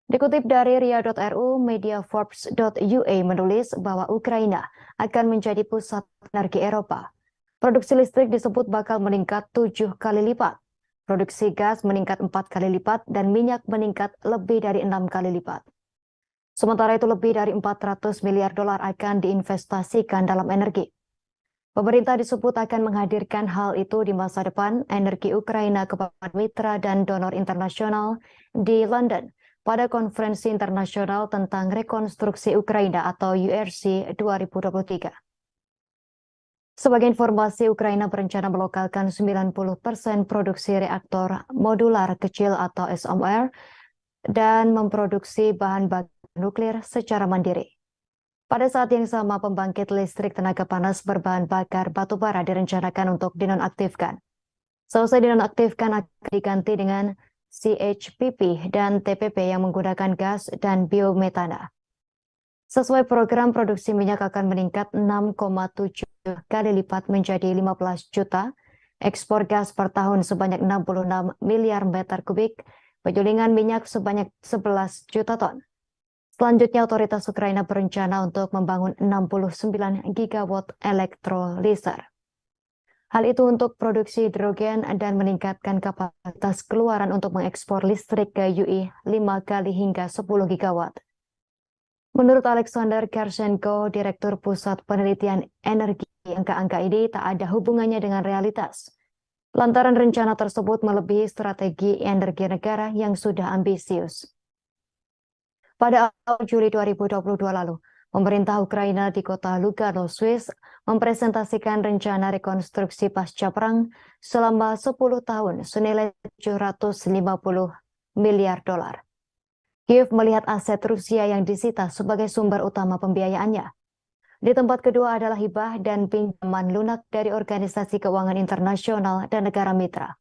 Dikutip dari ria.ru, media Forbes.ua menulis bahwa Ukraina akan menjadi pusat energi Eropa. Produksi listrik disebut bakal meningkat 7 kali lipat. Produksi gas meningkat 4 kali lipat dan minyak meningkat lebih dari 6 kali lipat. Sementara itu lebih dari 400 miliar dolar akan diinvestasikan dalam energi. Pemerintah disebut akan menghadirkan hal itu di masa depan energi Ukraina kepada mitra dan donor internasional di London pada konferensi internasional tentang rekonstruksi Ukraina atau URC 2023. Sebagai informasi, Ukraina berencana melokalkan 90% produksi reaktor modular kecil atau SMR dan memproduksi bahan bakar nuklir secara mandiri. Pada saat yang sama, pembangkit listrik tenaga panas berbahan bakar batu bara direncanakan untuk dinonaktifkan. Selesai dinonaktifkan akan diganti dengan CHPP dan TPP yang menggunakan gas dan biometana. Sesuai program, produksi minyak akan meningkat 6,7 kali lipat menjadi 15 juta, ekspor gas per tahun sebanyak 66 miliar meter kubik, penyulingan minyak sebanyak 11 juta ton. Selanjutnya, otoritas Ukraina berencana untuk membangun 69 gigawatt elektrolyser. Hal itu untuk produksi hidrogen dan meningkatkan kapasitas keluaran untuk mengekspor listrik ke UI 5 kali hingga 10 gigawatt. Menurut Alexander Kershenko, Direktur Pusat Penelitian Energi, angka-angka ini tak ada hubungannya dengan realitas. Lantaran rencana tersebut melebihi strategi energi negara yang sudah ambisius. Pada awal Juli 2022 lalu, pemerintah Ukraina di kota Lugano, Swiss, mempresentasikan rencana rekonstruksi pasca perang selama 10 tahun senilai 750 miliar dolar. Kiev melihat aset Rusia yang disita sebagai sumber utama pembiayaannya. Di tempat kedua adalah hibah dan pinjaman lunak dari organisasi keuangan internasional dan negara mitra.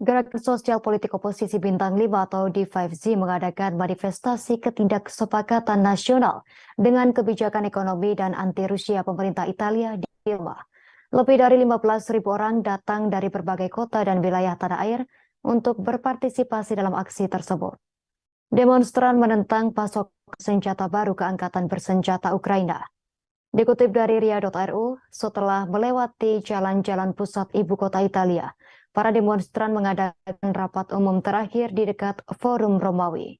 Gerakan Sosial Politik Oposisi Bintang 5 atau D5Z mengadakan manifestasi ketidaksepakatan nasional dengan kebijakan ekonomi dan anti-Rusia pemerintah Italia di Roma. Lebih dari 15.000 orang datang dari berbagai kota dan wilayah tanah air untuk berpartisipasi dalam aksi tersebut. Demonstran menentang pasokan senjata baru ke Angkatan Bersenjata Ukraina. Dikutip dari ria.ru, setelah melewati jalan-jalan pusat ibu kota Italia, para demonstran mengadakan rapat umum terakhir di dekat Forum Romawi.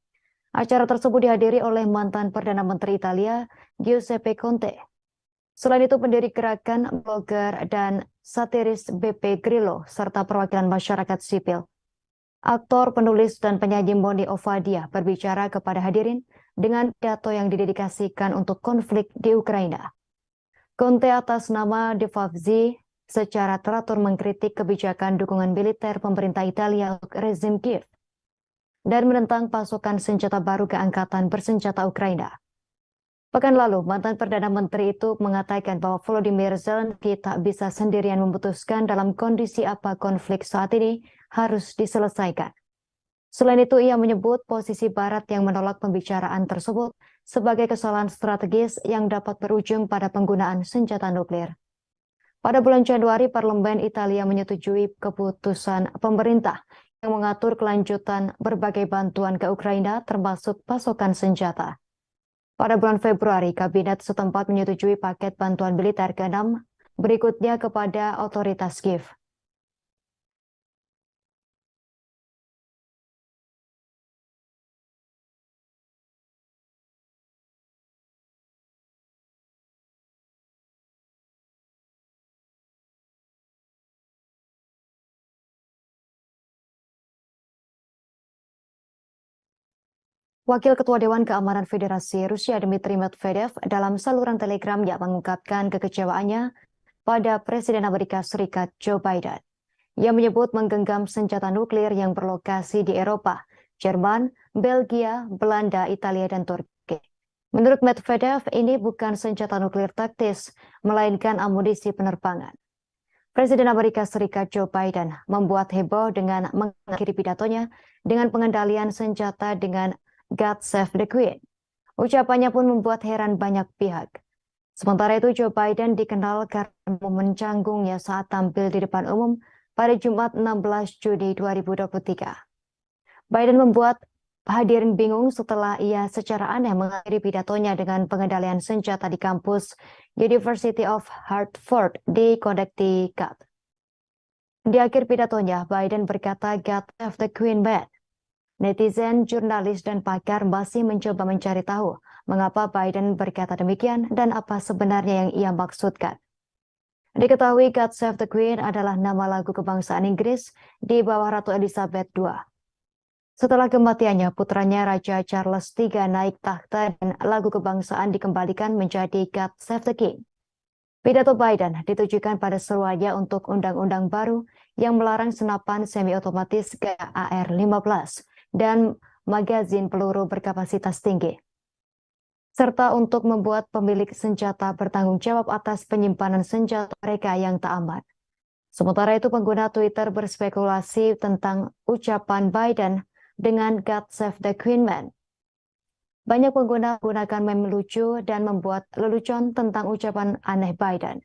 Acara tersebut dihadiri oleh mantan Perdana Menteri Italia, Giuseppe Conte. Selain itu, pendiri gerakan, blogger, dan satiris BP Grillo, serta perwakilan masyarakat sipil. Aktor, penulis, dan penyanyi Moni Ovadia berbicara kepada hadirin dengan pidato yang didedikasikan untuk konflik di Ukraina. Conte atas nama D5Z secara teratur mengkritik kebijakan dukungan militer pemerintah Italia untuk rezim Kiev dan menentang pasokan senjata baru ke Angkatan Bersenjata Ukraina. Pekan lalu, mantan Perdana Menteri itu mengatakan bahwa Volodymyr Zelensky tak bisa sendirian memutuskan dalam kondisi apa konflik saat ini harus diselesaikan. Selain itu, ia menyebut posisi Barat yang menolak pembicaraan tersebut sebagai kesalahan strategis yang dapat berujung pada penggunaan senjata nuklir. Pada bulan Januari, Parlemen Italia menyetujui keputusan pemerintah yang mengatur kelanjutan berbagai bantuan ke Ukraina termasuk pasokan senjata. Pada bulan Februari, Kabinet setempat menyetujui paket bantuan militer ke-6 berikutnya kepada otoritas Kiev. Wakil Ketua Dewan Keamanan Federasi Rusia Dmitry Medvedev dalam saluran Telegramnya mengungkapkan kekecewaannya pada Presiden Amerika Serikat Joe Biden. Ia menyebut menggenggam senjata nuklir yang berlokasi di Eropa, Jerman, Belgia, Belanda, Italia, dan Turki. Menurut Medvedev, ini bukan senjata nuklir taktis, melainkan amunisi penerbangan. Presiden Amerika Serikat Joe Biden membuat heboh dengan mengakhiri pidatonya dengan pengendalian senjata dengan God Save the Queen. Ucapannya pun membuat heran banyak pihak. Sementara itu, Joe Biden dikenal karena mencanggungnya saat tampil di depan umum pada Jumat 16 Juni 2023. Biden membuat hadirin bingung setelah ia secara aneh mengakhiri pidatonya dengan pengendalian senjata di kampus University of Hartford di Connecticut. Di akhir pidatonya, Biden berkata, "God Save the Queen, man." Netizen, jurnalis, dan pakar masih mencoba mencari tahu mengapa Biden berkata demikian dan apa sebenarnya yang ia maksudkan. Diketahui God Save the Queen adalah nama lagu kebangsaan Inggris di bawah Ratu Elizabeth II. Setelah kematiannya, putranya Raja Charles III naik takhta dan lagu kebangsaan dikembalikan menjadi God Save the King. Pidato Biden ditujukan pada seruannya untuk undang-undang baru yang melarang senapan semi-otomatis AR-15 dan magazin peluru berkapasitas tinggi, serta untuk membuat pemilik senjata bertanggung jawab atas penyimpanan senjata mereka yang tak aman. Sementara itu, pengguna Twitter berspekulasi tentang ucapan Biden dengan God Save the Queen, man. Banyak pengguna menggunakan meme lucu dan membuat lelucon tentang ucapan aneh Biden.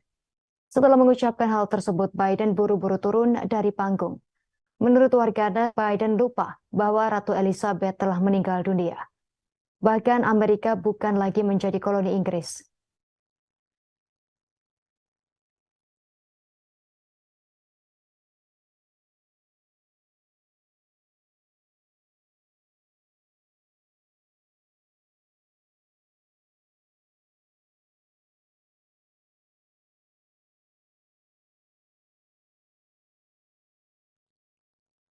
Setelah mengucapkan hal tersebut, Biden buru-buru turun dari panggung. Menurut warganet, Biden lupa bahwa Ratu Elizabeth telah meninggal dunia. Bahkan Amerika bukan lagi menjadi koloni Inggris.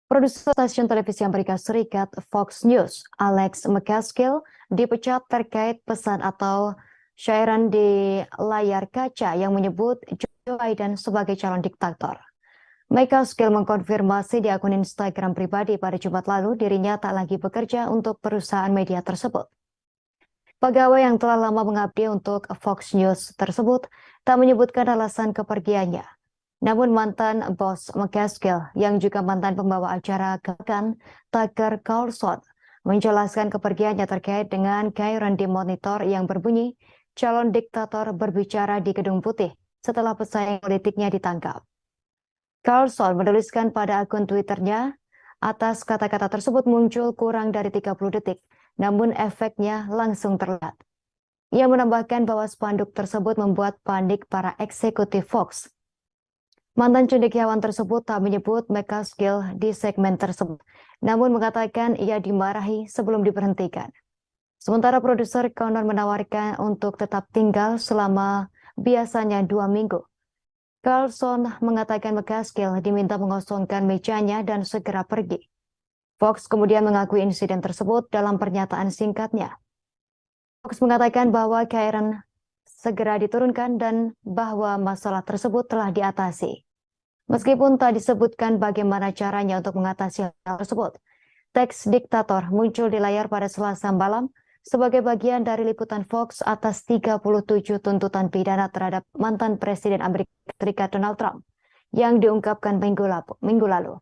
Produser stasiun televisi Amerika Serikat Fox News, Alex McCaskill, dipecat terkait pesan atau syairan di layar kaca yang menyebut Joe Biden sebagai calon diktator. McCaskill mengkonfirmasi di akun Instagram pribadi pada Jumat lalu dirinya tak lagi bekerja untuk perusahaan media tersebut. Pegawai yang telah lama mengabdi untuk Fox News tersebut tak menyebutkan alasan kepergiannya. Namun mantan bos McCaskill yang juga mantan pembawa acara Kan Tucker Carlson menjelaskan kepergiannya terkait dengan gairan di monitor yang berbunyi calon diktator berbicara di Gedung Putih setelah pesaing politiknya ditangkap. Carlson menuliskan pada akun Twitternya, atas kata-kata tersebut muncul kurang dari 30 detik, namun efeknya langsung terlihat. Ia menambahkan bahwa spanduk tersebut membuat panik para eksekutif Fox. Mantan cendekiawan tersebut tak menyebut McCaskill di segmen tersebut, namun mengatakan ia dimarahi sebelum diberhentikan. Sementara produser Conan menawarkan untuk tetap tinggal selama biasanya 2 minggu. Carlson mengatakan McCaskill diminta mengosongkan mejanya dan segera pergi. Fox kemudian mengakui insiden tersebut dalam pernyataan singkatnya. Fox mengatakan bahwa Karen segera diturunkan dan bahwa masalah tersebut telah diatasi. Meskipun tak disebutkan bagaimana caranya untuk mengatasi hal tersebut, teks diktator muncul di layar pada Selasa malam sebagai bagian dari liputan Fox atas 37 tuntutan pidana terhadap mantan Presiden Amerika Serikat Donald Trump yang diungkapkan minggu lalu.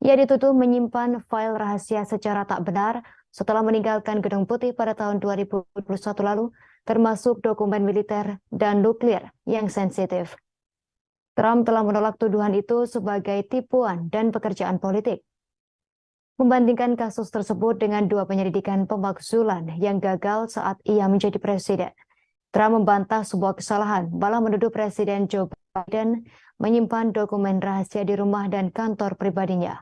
Ia dituduh menyimpan file rahasia secara tak benar setelah meninggalkan Gedung Putih pada tahun 2021 lalu, termasuk dokumen militer dan nuklir yang sensitif. Trump telah menolak tuduhan itu sebagai tipuan dan pekerjaan politik. Membandingkan kasus tersebut dengan 2 penyelidikan pemakzulan yang gagal saat ia menjadi presiden. Trump membantah sebuah kesalahan, malah menuduh Presiden Joe Biden menyimpan dokumen rahasia di rumah dan kantor pribadinya.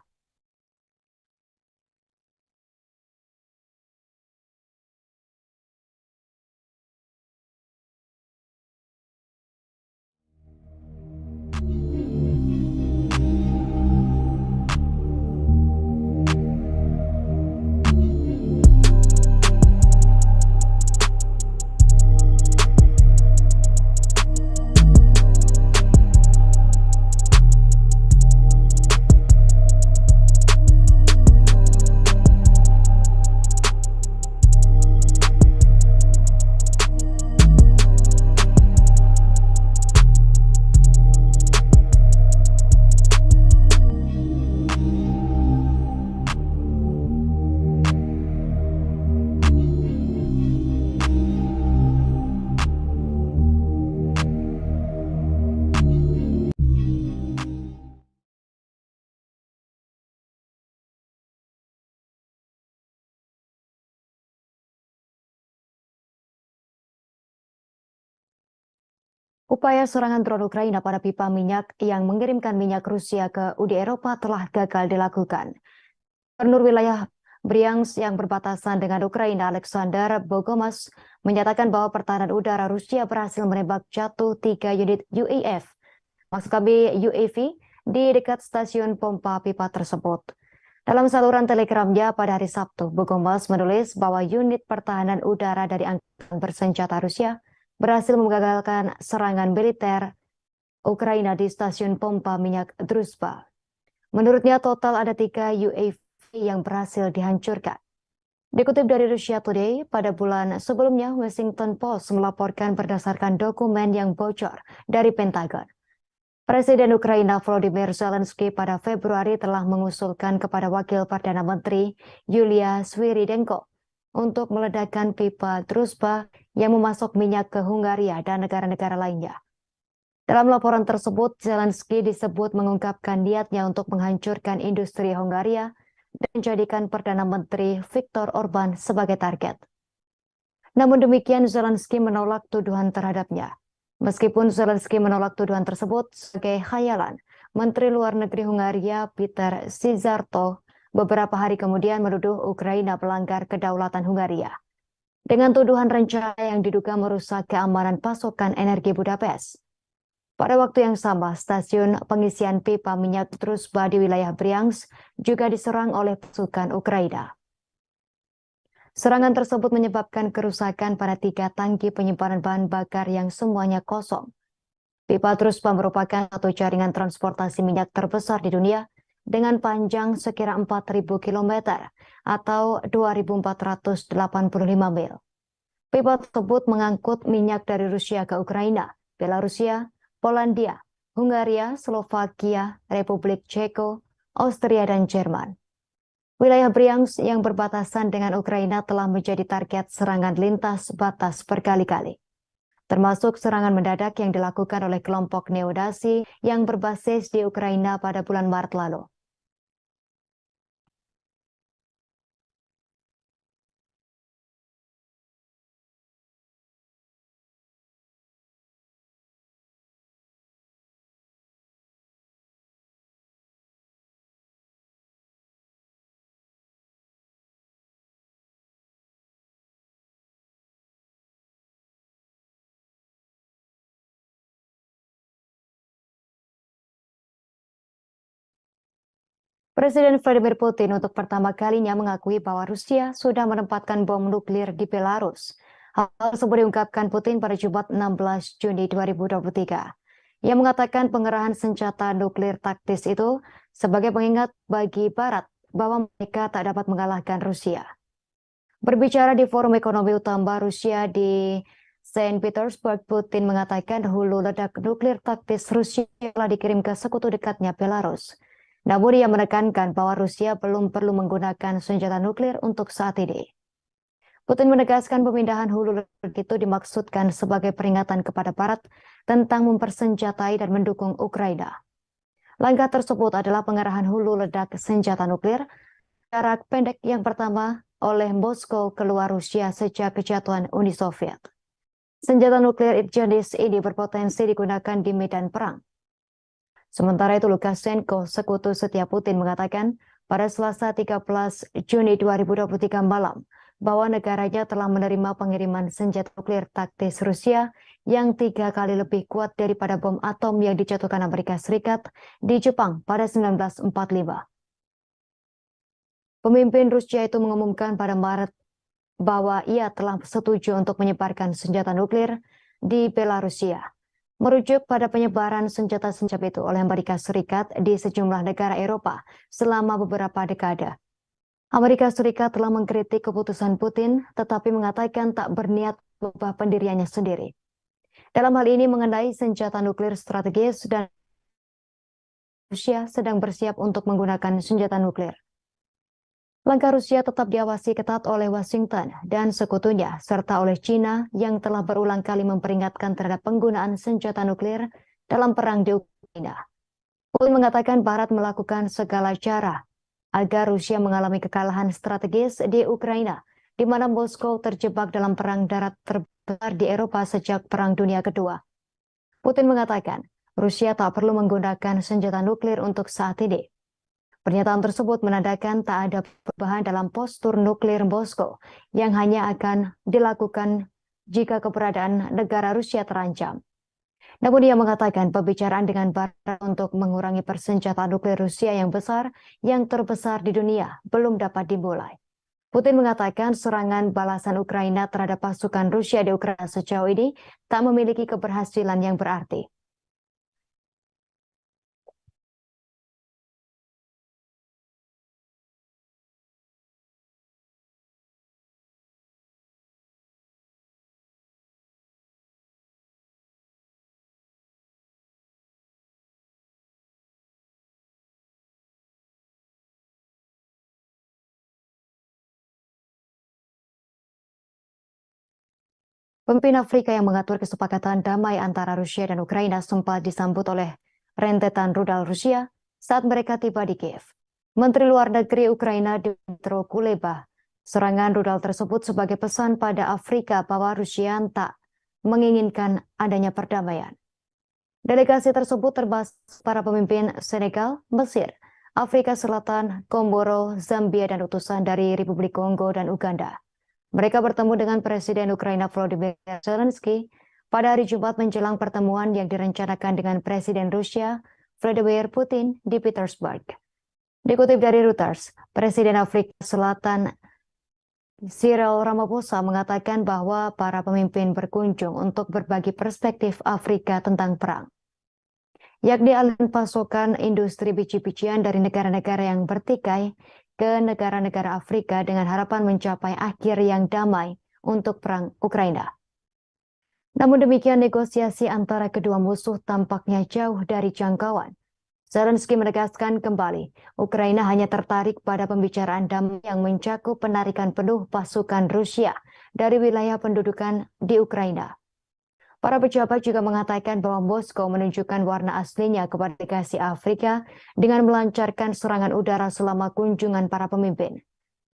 Upaya serangan drone Ukraina pada pipa minyak yang mengirimkan minyak Rusia ke Uni Eropa telah gagal dilakukan. Gubernur wilayah Bryansk yang berbatasan dengan Ukraina, Alexander Bogomas, menyatakan bahwa pertahanan udara Rusia berhasil menembak jatuh 3 unit UAV, maksud kami UAV, di dekat stasiun pompa pipa tersebut. Dalam saluran telegramnya pada hari Sabtu, Bogomas menulis bahwa unit pertahanan udara dari angkatan bersenjata Rusia berhasil menggagalkan serangan militer Ukraina di stasiun pompa minyak Druzhba. Menurutnya total ada 3 UAV yang berhasil dihancurkan. Dikutip dari Russia Today, pada bulan sebelumnya Washington Post melaporkan berdasarkan dokumen yang bocor dari Pentagon. Presiden Ukraina Volodymyr Zelensky pada Februari telah mengusulkan kepada Wakil Perdana Menteri Yulia Sviridenko untuk meledakkan pipa Druzhba yang memasok minyak ke Hungaria dan negara-negara lainnya. Dalam laporan tersebut, Zelensky disebut mengungkapkan niatnya untuk menghancurkan industri Hungaria dan menjadikan Perdana Menteri Viktor Orban sebagai target. Namun demikian, Zelensky menolak tuduhan terhadapnya. Meskipun Zelensky menolak tuduhan tersebut sebagai khayalan, Menteri Luar Negeri Hungaria Peter Szijjártó beberapa hari kemudian menuduh Ukraina melanggar kedaulatan Hungaria dengan tuduhan rencana yang diduga merusak keamanan pasokan energi Budapest. Pada waktu yang sama, stasiun pengisian pipa minyak Druzhba di wilayah Bryansk juga diserang oleh pasukan Ukraina. Serangan tersebut menyebabkan kerusakan pada 3 tangki penyimpanan bahan bakar yang semuanya kosong. Pipa Druzhba merupakan satu jaringan transportasi minyak terbesar di dunia dengan panjang sekira 4.000 km atau 2.485 mil. Pipa tersebut mengangkut minyak dari Rusia ke Ukraina, Belarusia, Polandia, Hungaria, Slovakia, Republik Ceko, Austria, dan Jerman. Wilayah Bryansk yang berbatasan dengan Ukraina telah menjadi target serangan lintas batas berkali-kali, termasuk serangan mendadak yang dilakukan oleh kelompok neonazi yang berbasis di Ukraina pada bulan Maret lalu. Presiden Vladimir Putin untuk pertama kalinya mengakui bahwa Rusia sudah menempatkan bom nuklir di Belarus. Hal tersebut diungkapkan Putin pada Jumat 16 Juni 2023. Ia mengatakan pengerahan senjata nuklir taktis itu sebagai pengingat bagi Barat bahwa mereka tak dapat mengalahkan Rusia. Berbicara di Forum Ekonomi Utama Rusia di Saint Petersburg, Putin mengatakan hulu ledak nuklir taktis Rusia telah dikirim ke sekutu dekatnya Belarus. Namun ia menekankan bahwa Rusia belum perlu menggunakan senjata nuklir untuk saat ini. Putin menegaskan pemindahan hulu ledak itu dimaksudkan sebagai peringatan kepada Barat tentang mempersenjatai dan mendukung Ukraina. Langkah tersebut adalah pengerahan hulu ledak senjata nuklir jarak pendek yang pertama oleh Moskow keluar Rusia sejak kejatuhan Uni Soviet. Senjata nuklir jenis ini berpotensi digunakan di medan perang. Sementara itu Lukashenko, sekutu setia Putin, mengatakan pada Selasa 13 Juni 2023 malam bahwa negaranya telah menerima pengiriman senjata nuklir taktis Rusia yang 3 kali lebih kuat daripada bom atom yang dijatuhkan Amerika Serikat di Jepang pada 1945. Pemimpin Rusia itu mengumumkan pada Maret bahwa ia telah setuju untuk menyebarkan senjata nuklir di Belarusia, merujuk pada penyebaran senjata-senjata itu oleh Amerika Serikat di sejumlah negara Eropa selama beberapa dekade. Amerika Serikat telah mengkritik keputusan Putin, tetapi mengatakan tak berniat mengubah pendiriannya sendiri. Dalam hal ini mengenai senjata nuklir strategis dan Rusia sedang bersiap untuk menggunakan senjata nuklir. Langkah Rusia tetap diawasi ketat oleh Washington dan sekutunya, serta oleh China yang telah berulang kali memperingatkan terhadap penggunaan senjata nuklir dalam perang di Ukraina. Putin mengatakan Barat melakukan segala cara agar Rusia mengalami kekalahan strategis di Ukraina, di mana Moskow terjebak dalam perang darat terbesar di Eropa sejak Perang Dunia Kedua. Putin mengatakan Rusia tak perlu menggunakan senjata nuklir untuk saat ini. Pernyataan tersebut menandakan tak ada perubahan dalam postur nuklir Moskow yang hanya akan dilakukan jika keberadaan negara Rusia terancam. Namun ia mengatakan pembicaraan dengan Barat untuk mengurangi persenjataan nuklir Rusia yang terbesar di dunia belum dapat dimulai. Putin mengatakan serangan balasan Ukraina terhadap pasukan Rusia di Ukraina sejauh ini tak memiliki keberhasilan yang berarti. Pemimpin Afrika yang mengatur kesepakatan damai antara Rusia dan Ukraina sempat disambut oleh rentetan rudal Rusia saat mereka tiba di Kiev. Menteri Luar Negeri Ukraina Dmytro Kuleba, serangan rudal tersebut sebagai pesan pada Afrika bahwa Rusia tak menginginkan adanya perdamaian. Delegasi tersebut termasuk para pemimpin Senegal, Mesir, Afrika Selatan, Komoro, Zambia, dan utusan dari Republik Kongo dan Uganda. Mereka bertemu dengan Presiden Ukraina Volodymyr Zelensky pada hari Jumat menjelang pertemuan yang direncanakan dengan Presiden Rusia Vladimir Putin di Petersburg. Dikutip dari Reuters, Presiden Afrika Selatan Cyril Ramaphosa mengatakan bahwa para pemimpin berkunjung untuk berbagi perspektif Afrika tentang perang, yakni aliran pasokan industri biji-bijian dari negara-negara yang bertikai ke negara-negara Afrika dengan harapan mencapai akhir yang damai untuk perang Ukraina. Namun demikian, negosiasi antara kedua musuh tampaknya jauh dari jangkauan. Zelensky menegaskan kembali, Ukraina hanya tertarik pada pembicaraan damai yang mencakup penarikan penuh pasukan Rusia dari wilayah pendudukan di Ukraina. Para pejabat juga mengatakan bahwa Moskow menunjukkan warna aslinya kepada delegasi Afrika dengan melancarkan serangan udara selama kunjungan para pemimpin.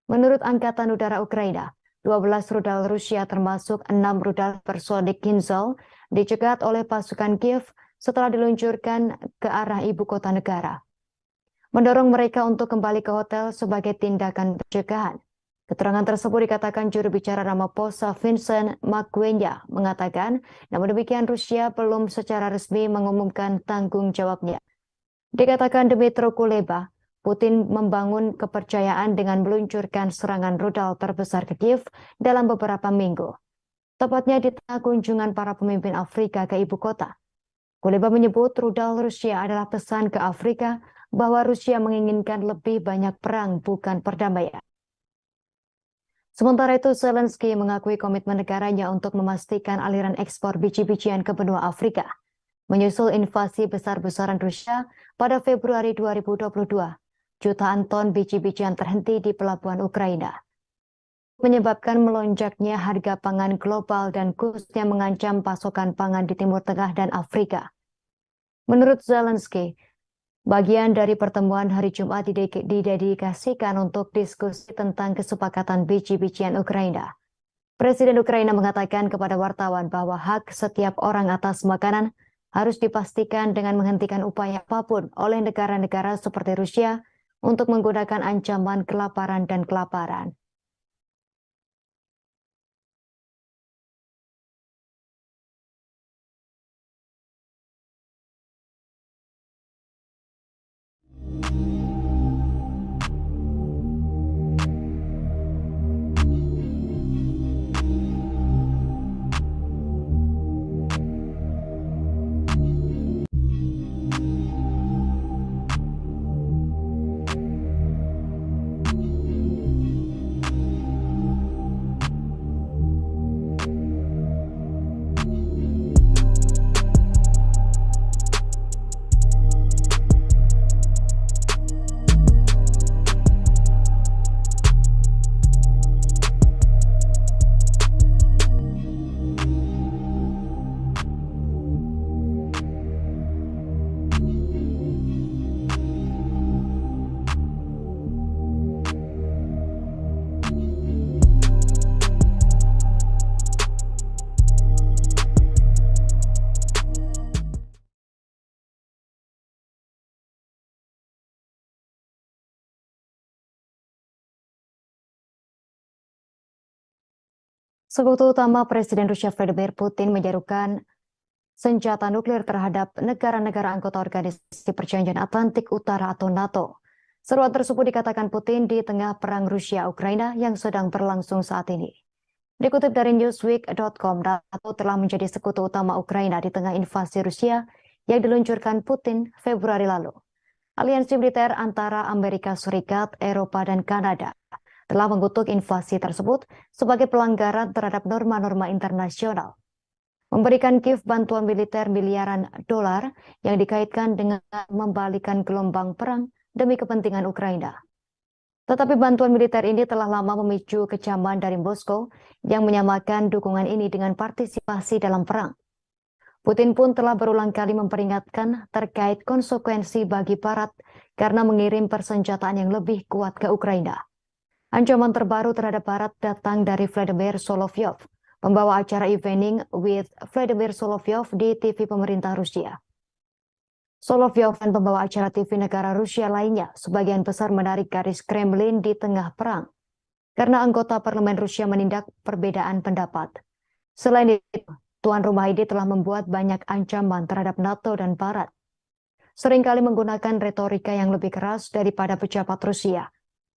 Menurut Angkatan Udara Ukraina, 12 rudal Rusia termasuk 6 rudal supersonik Kinzhal dicegat oleh pasukan Kiev setelah diluncurkan ke arah ibu kota negara, mendorong mereka untuk kembali ke hotel sebagai tindakan pencegahan. Keterangan tersebut dikatakan juru bicara Ramaphosa Vincent Magwenya mengatakan, namun demikian Rusia belum secara resmi mengumumkan tanggung jawabnya. Dikatakan Dmytro Kuleba, Putin membangun kepercayaan dengan meluncurkan serangan rudal terbesar ke Kiev dalam beberapa minggu, tepatnya di tengah kunjungan para pemimpin Afrika ke ibu kota. Kuleba menyebut rudal Rusia adalah pesan ke Afrika bahwa Rusia menginginkan lebih banyak perang, bukan perdamaian. Sementara itu, Zelensky mengakui komitmen negaranya untuk memastikan aliran ekspor biji-bijian ke benua Afrika. Menyusul invasi besar-besaran Rusia pada Februari 2022, jutaan ton biji-bijian terhenti di pelabuhan Ukraina, menyebabkan melonjaknya harga pangan global dan khususnya mengancam pasokan pangan di Timur Tengah dan Afrika. Menurut Zelensky, bagian dari pertemuan hari Jumat didedikasikan untuk diskusi tentang kesepakatan biji-bijian Ukraina. Presiden Ukraina mengatakan kepada wartawan bahwa hak setiap orang atas makanan harus dipastikan dengan menghentikan upaya apapun oleh negara-negara seperti Rusia untuk menggunakan ancaman kelaparan dan kelaparan. Sekutu utama Presiden Rusia Vladimir Putin menyerukan senjata nuklir terhadap negara-negara anggota Organisasi Perjanjian Atlantik Utara atau NATO. Seruan tersebut dikatakan Putin di tengah perang Rusia-Ukraina yang sedang berlangsung saat ini. Dikutip dari Newsweek.com, NATO telah menjadi sekutu utama Ukraina di tengah invasi Rusia yang diluncurkan Putin Februari lalu. Aliansi militer antara Amerika Serikat, Eropa, dan Kanada telah mengutuk invasi tersebut sebagai pelanggaran terhadap norma-norma internasional. Memberikan Kiev bantuan militer miliaran dolar yang dikaitkan dengan membalikan gelombang perang demi kepentingan Ukraina. Tetapi bantuan militer ini telah lama memicu kecaman dari Moskow yang menyamakan dukungan ini dengan partisipasi dalam perang. Putin pun telah berulang kali memperingatkan terkait konsekuensi bagi Barat karena mengirim persenjataan yang lebih kuat ke Ukraina. Ancaman terbaru terhadap Barat datang dari Vladimir Solovyov, pembawa acara Evening with Vladimir Solovyov di TV pemerintah Rusia. Solovyov dan pembawa acara TV negara Rusia lainnya sebagian besar menarik garis Kremlin di tengah perang, karena anggota parlemen Rusia menindak perbedaan pendapat. Selain itu, tuan rumah ini telah membuat banyak ancaman terhadap NATO dan Barat. Seringkali menggunakan retorika yang lebih keras daripada pejabat Rusia.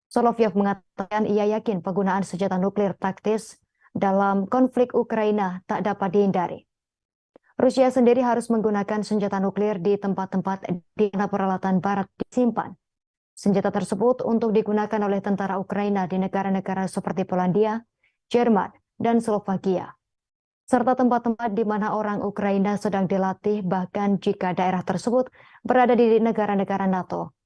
Solovyov mengatakan ia yakin penggunaan senjata nuklir taktis dalam konflik Ukraina tak dapat dihindari. Rusia sendiri harus menggunakan senjata nuklir di tempat-tempat di mana peralatan Barat disimpan. Senjata tersebut untuk digunakan oleh tentara Ukraina di negara-negara seperti Polandia, Jerman, dan Slovakia, serta tempat-tempat di mana orang Ukraina sedang dilatih bahkan jika daerah tersebut berada di negara-negara NATO.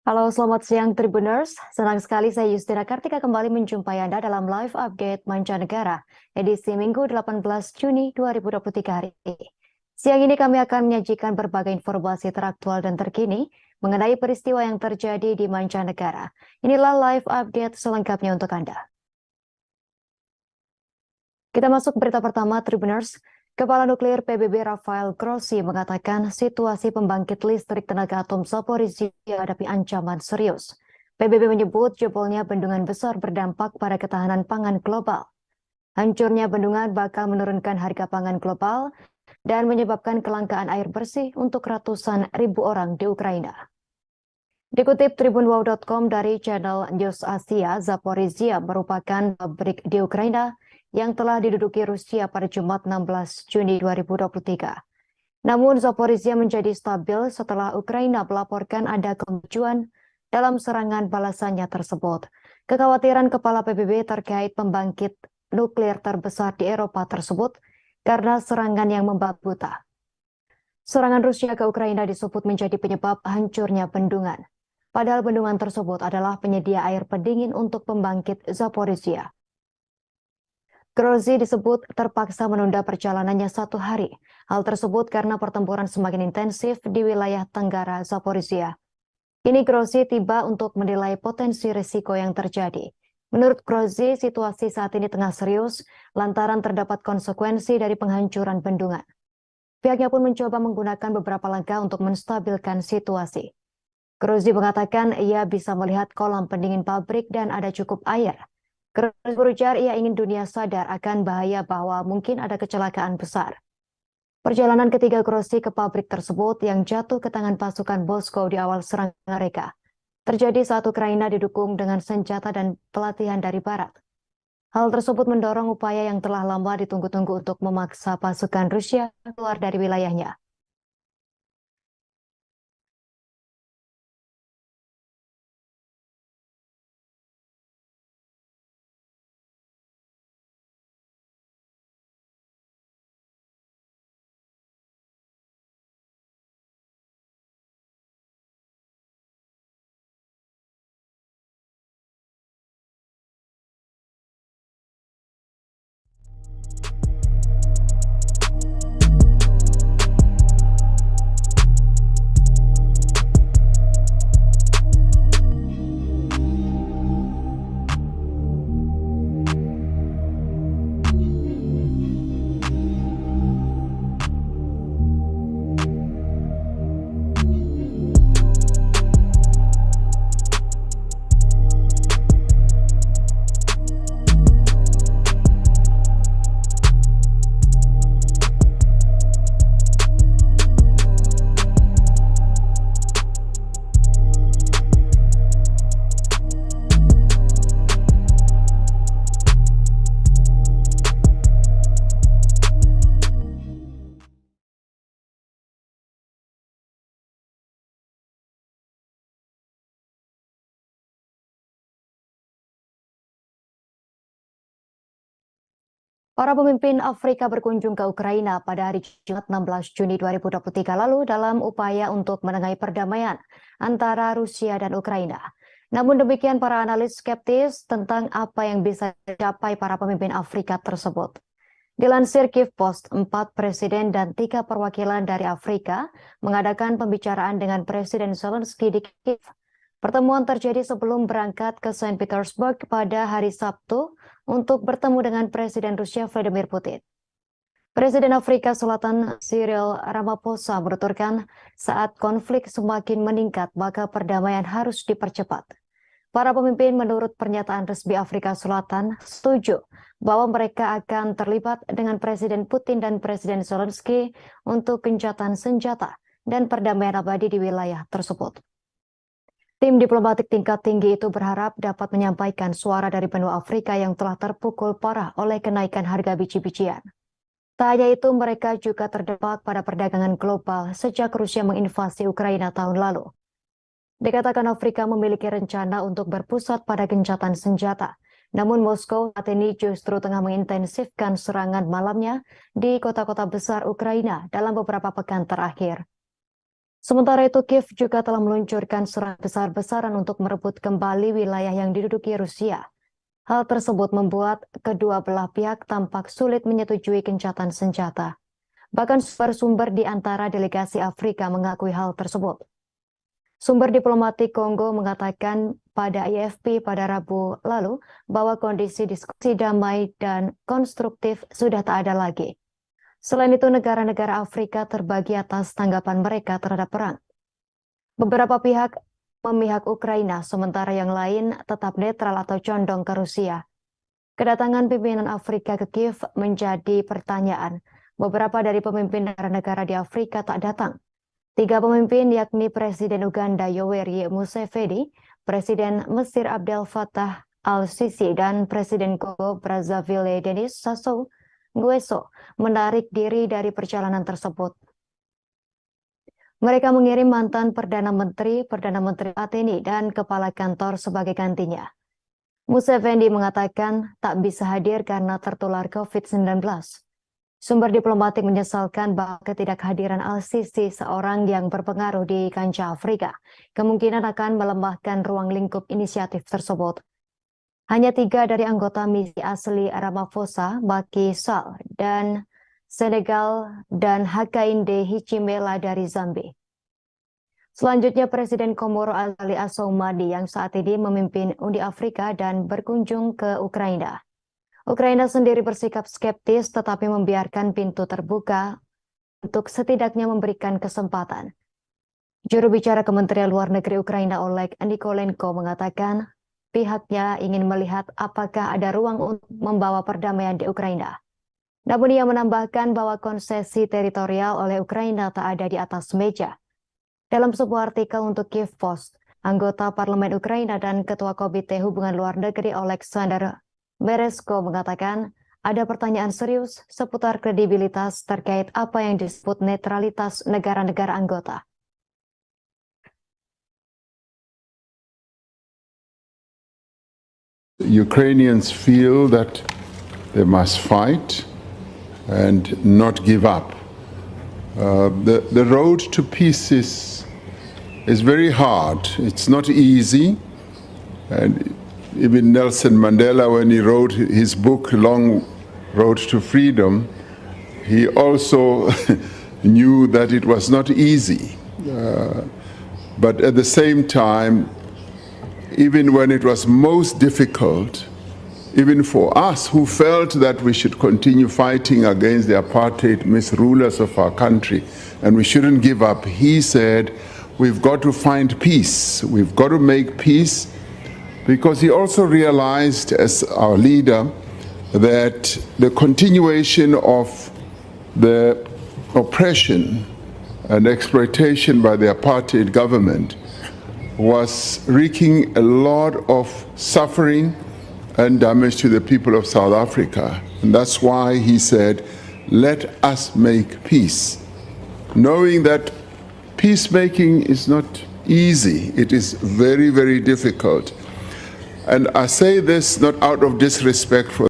Halo, selamat siang Tribuners. Senang sekali saya Justina Kartika kembali menjumpai Anda dalam live update mancanegara edisi Minggu 18 Juni 2023 hari ini. Siang ini kami akan menyajikan berbagai informasi teraktual dan terkini mengenai peristiwa yang terjadi di mancanegara. Inilah live update selengkapnya untuk Anda. Kita masuk berita pertama, Tribuners. Kepala Nuklir PBB Rafael Grossi mengatakan situasi pembangkit listrik tenaga atom Zaporizhzhia menghadapi ancaman serius. PBB menyebut jebolnya bendungan besar berdampak pada ketahanan pangan global. Hancurnya bendungan bakal menurunkan harga pangan global dan menyebabkan kelangkaan air bersih untuk ratusan ribu orang di Ukraina. Dikutip tribunwow.com dari channel News Asia, Zaporizhia merupakan pabrik di Ukraina yang telah diduduki Rusia pada Jumat 16 Juni 2023. Namun Zaporizhia menjadi stabil setelah Ukraina melaporkan ada kemajuan dalam serangan balasannya tersebut. Kekhawatiran Kepala PBB terkait pembangkit nuklir terbesar di Eropa tersebut karena serangan yang membabi buta. Serangan Rusia ke Ukraina disebut menjadi penyebab hancurnya bendungan. Padahal bendungan tersebut adalah penyedia air pendingin untuk pembangkit Zaporizhia. Grozny disebut terpaksa menunda perjalanannya 1 hari. Hal tersebut karena pertempuran semakin intensif di wilayah tenggara Zaporizhia. Kini Grozny tiba untuk menilai potensi risiko yang terjadi. Menurut Grozny, situasi saat ini tengah serius lantaran terdapat konsekuensi dari penghancuran bendungan. Pihaknya pun mencoba menggunakan beberapa langkah untuk menstabilkan situasi. Grozny mengatakan ia bisa melihat kolam pendingin pabrik dan ada cukup air. Grozny berujar ia ingin dunia sadar akan bahaya bahwa mungkin ada kecelakaan besar. Perjalanan ketiga Grozny ke pabrik tersebut yang jatuh ke tangan pasukan Moskow di awal serangan mereka terjadi saat Ukraina didukung dengan senjata dan pelatihan dari Barat. Hal tersebut mendorong upaya yang telah lama ditunggu-tunggu untuk memaksa pasukan Rusia keluar dari wilayahnya. Para pemimpin Afrika berkunjung ke Ukraina pada hari Jumat 16 Juni 2023 lalu dalam upaya untuk menengahi perdamaian antara Rusia dan Ukraina. Namun demikian para analis skeptis tentang apa yang bisa dicapai para pemimpin Afrika tersebut. Dilansir Kiev Post, 4 presiden dan 3 perwakilan dari Afrika mengadakan pembicaraan dengan Presiden Zelensky di Kiev. Pertemuan terjadi sebelum berangkat ke Saint Petersburg pada hari Sabtu untuk bertemu dengan Presiden Rusia Vladimir Putin. Presiden Afrika Selatan Cyril Ramaphosa menuturkan saat konflik semakin meningkat maka perdamaian harus dipercepat. Para pemimpin menurut pernyataan resmi Afrika Selatan setuju bahwa mereka akan terlibat dengan Presiden Putin dan Presiden Zelensky untuk gencatan senjata dan perdamaian abadi di wilayah tersebut. Tim diplomatik tingkat tinggi itu berharap dapat menyampaikan suara dari benua Afrika yang telah terpukul parah oleh kenaikan harga biji-bijian. Tak hanya itu, mereka juga terdampak pada perdagangan global sejak Rusia menginvasi Ukraina tahun lalu. Dikatakan Afrika memiliki rencana untuk berpusat pada gencatan senjata. Namun Moskow saat ini justru tengah mengintensifkan serangan malamnya di kota-kota besar Ukraina dalam beberapa pekan terakhir. Sementara itu, Kiev juga telah meluncurkan serangan besar-besaran untuk merebut kembali wilayah yang diduduki Rusia. Hal tersebut membuat kedua belah pihak tampak sulit menyetujui gencatan senjata. Bahkan sumber-sumber di antara delegasi Afrika mengakui hal tersebut. Sumber diplomatik Kongo mengatakan pada IFP pada Rabu lalu bahwa kondisi diskusi damai dan konstruktif sudah tak ada lagi. Selain itu, negara-negara Afrika terbagi atas tanggapan mereka terhadap perang. Beberapa pihak memihak Ukraina, sementara yang lain tetap netral atau condong ke Rusia. Kedatangan pimpinan Afrika ke Kiev menjadi pertanyaan. Beberapa dari pemimpin negara-negara di Afrika tak datang. Tiga pemimpin yakni Presiden Uganda Yoweri Museveni, Presiden Mesir Abdel Fattah al-Sisi, dan Presiden Kongo Brazzaville Denis Sassou Nguesso menarik diri dari perjalanan tersebut. Mereka mengirim mantan Perdana Menteri Ateni, dan Kepala Kantor sebagai gantinya. Museveni mengatakan tak bisa hadir karena tertular COVID-19. Sumber diplomatik menyesalkan bahwa ketidakhadiran al-Sisi, seorang yang berpengaruh di kancah Afrika, kemungkinan akan melemahkan ruang lingkup inisiatif tersebut. Hanya 3 dari anggota misi asli Ramaphosa, Macky Sall, dan Senegal, dan Hakainde Hichilema dari Zambia. Selanjutnya Presiden Komoro Ali Assoumani yang saat ini memimpin Uni Afrika dan berkunjung ke Ukraina. Ukraina sendiri bersikap skeptis tetapi membiarkan pintu terbuka untuk setidaknya memberikan kesempatan. Juru bicara Kementerian Luar Negeri Ukraina Oleg Nikolenko mengatakan pihaknya ingin melihat apakah ada ruang untuk membawa perdamaian di Ukraina. Namun ia menambahkan bahwa konsesi teritorial oleh Ukraina tak ada di atas meja. Dalam sebuah artikel untuk Kyiv Post, anggota Parlemen Ukraina dan Ketua Komite Hubungan Luar Negeri Oleksandr Meresko mengatakan ada pertanyaan serius seputar kredibilitas terkait apa yang disebut netralitas negara-negara anggota. Ukrainians feel that they must fight and not give up. The road to peace is very hard. It's not easy. And even Nelson Mandela, when he wrote his book, Long Road to Freedom, he also knew that it was not easy. But at the same time, even when it was most difficult, even for us who felt that we should continue fighting against the apartheid misrulers of our country and we shouldn't give up, he said, we've got to find peace. We've got to make peace, because he also realized, as our leader, that the continuation of the oppression and exploitation by the apartheid government was wreaking a lot of suffering and damage to the people of South Africa. And that's why he said, let us make peace. Knowing that peacemaking is not easy, it is very, very difficult. And I say this not out of disrespect for.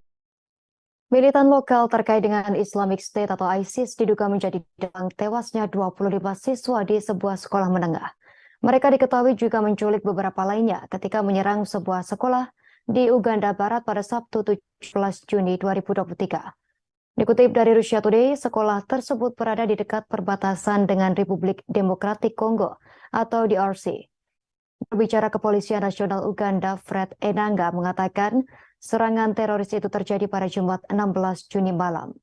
Militan lokal terkait dengan Islamic State atau ISIS diduga menjadi dalang tewasnya 25 siswa di sebuah sekolah menengah. Mereka diketahui juga menculik beberapa lainnya ketika menyerang sebuah sekolah di Uganda Barat pada Sabtu 17 Juni 2023. Dikutip dari Russia Today, sekolah tersebut berada di dekat perbatasan dengan Republik Demokratik Kongo atau DRC. Berbicara Kepolisian Nasional Uganda, Fred Enanga, mengatakan serangan teroris itu terjadi pada Jumat 16 Juni malam.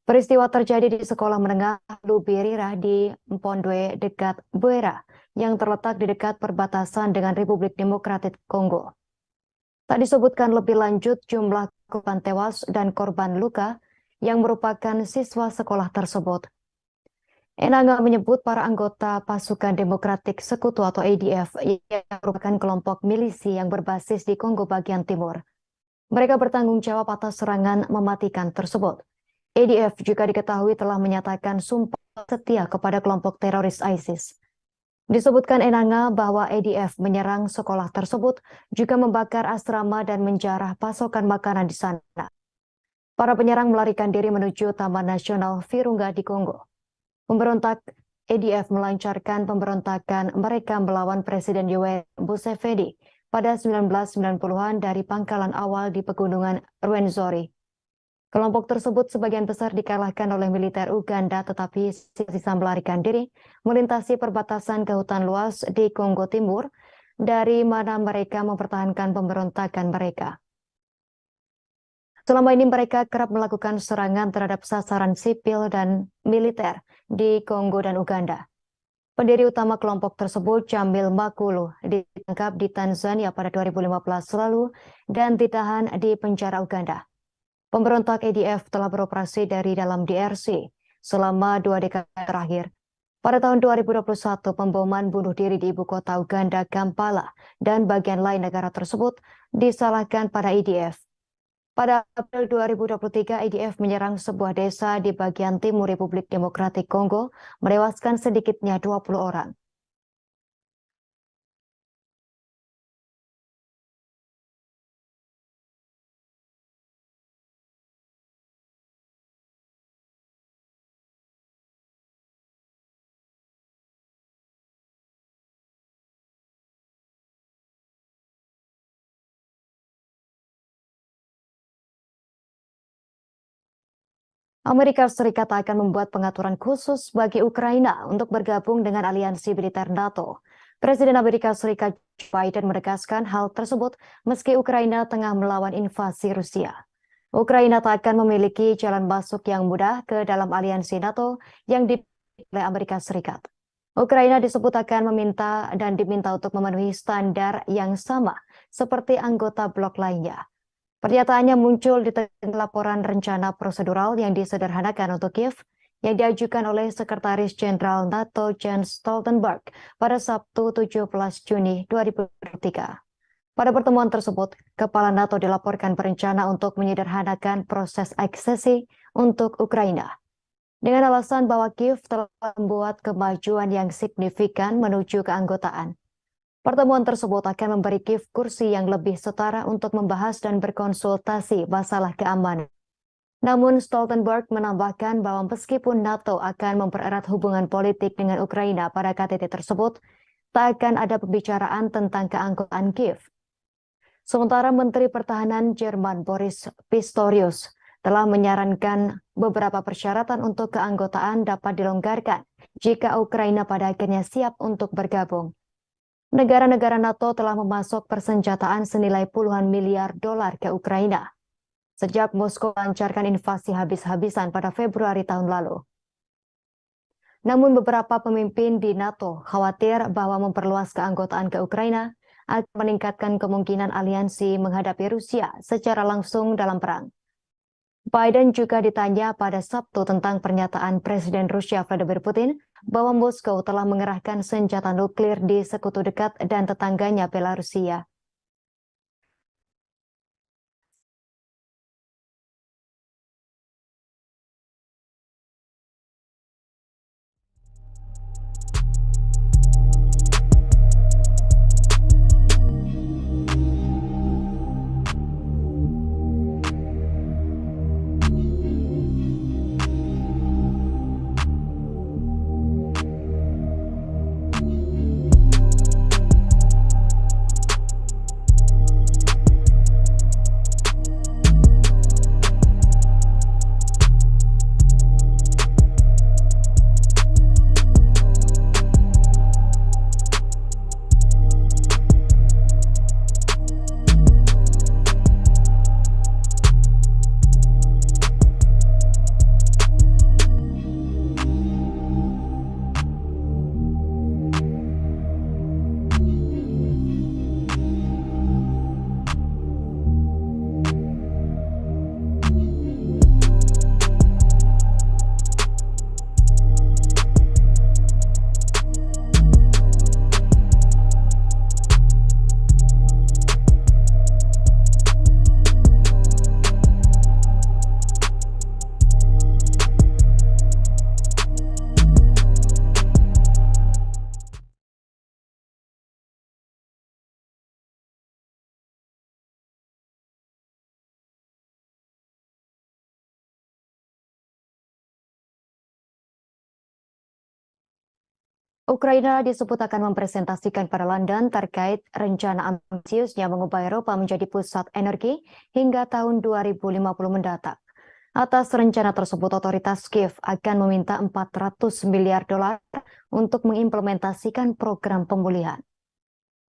Peristiwa terjadi di sekolah menengah Lubirira di Mpondwe dekat Bwera yang terletak di dekat perbatasan dengan Republik Demokratik Kongo. Tak disebutkan lebih lanjut jumlah korban tewas dan korban luka yang merupakan siswa sekolah tersebut. Enanga menyebut para anggota Pasukan Demokratik Sekutu atau ADF yang merupakan kelompok milisi yang berbasis di Kongo bagian timur. Mereka bertanggung jawab atas serangan mematikan tersebut. ADF juga diketahui telah menyatakan sumpah setia kepada kelompok teroris ISIS. Disebutkan Enanga bahwa ADF menyerang sekolah tersebut, juga membakar asrama dan menjarah pasokan makanan di sana. Para penyerang melarikan diri menuju Taman Nasional Virunga di Kongo. Pemberontak ADF melancarkan pemberontakan mereka melawan Presiden Yoweri Museveni pada 1990-an dari pangkalan awal di pegunungan Rwenzori. Kelompok tersebut sebagian besar dikalahkan oleh militer Uganda, tetapi sisa melarikan diri melintasi perbatasan ke hutan luas di Kongo Timur, dari mana mereka mempertahankan pemberontakan mereka. Selama ini mereka kerap melakukan serangan terhadap sasaran sipil dan militer di Kongo dan Uganda. Pendiri utama kelompok tersebut, Jamil Makulu, ditangkap di Tanzania pada 2015 lalu dan ditahan di penjara Uganda. Pemberontak ADF telah beroperasi dari dalam DRC selama 2 dekade terakhir. Pada tahun 2021, pemboman bunuh diri di ibu kota Uganda, Kampala, dan bagian lain negara tersebut disalahkan pada IDF. Pada April 2023, IDF menyerang sebuah desa di bagian timur Republik Demokratik Kongo, menewaskan sedikitnya 20 orang. Amerika Serikat akan membuat pengaturan khusus bagi Ukraina untuk bergabung dengan aliansi militer NATO. Presiden Amerika Serikat Joe Biden menegaskan hal tersebut meski Ukraina tengah melawan invasi Rusia. Ukraina tak akan memiliki jalan masuk yang mudah ke dalam aliansi NATO yang dipilih oleh Amerika Serikat. Ukraina disebut akan diminta untuk memenuhi standar yang sama seperti anggota blok lainnya. Pernyataannya muncul di tengah laporan rencana prosedural yang disederhanakan untuk Kiev yang diajukan oleh Sekretaris Jenderal NATO Jens Stoltenberg pada Sabtu 17 Juni 2023. Pada pertemuan tersebut, Kepala NATO dilaporkan berencana untuk menyederhanakan proses aksesi untuk Ukraina. Dengan alasan bahwa Kiev telah membuat kemajuan yang signifikan menuju keanggotaan. Pertemuan tersebut akan memberi Kiev kursi yang lebih setara untuk membahas dan berkonsultasi masalah keamanan. Namun Stoltenberg menambahkan bahwa meskipun NATO akan mempererat hubungan politik dengan Ukraina pada KTT tersebut, tak akan ada pembicaraan tentang keanggotaan Kiev. Sementara Menteri Pertahanan Jerman Boris Pistorius telah menyarankan beberapa persyaratan untuk keanggotaan dapat dilonggarkan jika Ukraina pada akhirnya siap untuk bergabung. Negara-negara NATO telah memasok persenjataan senilai puluhan miliar dolar ke Ukraina sejak Moskow melancarkan invasi habis-habisan pada Februari tahun lalu. Namun beberapa pemimpin di NATO khawatir bahwa memperluas keanggotaan ke Ukraina akan meningkatkan kemungkinan aliansi menghadapi Rusia secara langsung dalam perang. Biden juga ditanya pada Sabtu tentang pernyataan Presiden Rusia Vladimir Putin bahwa Moskow telah mengerahkan senjata nuklir di sekutu dekat dan tetangganya Belarusia. Ukraina disebut akan mempresentasikan pada London terkait rencana ambisiusnya mengubah Eropa menjadi pusat energi hingga tahun 2050 mendatang. Atas rencana tersebut, otoritas Kiev akan meminta 400 miliar dolar untuk mengimplementasikan program pemulihan.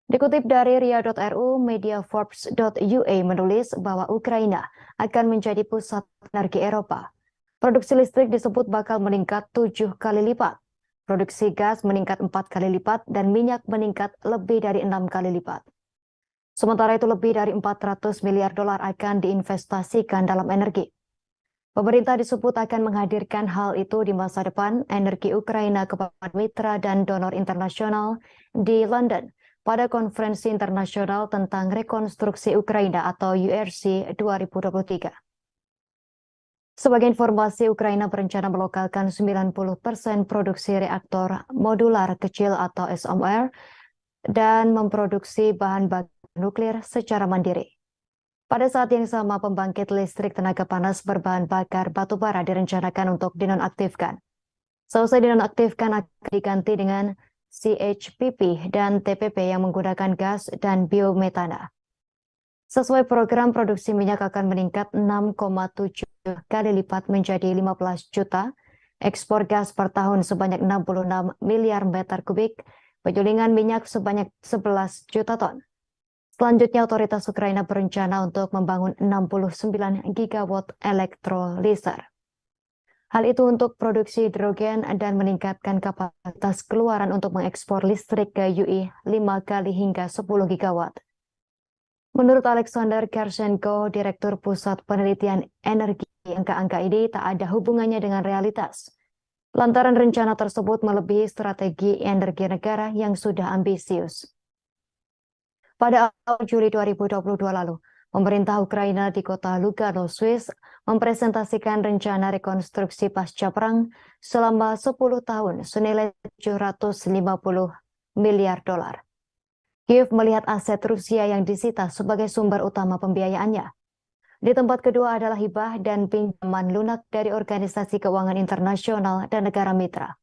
Dikutip dari ria.ru, media Forbes.ua menulis bahwa Ukraina akan menjadi pusat energi Eropa. Produksi listrik disebut bakal meningkat 7 kali lipat. Produksi gas meningkat 4 kali lipat dan minyak meningkat lebih dari 6 kali lipat. Sementara itu lebih dari 400 miliar dolar akan diinvestasikan dalam energi. Pemerintah disebut akan menghadirkan hal itu di masa depan energi Ukraina kepada mitra dan donor internasional di London pada Konferensi Internasional tentang Rekonstruksi Ukraina atau URC 2023. Sebagai informasi, Ukraina berencana melokalkan 90% produksi reaktor modular kecil atau SMR dan memproduksi bahan bakar nuklir secara mandiri. Pada saat yang sama, pembangkit listrik tenaga panas berbahan bakar batu bara direncanakan untuk dinonaktifkan. Selesai dinonaktifkan akan diganti dengan CHPP dan TPP yang menggunakan gas dan biometana. Sesuai program, produksi minyak akan meningkat 6,7 kali lipat menjadi 15 juta, ekspor gas per tahun sebanyak 66 miliar meter kubik, penyulingan minyak sebanyak 11 juta ton. Selanjutnya, otoritas Ukraina berencana untuk membangun 69 gigawatt elektrolyser. Hal itu untuk produksi hidrogen dan meningkatkan kapasitas keluaran untuk mengekspor listrik ke UI 5 kali hingga 10 gigawatt. Menurut Alexander Kershenko, Direktur Pusat Penelitian Energi, angka-angka ini tak ada hubungannya dengan realitas. Lantaran rencana tersebut melebihi strategi energi negara yang sudah ambisius. Pada awal Juli 2022 lalu, pemerintah Ukraina di kota Lugano, Swiss, mempresentasikan rencana rekonstruksi pasca perang selama 10 tahun senilai 750 miliar dolar. Kiev melihat aset Rusia yang disita sebagai sumber utama pembiayaannya. Di tempat kedua adalah hibah dan pinjaman lunak dari organisasi keuangan internasional dan negara mitra.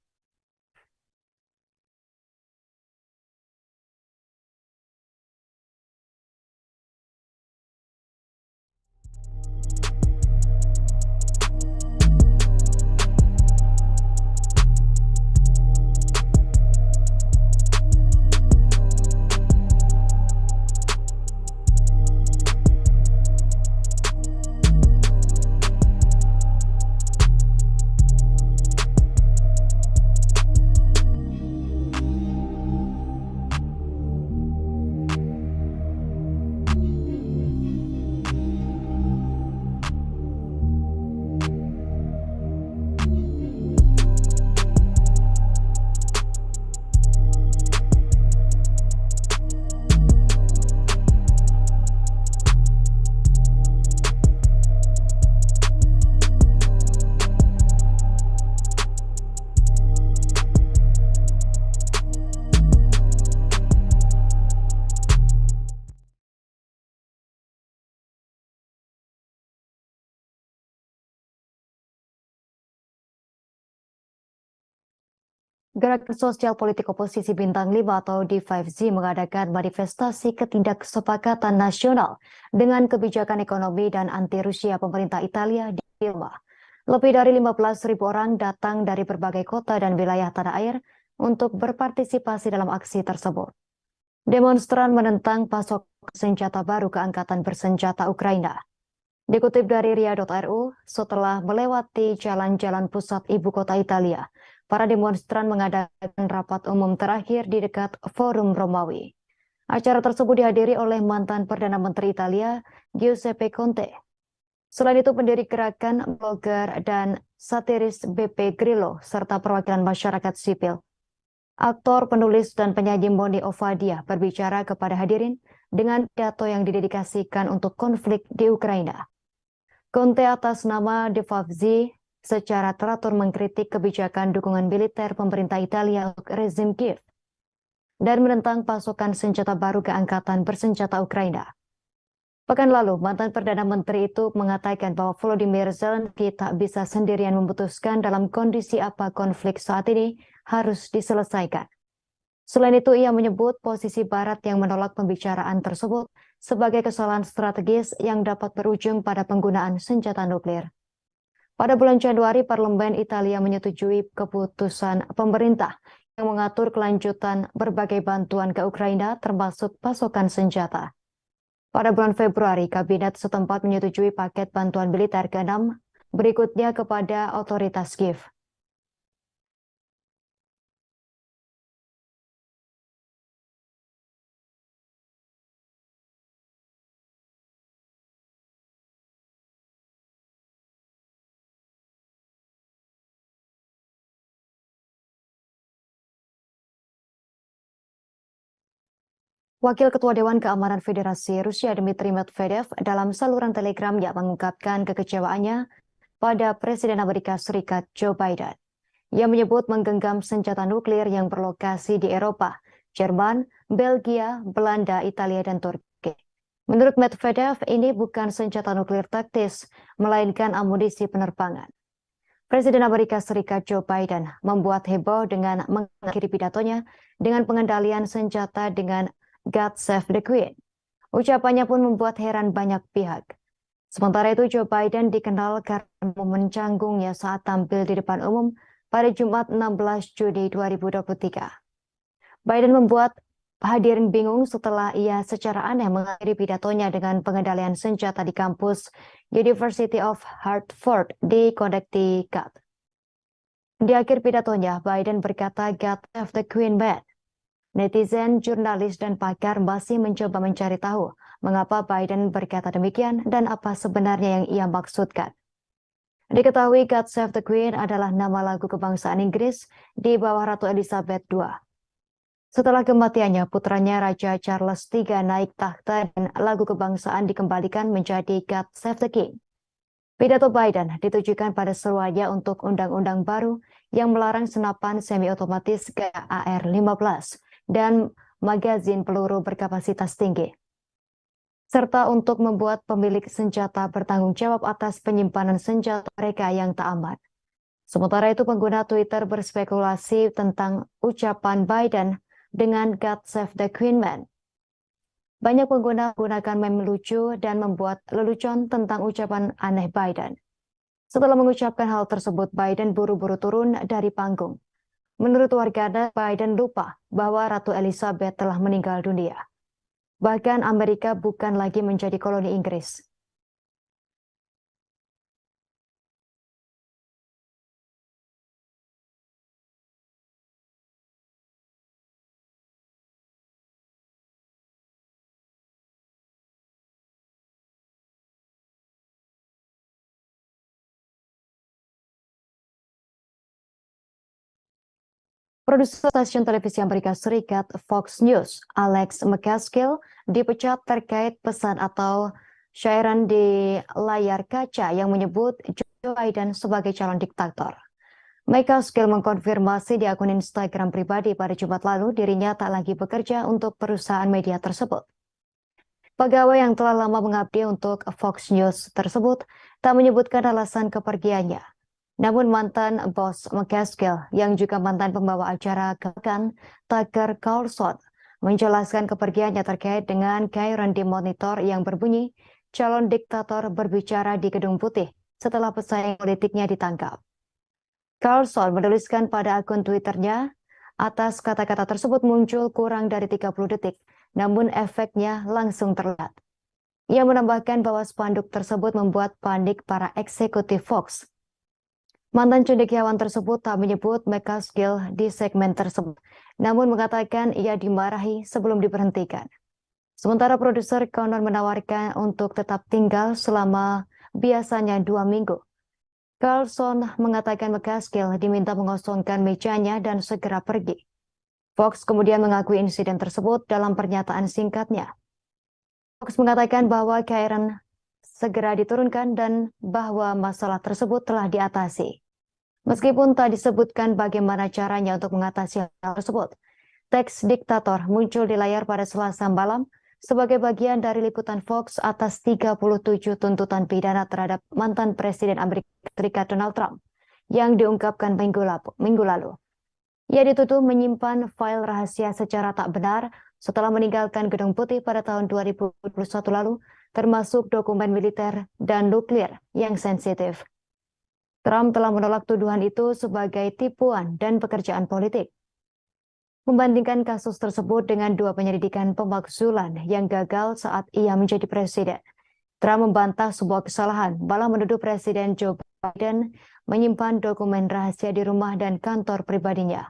Gerakan Sosial Politik Oposisi Bintang 5 atau D5Z mengadakan manifestasi ketidaksepakatan nasional dengan kebijakan ekonomi dan anti-Rusia pemerintah Italia di Roma. Lebih dari 15.000 orang datang dari berbagai kota dan wilayah tanah air untuk berpartisipasi dalam aksi tersebut. Demonstran menentang pasokan senjata baru ke Angkatan Bersenjata Ukraina. Dikutip dari ria.ru, setelah melewati jalan-jalan pusat ibu kota Italia, para demonstran mengadakan rapat umum terakhir di dekat Forum Romawi. Acara tersebut dihadiri oleh mantan Perdana Menteri Italia, Giuseppe Conte. Selain itu, pendiri gerakan, blogger, dan satiris BP Grillo, serta perwakilan masyarakat sipil. Aktor, penulis, dan penyanyi Moni Ovadia berbicara kepada hadirin dengan pidato yang didedikasikan untuk konflik di Ukraina. Conte atas nama D5Z secara teratur mengkritik kebijakan dukungan militer pemerintah Italia untuk rezim Kiev dan menentang pasokan senjata baru ke Angkatan Bersenjata Ukraina. Pekan lalu, mantan Perdana Menteri itu mengatakan bahwa Volodymyr Zelensky tak bisa sendirian memutuskan dalam kondisi apa konflik saat ini harus diselesaikan. Selain itu, ia menyebut posisi Barat yang menolak pembicaraan tersebut sebagai kesalahan strategis yang dapat berujung pada penggunaan senjata nuklir. Pada bulan Januari, Parlemen Italia menyetujui keputusan pemerintah yang mengatur kelanjutan berbagai bantuan ke Ukraina termasuk pasokan senjata. Pada bulan Februari, kabinet setempat menyetujui paket bantuan militer ke-6 berikutnya kepada otoritas Kiev. Wakil Ketua Dewan Keamanan Federasi Rusia Dmitry Medvedev dalam saluran Telegramnya mengungkapkan kekecewaannya pada Presiden Amerika Serikat Joe Biden. Ia menyebut menggenggam senjata nuklir yang berlokasi di Eropa, Jerman, Belgia, Belanda, Italia, dan Turki. Menurut Medvedev, ini bukan senjata nuklir taktis, melainkan amunisi penerbangan. Presiden Amerika Serikat Joe Biden membuat heboh dengan mengakhiri pidatonya dengan pengendalian senjata dengan God Save the Queen. Ucapannya pun membuat heran banyak pihak. Sementara itu, Joe Biden dikenal karena mencanggungnya saat tampil di depan umum pada Jumat 16 Juni 2023. Biden membuat hadirin bingung setelah ia secara aneh mengakhiri pidatonya dengan pengendalian senjata di kampus University of Hartford di Connecticut. Di akhir pidatonya, Biden berkata, "God save the Queen man." Netizen, jurnalis, dan pakar masih mencoba mencari tahu mengapa Biden berkata demikian dan apa sebenarnya yang ia maksudkan. Diketahui God Save the Queen adalah nama lagu kebangsaan Inggris di bawah Ratu Elizabeth II. Setelah kematiannya, putranya Raja Charles III naik takhta dan lagu kebangsaan dikembalikan menjadi God Save the King. Pidato Biden ditujukan pada seruannya untuk undang-undang baru yang melarang senapan semi-otomatis AR-15 dan magazin peluru berkapasitas tinggi, serta untuk membuat pemilik senjata bertanggung jawab atas penyimpanan senjata mereka yang tak aman. Sementara itu, pengguna Twitter berspekulasi tentang ucapan Biden dengan God Save the Queen man. Banyak pengguna menggunakan meme lucu dan membuat lelucon tentang ucapan aneh Biden. Setelah mengucapkan hal tersebut, Biden buru-buru turun dari panggung. Menurut warganet, Biden lupa bahwa Ratu Elizabeth telah meninggal dunia. Bahkan Amerika bukan lagi menjadi koloni Inggris. Produser stasiun televisi Amerika Serikat Fox News, Alex McCaskill, dipecat terkait pesan atau syairan di layar kaca yang menyebut Joe Biden sebagai calon diktator. McCaskill mengkonfirmasi di akun Instagram pribadi pada Jumat lalu dirinya tak lagi bekerja untuk perusahaan media tersebut. Pegawai yang telah lama mengabdi untuk Fox News tersebut tak menyebutkan alasan kepergiannya. Namun mantan bos McCaskill yang juga mantan pembawa acara Kekan, Tucker Carlson, menjelaskan kepergiannya terkait dengan gairan di monitor yang berbunyi calon diktator berbicara di Gedung Putih setelah pesaing politiknya ditangkap. Carlson menuliskan pada akun Twitternya, atas kata-kata tersebut muncul kurang dari 30 detik, namun efeknya langsung terlihat. Ia menambahkan bahwa spanduk tersebut membuat panik para eksekutif Fox. Mantan cendekiawan tersebut tak menyebut McCaskill di segmen tersebut, namun mengatakan ia dimarahi sebelum diberhentikan. Sementara produser Connor menawarkan untuk tetap tinggal selama biasanya 2 minggu. Carlson mengatakan McCaskill diminta mengosongkan mejanya dan segera pergi. Fox kemudian mengakui insiden tersebut dalam pernyataan singkatnya. Fox mengatakan bahwa Karen segera diturunkan dan bahwa masalah tersebut telah diatasi. Meskipun tak disebutkan bagaimana caranya untuk mengatasi hal tersebut, teks diktator muncul di layar pada Selasa malam sebagai bagian dari liputan Fox atas 37 tuntutan pidana terhadap mantan Presiden Amerika Serikat Donald Trump yang diungkapkan minggu lalu. Ia dituduh menyimpan file rahasia secara tak benar setelah meninggalkan Gedung Putih pada tahun 2021 lalu, termasuk dokumen militer dan nuklir yang sensitif. Trump telah menolak tuduhan itu sebagai tipuan dan pekerjaan politik. Membandingkan kasus tersebut dengan 2 penyelidikan pemakzulan yang gagal saat ia menjadi presiden, Trump membantah sebuah kesalahan, malah menuduh Presiden Joe Biden menyimpan dokumen rahasia di rumah dan kantor pribadinya.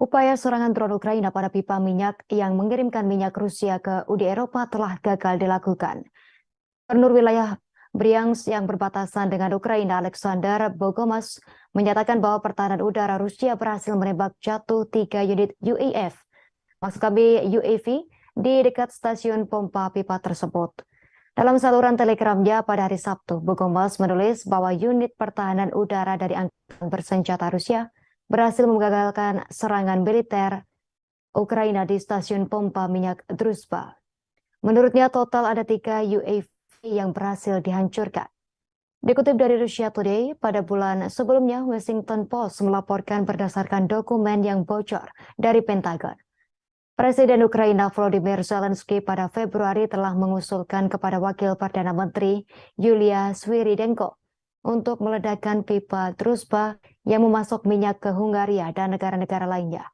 Upaya serangan drone Ukraina pada pipa minyak yang mengirimkan minyak Rusia ke Uni Eropa telah gagal dilakukan. Gubernur wilayah Bryansk yang berbatasan dengan Ukraina, Alexander Bogomas, menyatakan bahwa pertahanan udara Rusia berhasil menembak jatuh 3 unit UAV, maksud kami UAV, di dekat stasiun pompa pipa tersebut. Dalam saluran telegramnya pada hari Sabtu, Bogomas menulis bahwa unit pertahanan udara dari angkatan bersenjata Rusia berhasil menggagalkan serangan militer Ukraina di stasiun pompa minyak Druzhba. Menurutnya total ada 3 UAV yang berhasil dihancurkan. Dikutip dari Russia Today, pada bulan sebelumnya Washington Post melaporkan berdasarkan dokumen yang bocor dari Pentagon. Presiden Ukraina Volodymyr Zelensky pada Februari telah mengusulkan kepada Wakil Perdana Menteri Yulia Sviridenko untuk meledakkan pipa Druzhba yang memasok minyak ke Hungaria dan negara-negara lainnya.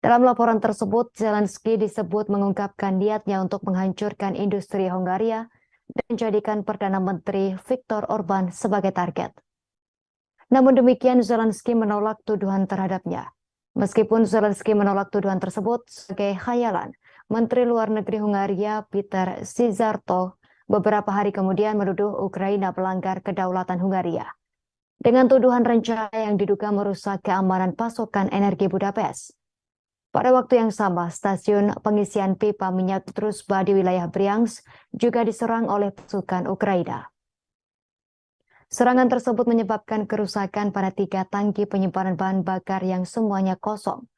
Dalam laporan tersebut, Zelensky disebut mengungkapkan niatnya untuk menghancurkan industri Hungaria dan menjadikan Perdana Menteri Viktor Orban sebagai target. Namun demikian, Zelensky menolak tuduhan terhadapnya. Meskipun Zelensky menolak tuduhan tersebut sebagai khayalan, Menteri Luar Negeri Hungaria Peter Szijjártó beberapa hari kemudian menuduh Ukraina melanggar kedaulatan Hungaria dengan tuduhan rencana yang diduga merusak keamanan pasokan energi Budapest. Pada waktu yang sama, stasiun pengisian pipa minyak Druzhba di wilayah Bryansk juga diserang oleh pasukan Ukraina. Serangan tersebut menyebabkan kerusakan pada 3 tangki penyimpanan bahan bakar yang semuanya kosong.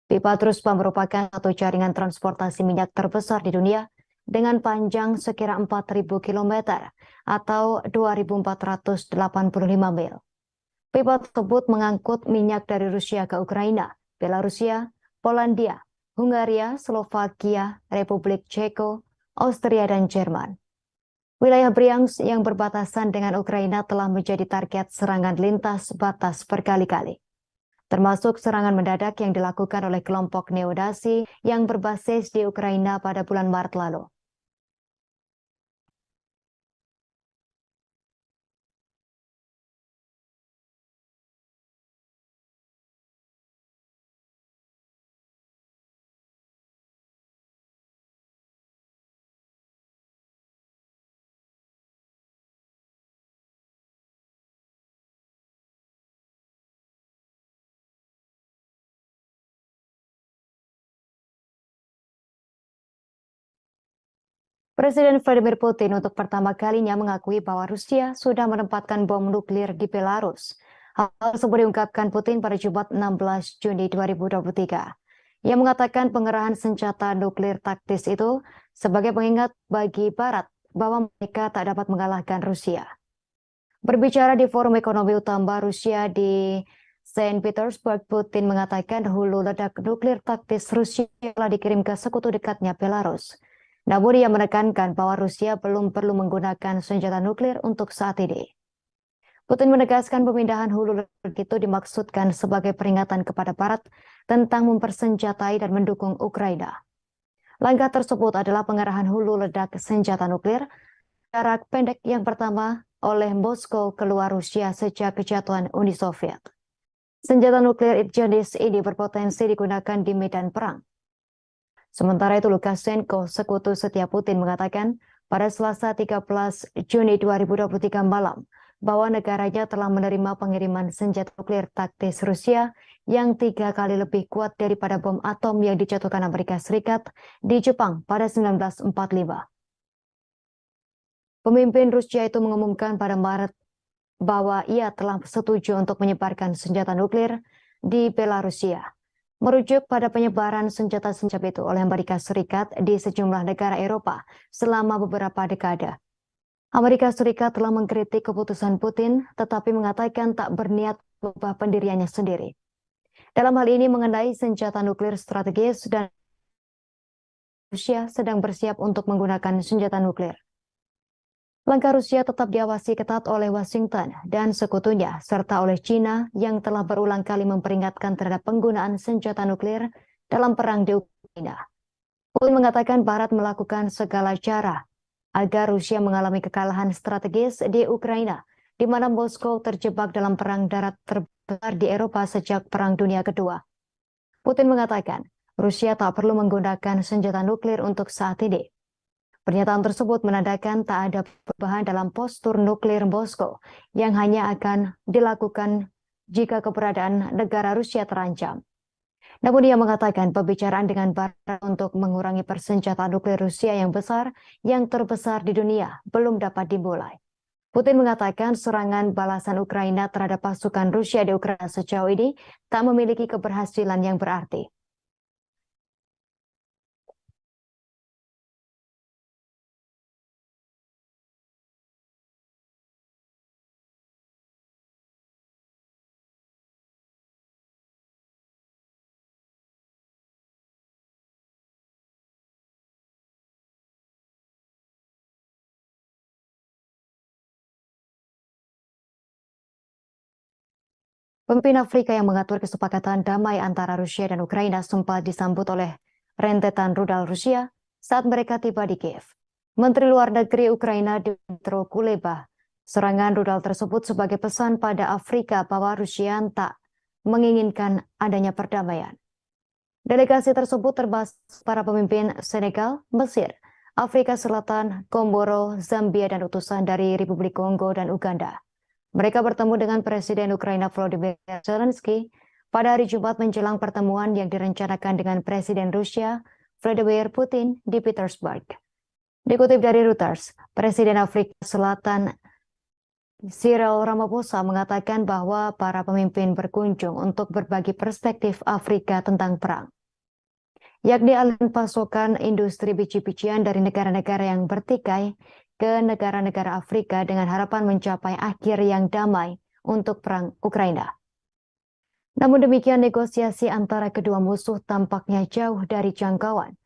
Pipa Druzhba merupakan satu jaringan transportasi minyak terbesar di dunia dengan panjang sekira 4.000 km atau 2.485 mil. Pipa tersebut mengangkut minyak dari Rusia ke Ukraina, Belarusia, Polandia, Hungaria, Slovakia, Republik Ceko, Austria, dan Jerman. Wilayah Bryansk yang berbatasan dengan Ukraina telah menjadi target serangan lintas batas berkali-kali, termasuk serangan mendadak yang dilakukan oleh kelompok neo-Nazi yang berbasis di Ukraina pada bulan Maret lalu. Presiden Vladimir Putin untuk pertama kalinya mengakui bahwa Rusia sudah menempatkan bom nuklir di Belarus. Hal tersebut diungkapkan Putin pada Jumat 16 Juni 2023. Ia mengatakan pengerahan senjata nuklir taktis itu sebagai pengingat bagi Barat bahwa mereka tak dapat mengalahkan Rusia. Berbicara di Forum Ekonomi Utama Rusia di Saint Petersburg, Putin mengatakan hulu ledak nuklir taktis Rusia telah dikirim ke sekutu dekatnya Belarus. Namun ia menekankan bahwa Rusia belum perlu menggunakan senjata nuklir untuk saat ini. Putin menegaskan pemindahan hulu ledak itu dimaksudkan sebagai peringatan kepada Barat tentang mempersenjatai dan mendukung Ukraina. Langkah tersebut adalah pengerahan hulu ledak senjata nuklir jarak pendek yang pertama oleh Moskow keluar Rusia sejak kejatuhan Uni Soviet. Senjata nuklir jenis ini berpotensi digunakan di medan perang. Sementara itu Lukashenko, sekutu setia Putin, mengatakan pada Selasa 13 Juni 2023 malam bahwa negaranya telah menerima pengiriman senjata nuklir taktis Rusia yang 3 kali lebih kuat daripada bom atom yang dijatuhkan Amerika Serikat di Jepang pada 1945. Pemimpin Rusia itu mengumumkan pada Maret bahwa ia telah setuju untuk menyebarkan senjata nuklir di Belarusia, merujuk pada penyebaran senjata-senjata itu oleh Amerika Serikat di sejumlah negara Eropa selama beberapa dekade. Amerika Serikat telah mengkritik keputusan Putin, tetapi mengatakan tak berniat mengubah pendiriannya sendiri. Dalam hal ini mengenai senjata nuklir strategis dan Rusia sedang bersiap untuk menggunakan senjata nuklir. Langkah Rusia tetap diawasi ketat oleh Washington dan sekutunya, serta oleh China yang telah berulang kali memperingatkan terhadap penggunaan senjata nuklir dalam perang di Ukraina. Putin mengatakan Barat melakukan segala cara agar Rusia mengalami kekalahan strategis di Ukraina, di mana Moskow terjebak dalam perang darat terbesar di Eropa sejak Perang Dunia Kedua. Putin mengatakan Rusia tak perlu menggunakan senjata nuklir untuk saat ini. Pernyataan tersebut menandakan tak ada perubahan dalam postur nuklir Moskow yang hanya akan dilakukan jika keberadaan negara Rusia terancam. Namun ia mengatakan pembicaraan dengan Barat untuk mengurangi persenjataan nuklir Rusia yang besar, yang terbesar di dunia, belum dapat dimulai. Putin mengatakan serangan balasan Ukraina terhadap pasukan Rusia di Ukraina sejauh ini tak memiliki keberhasilan yang berarti. Pemimpin Afrika yang mengatur kesepakatan damai antara Rusia dan Ukraina sempat disambut oleh rentetan rudal Rusia saat mereka tiba di Kiev. Menteri Luar Negeri Ukraina Dmytro Kuleba, serangan rudal tersebut sebagai pesan pada Afrika bahwa Rusia tak menginginkan adanya perdamaian. Delegasi tersebut termasuk para pemimpin Senegal, Mesir, Afrika Selatan, Komoro, Zambia, dan utusan dari Republik Kongo dan Uganda. Mereka bertemu dengan Presiden Ukraina Volodymyr Zelensky pada hari Jumat menjelang pertemuan yang direncanakan dengan Presiden Rusia Vladimir Putin di Petersburg. Dikutip dari Reuters, Presiden Afrika Selatan Cyril Ramaphosa mengatakan bahwa para pemimpin berkunjung untuk berbagi perspektif Afrika tentang perang, yakni aliran pasokan industri biji-bijian dari negara-negara yang bertikai ke negara-negara Afrika dengan harapan mencapai akhir yang damai untuk perang Ukraina. Namun demikian, negosiasi antara kedua musuh tampaknya jauh dari jangkauan.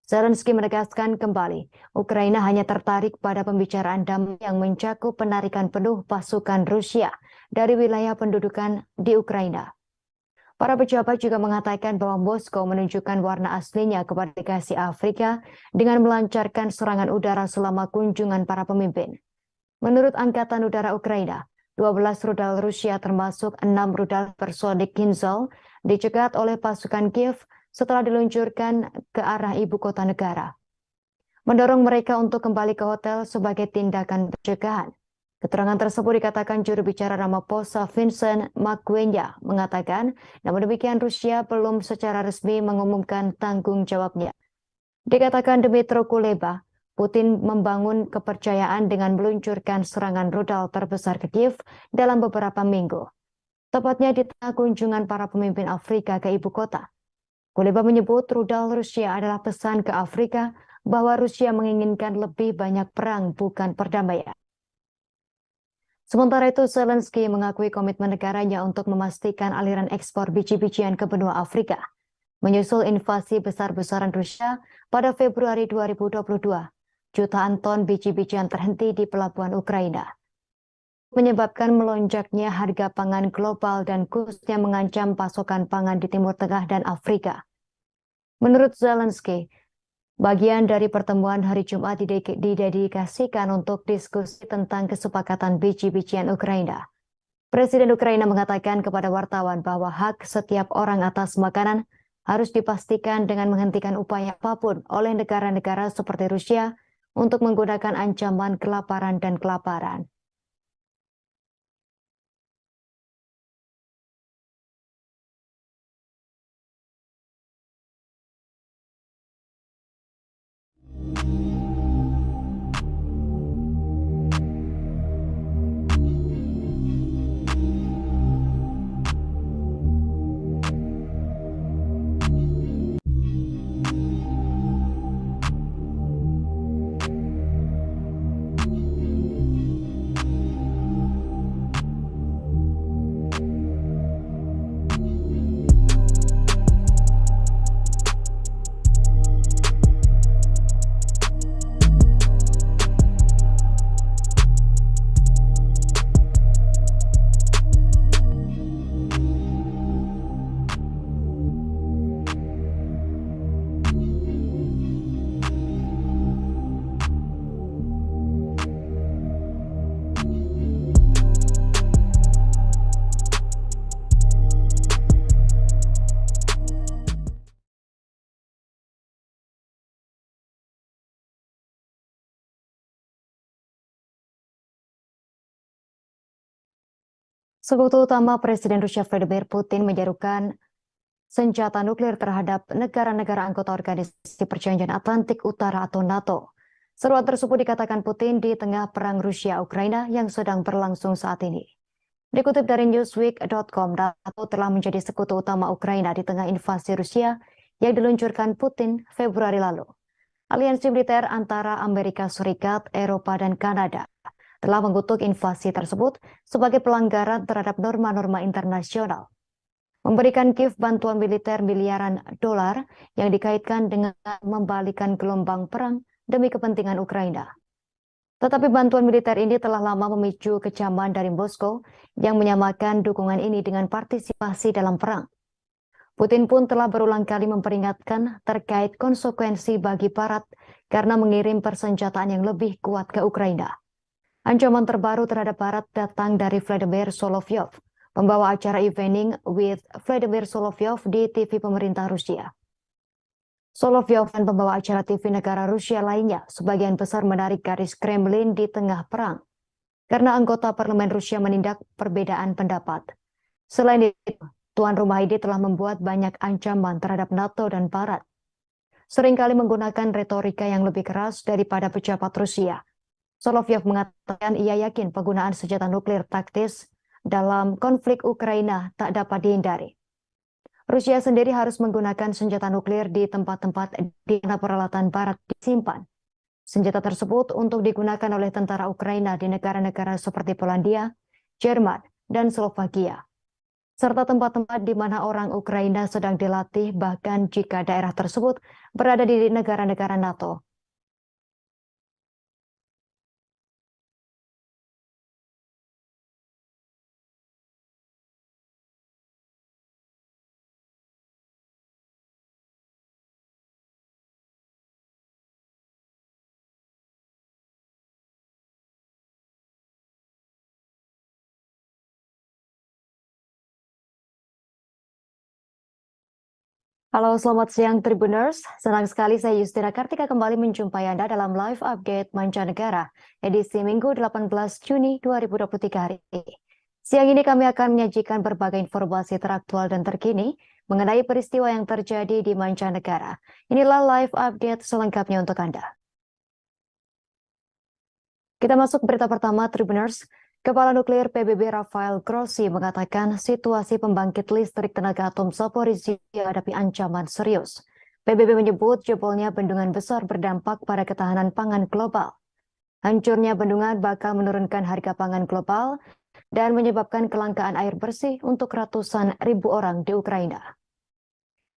Zelensky menegaskan kembali, Ukraina hanya tertarik pada pembicaraan damai yang mencakup penarikan penuh pasukan Rusia dari wilayah pendudukan di Ukraina. Para pejabat juga mengatakan bahwa Moskow menunjukkan warna aslinya kepada delegasi Afrika dengan melancarkan serangan udara selama kunjungan para pemimpin. Menurut Angkatan Udara Ukraina, 12 rudal Rusia termasuk 6 rudal supersonik Kinzhal dicegat oleh pasukan Kiev setelah diluncurkan ke arah ibu kota negara, mendorong mereka untuk kembali ke hotel sebagai tindakan pencegahan. Keterangan tersebut dikatakan juru bicara Ramaphosa Vincent Magwenya mengatakan, namun demikian Rusia belum secara resmi mengumumkan tanggung jawabnya. Dikatakan Dmytro Kuleba, Putin membangun kepercayaan dengan meluncurkan serangan rudal terbesar ke Kiev dalam beberapa minggu, tepatnya di tengah kunjungan para pemimpin Afrika ke ibu kota. Kuleba menyebut rudal Rusia adalah pesan ke Afrika bahwa Rusia menginginkan lebih banyak perang, bukan perdamaian. Sementara itu, Zelensky mengakui komitmen negaranya untuk memastikan aliran ekspor biji-bijian ke benua Afrika. Menyusul invasi besar-besaran Rusia pada Februari 2022, jutaan ton biji-bijian terhenti di pelabuhan Ukraina, menyebabkan melonjaknya harga pangan global dan khususnya mengancam pasokan pangan di Timur Tengah dan Afrika. Menurut Zelensky, bagian dari pertemuan hari Jumat didedikasikan untuk diskusi tentang kesepakatan biji-bijian Ukraina. Presiden Ukraina mengatakan kepada wartawan bahwa hak setiap orang atas makanan harus dipastikan dengan menghentikan upaya apapun oleh negara-negara seperti Rusia untuk menggunakan ancaman kelaparan dan kelaparan. Sekutu utama Presiden Rusia Vladimir Putin menyerukan senjata nuklir terhadap negara-negara anggota Organisasi Perjanjian Atlantik Utara atau NATO. Seruan tersebut dikatakan Putin di tengah perang Rusia-Ukraina yang sedang berlangsung saat ini. Dikutip dari Newsweek.com, NATO telah menjadi sekutu utama Ukraina di tengah invasi Rusia yang diluncurkan Putin Februari lalu. Aliansi militer antara Amerika Serikat, Eropa, dan Kanada telah mengutuk invasi tersebut sebagai pelanggaran terhadap norma-norma internasional. Memberikan Kiev bantuan militer miliaran dolar yang dikaitkan dengan membalikan gelombang perang demi kepentingan Ukraina. Tetapi bantuan militer ini telah lama memicu kecaman dari Moskow yang menyamakan dukungan ini dengan partisipasi dalam perang. Putin pun telah berulang kali memperingatkan terkait konsekuensi bagi Barat karena mengirim persenjataan yang lebih kuat ke Ukraina. Ancaman terbaru terhadap Barat datang dari Vladimir Solovyov, pembawa acara Evening with Vladimir Solovyov di TV pemerintah Rusia. Solovyov dan pembawa acara TV negara Rusia lainnya sebagian besar menarik garis Kremlin di tengah perang karena anggota parlemen Rusia menindak perbedaan pendapat. Selain itu, tuan rumah ini telah membuat banyak ancaman terhadap NATO dan Barat. Seringkali menggunakan retorika yang lebih keras daripada pejabat Rusia. Solovyov mengatakan ia yakin penggunaan senjata nuklir taktis dalam konflik Ukraina tak dapat dihindari. Rusia sendiri harus menggunakan senjata nuklir di tempat-tempat di mana peralatan Barat disimpan. Senjata tersebut untuk digunakan oleh tentara Ukraina di negara-negara seperti Polandia, Jerman, dan Slovakia, serta tempat-tempat di mana orang Ukraina sedang dilatih bahkan jika daerah tersebut berada di negara-negara NATO. Halo, selamat siang Tribuners. Senang sekali saya Justina Kartika kembali menjumpai Anda dalam live update mancanegara edisi Minggu 18 Juni 2023 hari ini. Siang ini kami akan menyajikan berbagai informasi teraktual dan terkini mengenai peristiwa yang terjadi di mancanegara. Inilah live update selengkapnya untuk Anda. Kita masuk berita pertama Tribuners. Kepala Nuklir PBB Rafael Grossi mengatakan situasi pembangkit listrik tenaga atom Zaporizhzhia menghadapi ancaman serius. PBB menyebut jebolnya bendungan besar berdampak pada ketahanan pangan global. Hancurnya bendungan bakal menurunkan harga pangan global dan menyebabkan kelangkaan air bersih untuk ratusan ribu orang di Ukraina.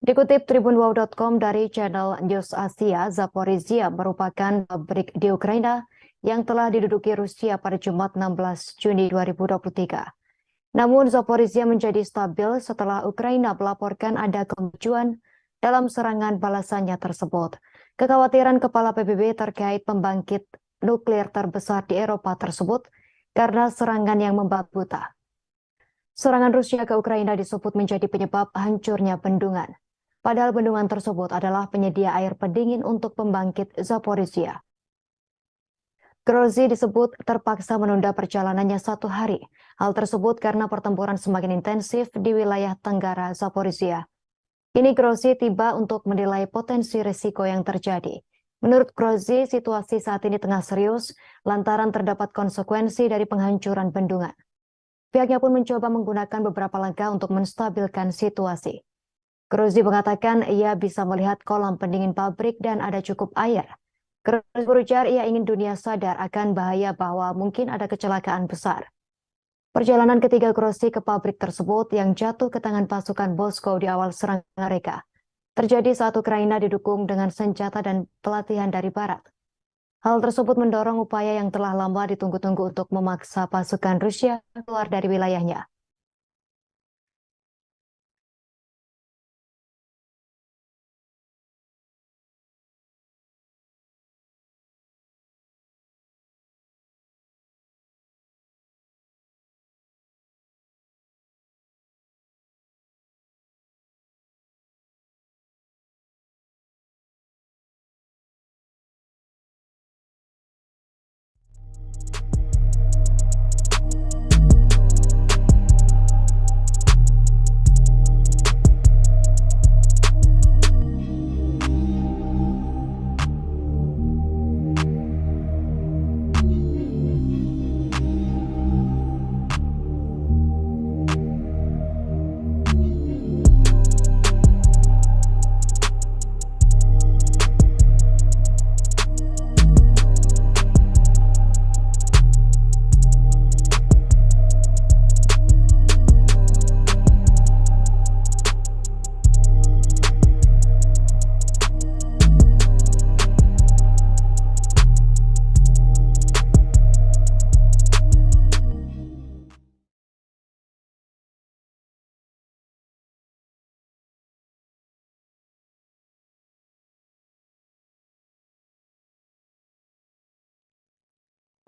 Dikutip tribunwow.com dari channel News Asia, Zaporizhzhia merupakan pabrik di Ukraina yang telah diduduki Rusia pada Jumat 16 Juni 2023. Namun Zaporizhzhia menjadi stabil setelah Ukraina melaporkan ada kemajuan dalam serangan balasannya tersebut. Kekhawatiran Kepala PBB terkait pembangkit nuklir terbesar di Eropa tersebut karena serangan yang membabi buta. Serangan Rusia ke Ukraina disebut menjadi penyebab hancurnya bendungan. Padahal bendungan tersebut adalah penyedia air pendingin untuk pembangkit Zaporizhzhia. Grossi disebut terpaksa menunda perjalanannya 1 hari. Hal tersebut karena pertempuran semakin intensif di wilayah tenggara Zaporizhzhia. Kini Grossi tiba untuk menilai potensi risiko yang terjadi. Menurut Grossi, situasi saat ini tengah serius lantaran terdapat konsekuensi dari penghancuran bendungan. Pihaknya pun mencoba menggunakan beberapa langkah untuk menstabilkan situasi. Grossi mengatakan ia bisa melihat kolam pendingin pabrik dan ada cukup air. Grossi berujar ia ingin dunia sadar akan bahaya bahwa mungkin ada kecelakaan besar. Perjalanan ketiga Grossi ke pabrik tersebut yang jatuh ke tangan pasukan Moskow di awal serangan mereka terjadi saat Ukraina didukung dengan senjata dan pelatihan dari Barat. Hal tersebut mendorong upaya yang telah lama ditunggu-tunggu untuk memaksa pasukan Rusia keluar dari wilayahnya.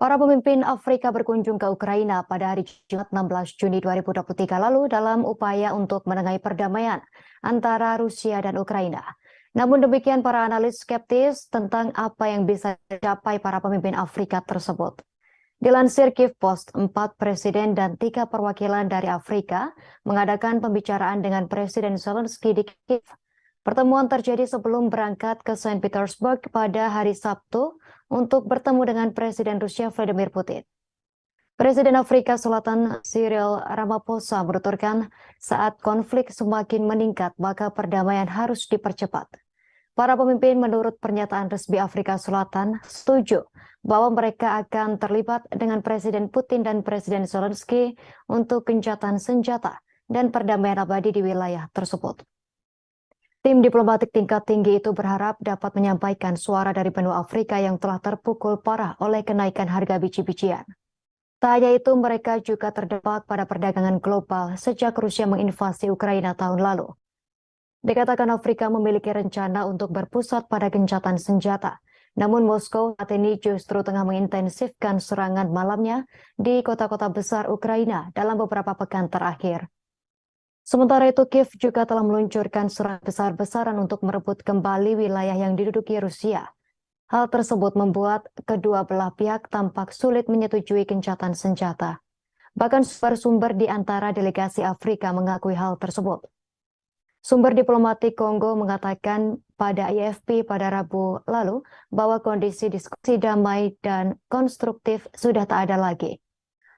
Para pemimpin Afrika berkunjung ke Ukraina pada hari Jumat 16 Juni 2023 lalu dalam upaya untuk menengahi perdamaian antara Rusia dan Ukraina. Namun demikian, para analis skeptis tentang apa yang bisa dicapai para pemimpin Afrika tersebut. Dilansir Kiev Post, 4 presiden dan 3 perwakilan dari Afrika mengadakan pembicaraan dengan Presiden Zelensky di Kiev. Pertemuan terjadi sebelum berangkat ke Saint Petersburg pada hari Sabtu untuk bertemu dengan Presiden Rusia Vladimir Putin. Presiden Afrika Selatan Cyril Ramaphosa menuturkan saat konflik semakin meningkat maka perdamaian harus dipercepat. Para pemimpin menurut pernyataan resmi Afrika Selatan setuju bahwa mereka akan terlibat dengan Presiden Putin dan Presiden Zelensky untuk gencatan senjata dan perdamaian abadi di wilayah tersebut. Tim diplomatik tingkat tinggi itu berharap dapat menyampaikan suara dari benua Afrika yang telah terpukul parah oleh kenaikan harga biji-bijian. Tak hanya itu, mereka juga terdampak pada perdagangan global sejak Rusia menginvasi Ukraina tahun lalu. Dikatakan Afrika memiliki rencana untuk berpusat pada gencatan senjata. Namun Moskow saat ini justru tengah mengintensifkan serangan malamnya di kota-kota besar Ukraina dalam beberapa pekan terakhir. Sementara itu, Kiev juga telah meluncurkan serangan besar-besaran untuk merebut kembali wilayah yang diduduki Rusia. Hal tersebut membuat kedua belah pihak tampak sulit menyetujui gencatan senjata. Bahkan sumber-sumber di antara delegasi Afrika mengakui hal tersebut. Sumber diplomatik Kongo mengatakan pada IFP pada Rabu lalu bahwa kondisi diskusi damai dan konstruktif sudah tak ada lagi.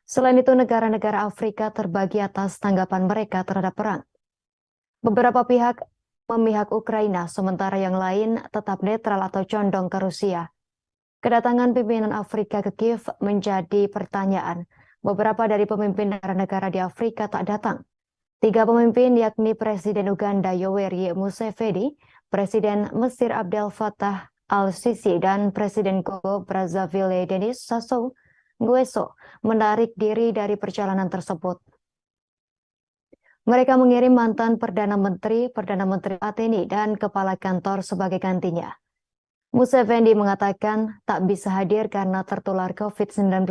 Selain itu, negara-negara Afrika terbagi atas tanggapan mereka terhadap perang. Beberapa pihak memihak Ukraina, sementara yang lain tetap netral atau condong ke Rusia. Kedatangan pimpinan Afrika ke Kiev menjadi pertanyaan. Beberapa dari pemimpin negara-negara di Afrika tak datang. 3 pemimpin yakni Presiden Uganda Yoweri Museveni, Presiden Mesir Abdel Fattah al-Sisi, dan Presiden Kongo Brazzaville Denis Sassou Nguesso menarik diri dari perjalanan tersebut. Mereka mengirim mantan Perdana Menteri Ateni dan Kepala Kantor sebagai gantinya. Museveni mengatakan tak bisa hadir karena tertular COVID-19.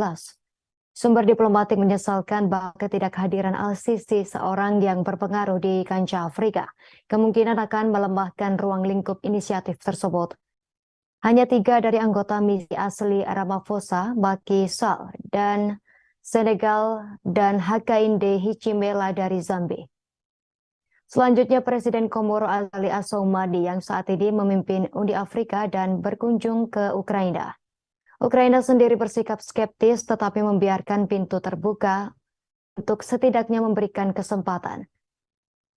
Sumber diplomatik menyesalkan bahwa ketidakhadiran al-Sisi, seorang yang berpengaruh di kancah Afrika, kemungkinan akan melemahkan ruang lingkup inisiatif tersebut. Hanya 3 dari anggota misi asli Ramaphosa, Macky Sall dan Senegal, dan Hakainde Hichilema dari Zambia. Selanjutnya Presiden Komoro Azali Assoumani yang saat ini memimpin Uni Afrika dan berkunjung ke Ukraina. Ukraina sendiri bersikap skeptis tetapi membiarkan pintu terbuka untuk setidaknya memberikan kesempatan.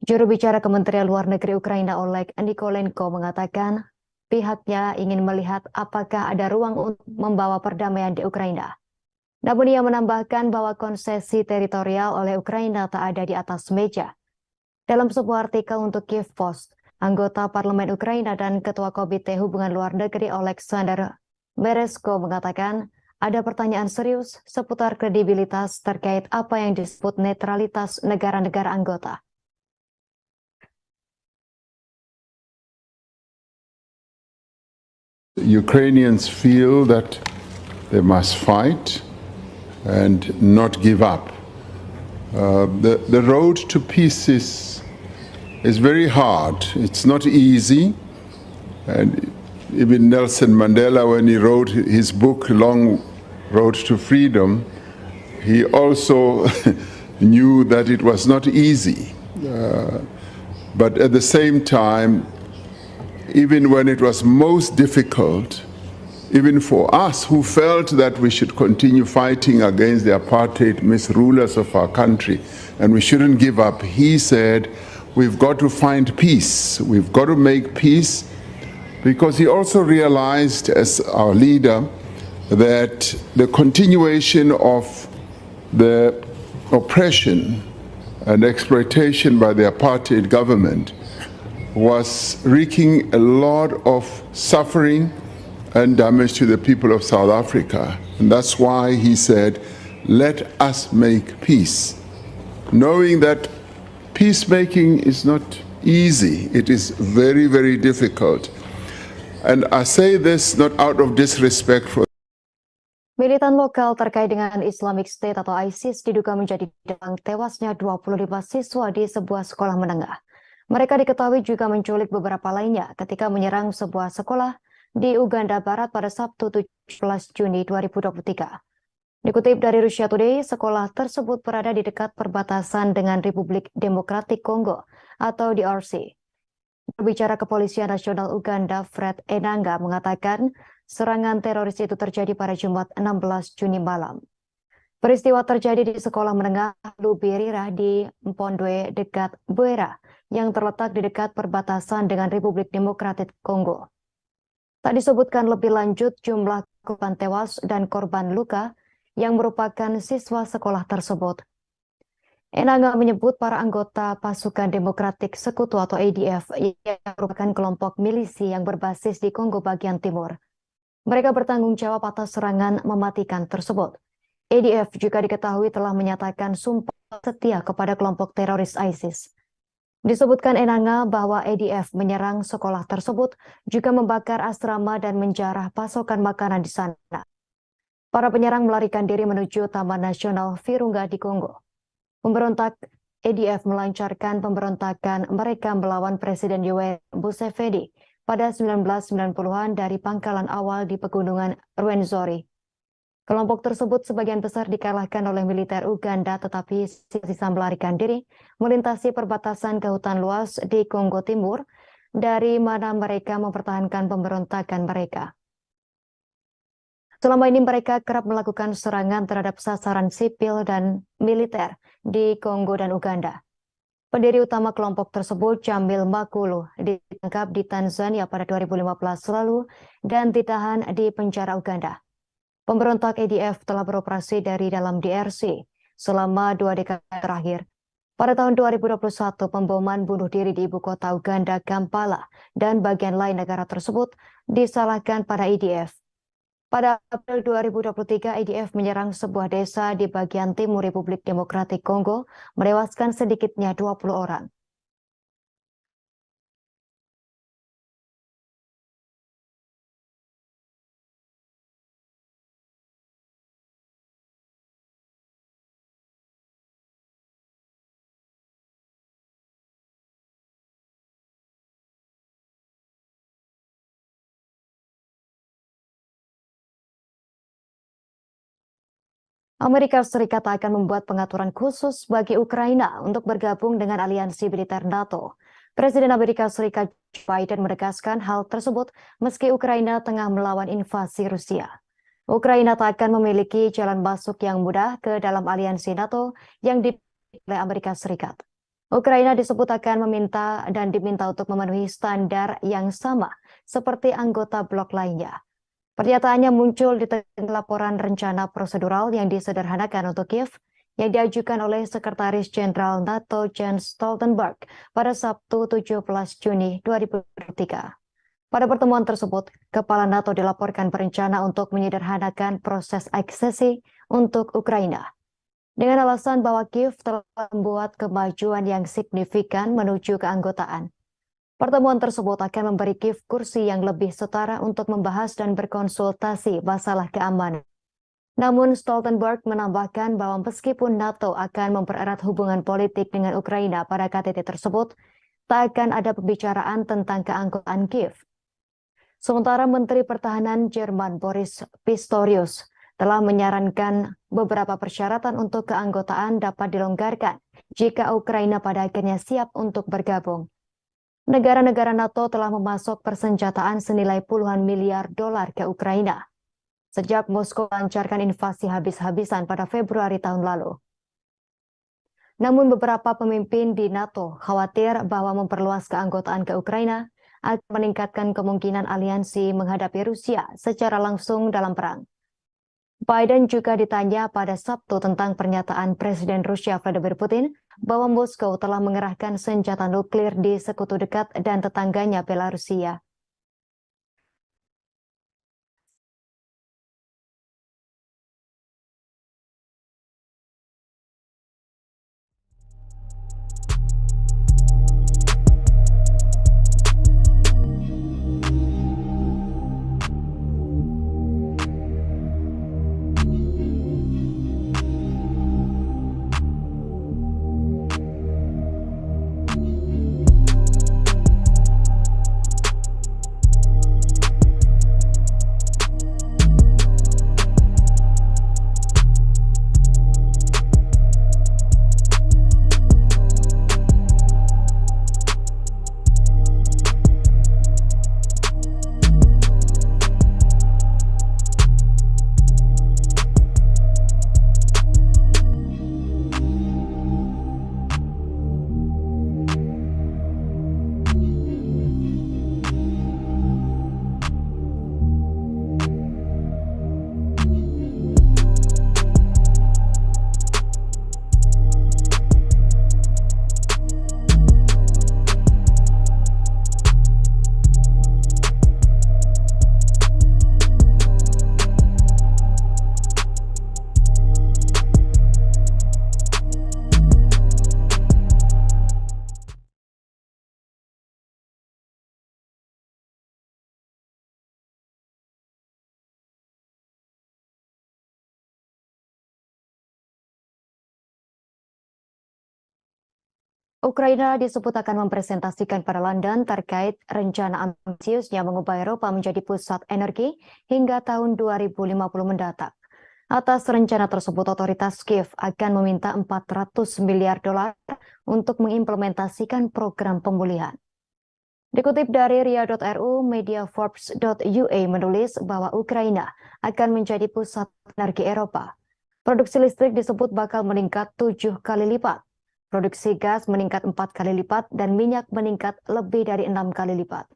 Juru bicara Kementerian Luar Negeri Ukraina Oleg Nikolenko mengatakan pihaknya ingin melihat apakah ada ruang untuk membawa perdamaian di Ukraina. Namun ia menambahkan bahwa konsesi teritorial oleh Ukraina tak ada di atas meja. Dalam sebuah artikel untuk Kiev Post, anggota Parlemen Ukraina dan Ketua Komite Hubungan Luar Negeri Oleksandr Meresko mengatakan ada pertanyaan serius seputar kredibilitas terkait apa yang disebut netralitas negara-negara anggota. Ukrainians feel that they must fight and not give up. The road to peace is very hard. It's not easy. And even Nelson Mandela, when he wrote his book, Long Road to Freedom, he also knew that it was not easy. But at the same time, even when it was most difficult, even for us who felt that we should continue fighting against the apartheid misrulers of our country and we shouldn't give up, he said, we've got to find peace. We've got to make peace, because he also realized, as our leader, that the continuation of the oppression and exploitation by the apartheid government was wreaking a lot of suffering and damage to the people of South Africa. And that's why he said, let us make peace. Knowing that peacemaking is not easy, it is very, very difficult. And I say this not out of disrespect for Keritan lokal terkait dengan Islamic State atau ISIS diduga menjadi dalang tewasnya 25 siswa di sebuah sekolah menengah. Mereka diketahui juga menculik beberapa lainnya ketika menyerang sebuah sekolah di Uganda Barat pada Sabtu 17 Juni 2023. Dikutip dari Russia Today, sekolah tersebut berada di dekat perbatasan dengan Republik Demokratik Kongo atau DRC. Berbicara Kepolisian Nasional Uganda, Fred Enanga mengatakan serangan teroris itu terjadi pada Jumat 16 Juni malam. Peristiwa terjadi di sekolah menengah Lubirira di Mpondwe dekat Bwera yang terletak di dekat perbatasan dengan Republik Demokratik Kongo. Tak disebutkan lebih lanjut jumlah korban tewas dan korban luka yang merupakan siswa sekolah tersebut. Enanga menyebut para anggota Pasukan Demokratik Sekutu atau ADF yang merupakan kelompok milisi yang berbasis di Kongo bagian timur. Mereka bertanggung jawab atas serangan mematikan tersebut. ADF juga diketahui telah menyatakan sumpah setia kepada kelompok teroris ISIS. Disebutkan Enanga bahwa ADF menyerang sekolah tersebut, juga membakar asrama dan menjarah pasokan makanan di sana. Para penyerang melarikan diri menuju Taman Nasional Virunga di Kongo. Pemberontak ADF melancarkan pemberontakan mereka melawan Presiden Yoweri Museveni pada 1990-an dari pangkalan awal di pegunungan Rwenzori. Kelompok tersebut sebagian besar dikalahkan oleh militer Uganda tetapi sisa melarikan diri melintasi perbatasan ke hutan luas di Kongo Timur dari mana mereka mempertahankan pemberontakan mereka. Selama ini mereka kerap melakukan serangan terhadap sasaran sipil dan militer di Kongo dan Uganda. Pendiri utama kelompok tersebut, Jamil Makulu, ditangkap di Tanzania pada 2015 lalu dan ditahan di penjara Uganda. Pemberontak ADF telah beroperasi dari dalam DRC selama 2 dekade terakhir. Pada tahun 2021, pemboman bunuh diri di ibu kota Uganda, Kampala, dan bagian lain negara tersebut disalahkan pada ADF. Pada April 2023, ADF menyerang sebuah desa di bagian timur Republik Demokratik Kongo, menewaskan sedikitnya 20 orang. Amerika Serikat akan membuat pengaturan khusus bagi Ukraina untuk bergabung dengan aliansi militer NATO. Presiden Amerika Serikat Joe Biden menegaskan hal tersebut meski Ukraina tengah melawan invasi Rusia. Ukraina tak akan memiliki jalan masuk yang mudah ke dalam aliansi NATO yang dipilih oleh Amerika Serikat. Ukraina disebut akan diminta untuk memenuhi standar yang sama seperti anggota blok lainnya. Pernyataannya muncul di tengah laporan rencana prosedural yang disederhanakan untuk Kiev yang diajukan oleh Sekretaris Jenderal NATO Jens Stoltenberg pada Sabtu 17 Juni 2023. Pada pertemuan tersebut, Kepala NATO dilaporkan berencana untuk menyederhanakan proses aksesi untuk Ukraina. Dengan alasan bahwa Kiev telah membuat kemajuan yang signifikan menuju keanggotaan. Pertemuan tersebut akan memberi Kiev kursi yang lebih setara untuk membahas dan berkonsultasi masalah keamanan. Namun Stoltenberg menambahkan bahwa meskipun NATO akan mempererat hubungan politik dengan Ukraina pada KTT tersebut, tak akan ada pembicaraan tentang keanggotaan Kiev. Sementara Menteri Pertahanan Jerman Boris Pistorius telah menyarankan beberapa persyaratan untuk keanggotaan dapat dilonggarkan jika Ukraina pada akhirnya siap untuk bergabung. Negara-negara NATO telah memasok persenjataan senilai puluhan miliar dolar ke Ukraina sejak Moskow melancarkan invasi habis-habisan pada Februari tahun lalu. Namun beberapa pemimpin di NATO khawatir bahwa memperluas keanggotaan ke Ukraina akan meningkatkan kemungkinan aliansi menghadapi Rusia secara langsung dalam perang. Biden juga ditanya pada Sabtu tentang pernyataan Presiden Rusia Vladimir Putin bahwa Moskow telah mengerahkan senjata nuklir di sekutu dekat dan tetangganya Belarusia. Ukraina disebut akan mempresentasikan pada London terkait rencana ambisiusnya mengubah Eropa menjadi pusat energi hingga tahun 2050 mendatang. Atas rencana tersebut, otoritas Kiev akan meminta 400 miliar dolar untuk mengimplementasikan program pemulihan. Dikutip dari ria.ru, media Forbes.ua menulis bahwa Ukraina akan menjadi pusat energi Eropa. Produksi listrik disebut bakal meningkat 7 kali lipat. Produksi gas meningkat 4 kali lipat dan minyak meningkat lebih dari 6 kali lipat.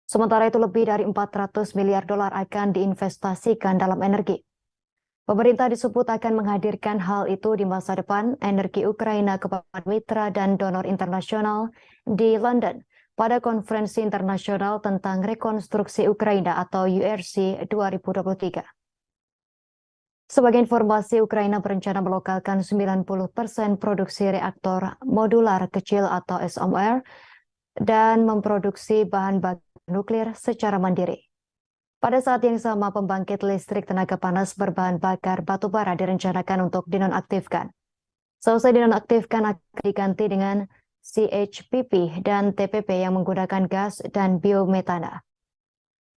Sementara itu lebih dari 400 miliar dolar akan diinvestasikan dalam energi. Pemerintah disebut akan menghadirkan hal itu di masa depan energi Ukraina kepada mitra dan donor internasional di London pada konferensi internasional tentang rekonstruksi Ukraina atau URC 2023. Sebagai informasi, Ukraina berencana melokalkan 90% produksi reaktor modular kecil atau SMR dan memproduksi bahan bakar nuklir secara mandiri. Pada saat yang sama, pembangkit listrik tenaga panas berbahan bakar batu bara direncanakan untuk dinonaktifkan. Selesai dinonaktifkan akan diganti dengan CHPP dan TPP yang menggunakan gas dan biometana.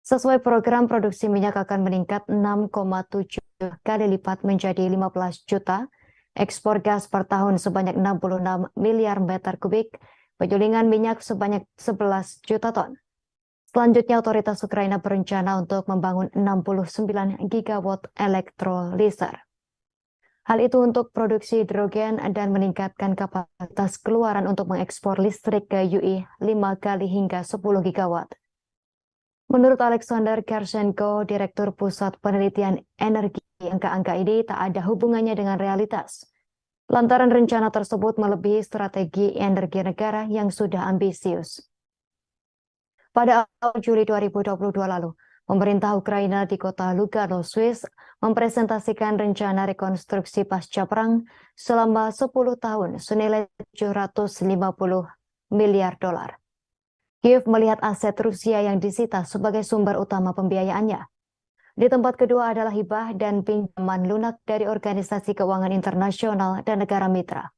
Sesuai program, produksi minyak akan meningkat 6,7 kali lipat menjadi 15 juta, ekspor gas per tahun sebanyak 66 miliar meter kubik, penyulingan minyak sebanyak 11 juta ton. Selanjutnya, otoritas Ukraina berencana untuk membangun 69 gigawatt elektrolyser. Hal itu untuk produksi hidrogen dan meningkatkan kapasitas keluaran untuk mengekspor listrik ke UI 5 kali hingga 10 gigawatt. Menurut Alexander Kershenko, Direktur Pusat Penelitian Energi, angka-angka ini tak ada hubungannya dengan realitas. Lantaran rencana tersebut melebihi strategi energi negara yang sudah ambisius. Pada awal Juli 2022 lalu, pemerintah Ukraina di kota Lugano, Swiss, mempresentasikan rencana rekonstruksi pasca perang selama 10 tahun senilai 750 miliar dolar. Kiev melihat aset Rusia yang disita sebagai sumber utama pembiayaannya. Di tempat kedua adalah hibah dan pinjaman lunak dari organisasi keuangan internasional dan negara mitra.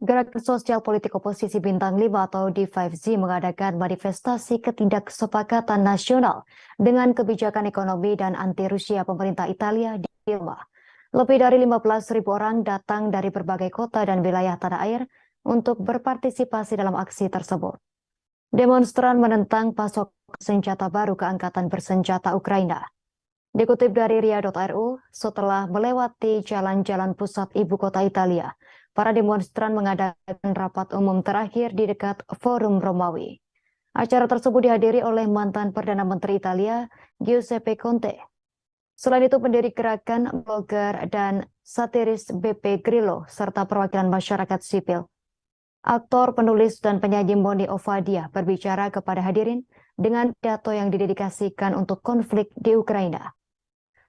Gerakan Sosial Politik Oposisi Bintang 5 atau D5Z mengadakan manifestasi ketidaksepakatan nasional dengan kebijakan ekonomi dan anti-Rusia pemerintah Italia di Roma. Lebih dari 15.000 orang datang dari berbagai kota dan wilayah tanah air untuk berpartisipasi dalam aksi tersebut. Demonstran menentang pasokan senjata baru ke Angkatan Bersenjata Ukraina. Dikutip dari ria.ru, setelah melewati jalan-jalan pusat ibu kota Italia, para demonstran mengadakan rapat umum terakhir di dekat Forum Romawi. Acara tersebut dihadiri oleh mantan Perdana Menteri Italia, Giuseppe Conte. Selain itu, pendiri gerakan, blogger, dan satiris BP Grillo, serta perwakilan masyarakat sipil. Aktor, penulis, dan penyanyi Moni Ovadia berbicara kepada hadirin dengan pidato yang didedikasikan untuk konflik di Ukraina.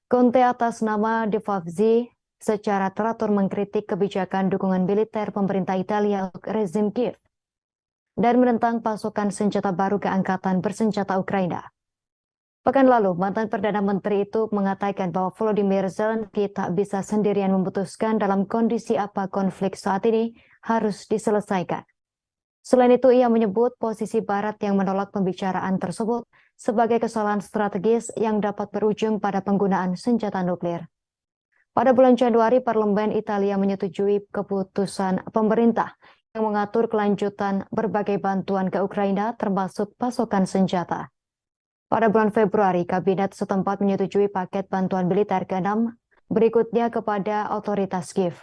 Conte atas nama D5Z secara teratur mengkritik kebijakan dukungan militer pemerintah Italia untuk rezim Kiev dan menentang pasokan senjata baru ke Angkatan Bersenjata Ukraina. Pekan lalu, mantan Perdana Menteri itu mengatakan bahwa Volodymyr Zelensky tak bisa sendirian memutuskan dalam kondisi apa konflik saat ini harus diselesaikan. Selain itu, ia menyebut posisi Barat yang menolak pembicaraan tersebut sebagai kesalahan strategis yang dapat berujung pada penggunaan senjata nuklir. Pada bulan Januari, Parlemen Italia menyetujui keputusan pemerintah yang mengatur kelanjutan berbagai bantuan ke Ukraina termasuk pasokan senjata. Pada bulan Februari, kabinet setempat menyetujui paket bantuan militer ke-6 berikutnya kepada otoritas Kiev.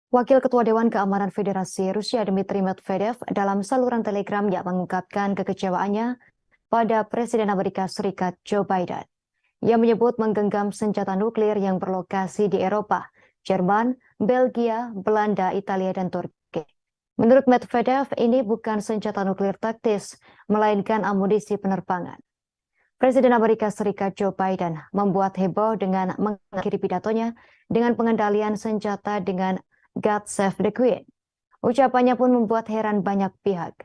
Wakil Ketua Dewan Keamanan Federasi Rusia Dmitry Medvedev dalam saluran Telegramnya mengungkapkan kekecewaannya pada Presiden Amerika Serikat Joe Biden. Ia menyebut menggenggam senjata nuklir yang berlokasi di Eropa, Jerman, Belgia, Belanda, Italia, dan Turki. Menurut Medvedev, ini bukan senjata nuklir taktis, melainkan amunisi penerbangan. Presiden Amerika Serikat Joe Biden membuat heboh dengan mengakhiri pidatonya dengan pengendalian senjata dengan God Save the Queen. Ucapannya pun membuat heran banyak pihak.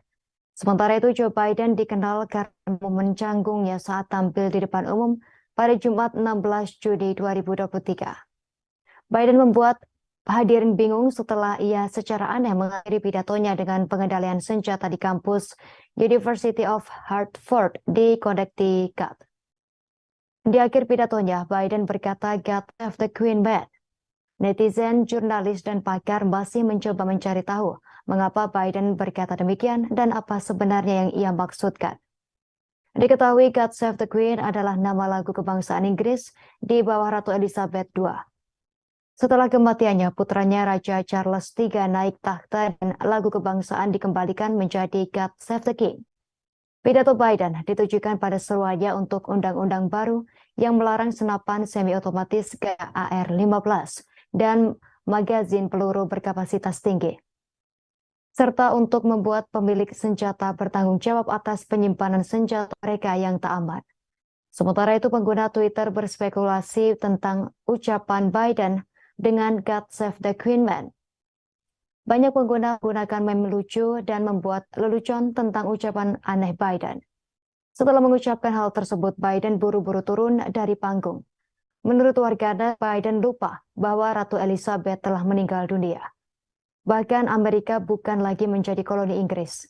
Sementara itu, Joe Biden dikenal karena momen canggungnya saat tampil di depan umum pada Jumat 16 Juni 2023. Biden membuat hadirin bingung setelah ia secara aneh mengakhiri pidatonya dengan pengendalian senjata di kampus University of Hartford di Connecticut. Di akhir pidatonya, Biden berkata, "God Save the Queen, man." Netizen, jurnalis, dan pakar masih mencoba mencari tahu mengapa Biden berkata demikian dan apa sebenarnya yang ia maksudkan. Diketahui God Save the Queen adalah nama lagu kebangsaan Inggris di bawah Ratu Elizabeth II. Setelah kematiannya, putranya Raja Charles III naik takhta dan lagu kebangsaan dikembalikan menjadi God Save the King. Pidato Biden ditujukan pada seruannya untuk undang-undang baru yang melarang senapan semi-otomatis AR-15 dan magazin peluru berkapasitas tinggi, serta untuk membuat pemilik senjata bertanggung jawab atas penyimpanan senjata mereka yang tak aman. Sementara itu, pengguna Twitter berspekulasi tentang ucapan Biden dengan God Save the Queen, man. Banyak pengguna menggunakan meme lucu dan membuat lelucon tentang ucapan aneh Biden. Setelah mengucapkan hal tersebut, Biden buru-buru turun dari panggung. Menurut warganet, Biden lupa bahwa Ratu Elizabeth telah meninggal dunia. Bahkan Amerika bukan lagi menjadi koloni Inggris.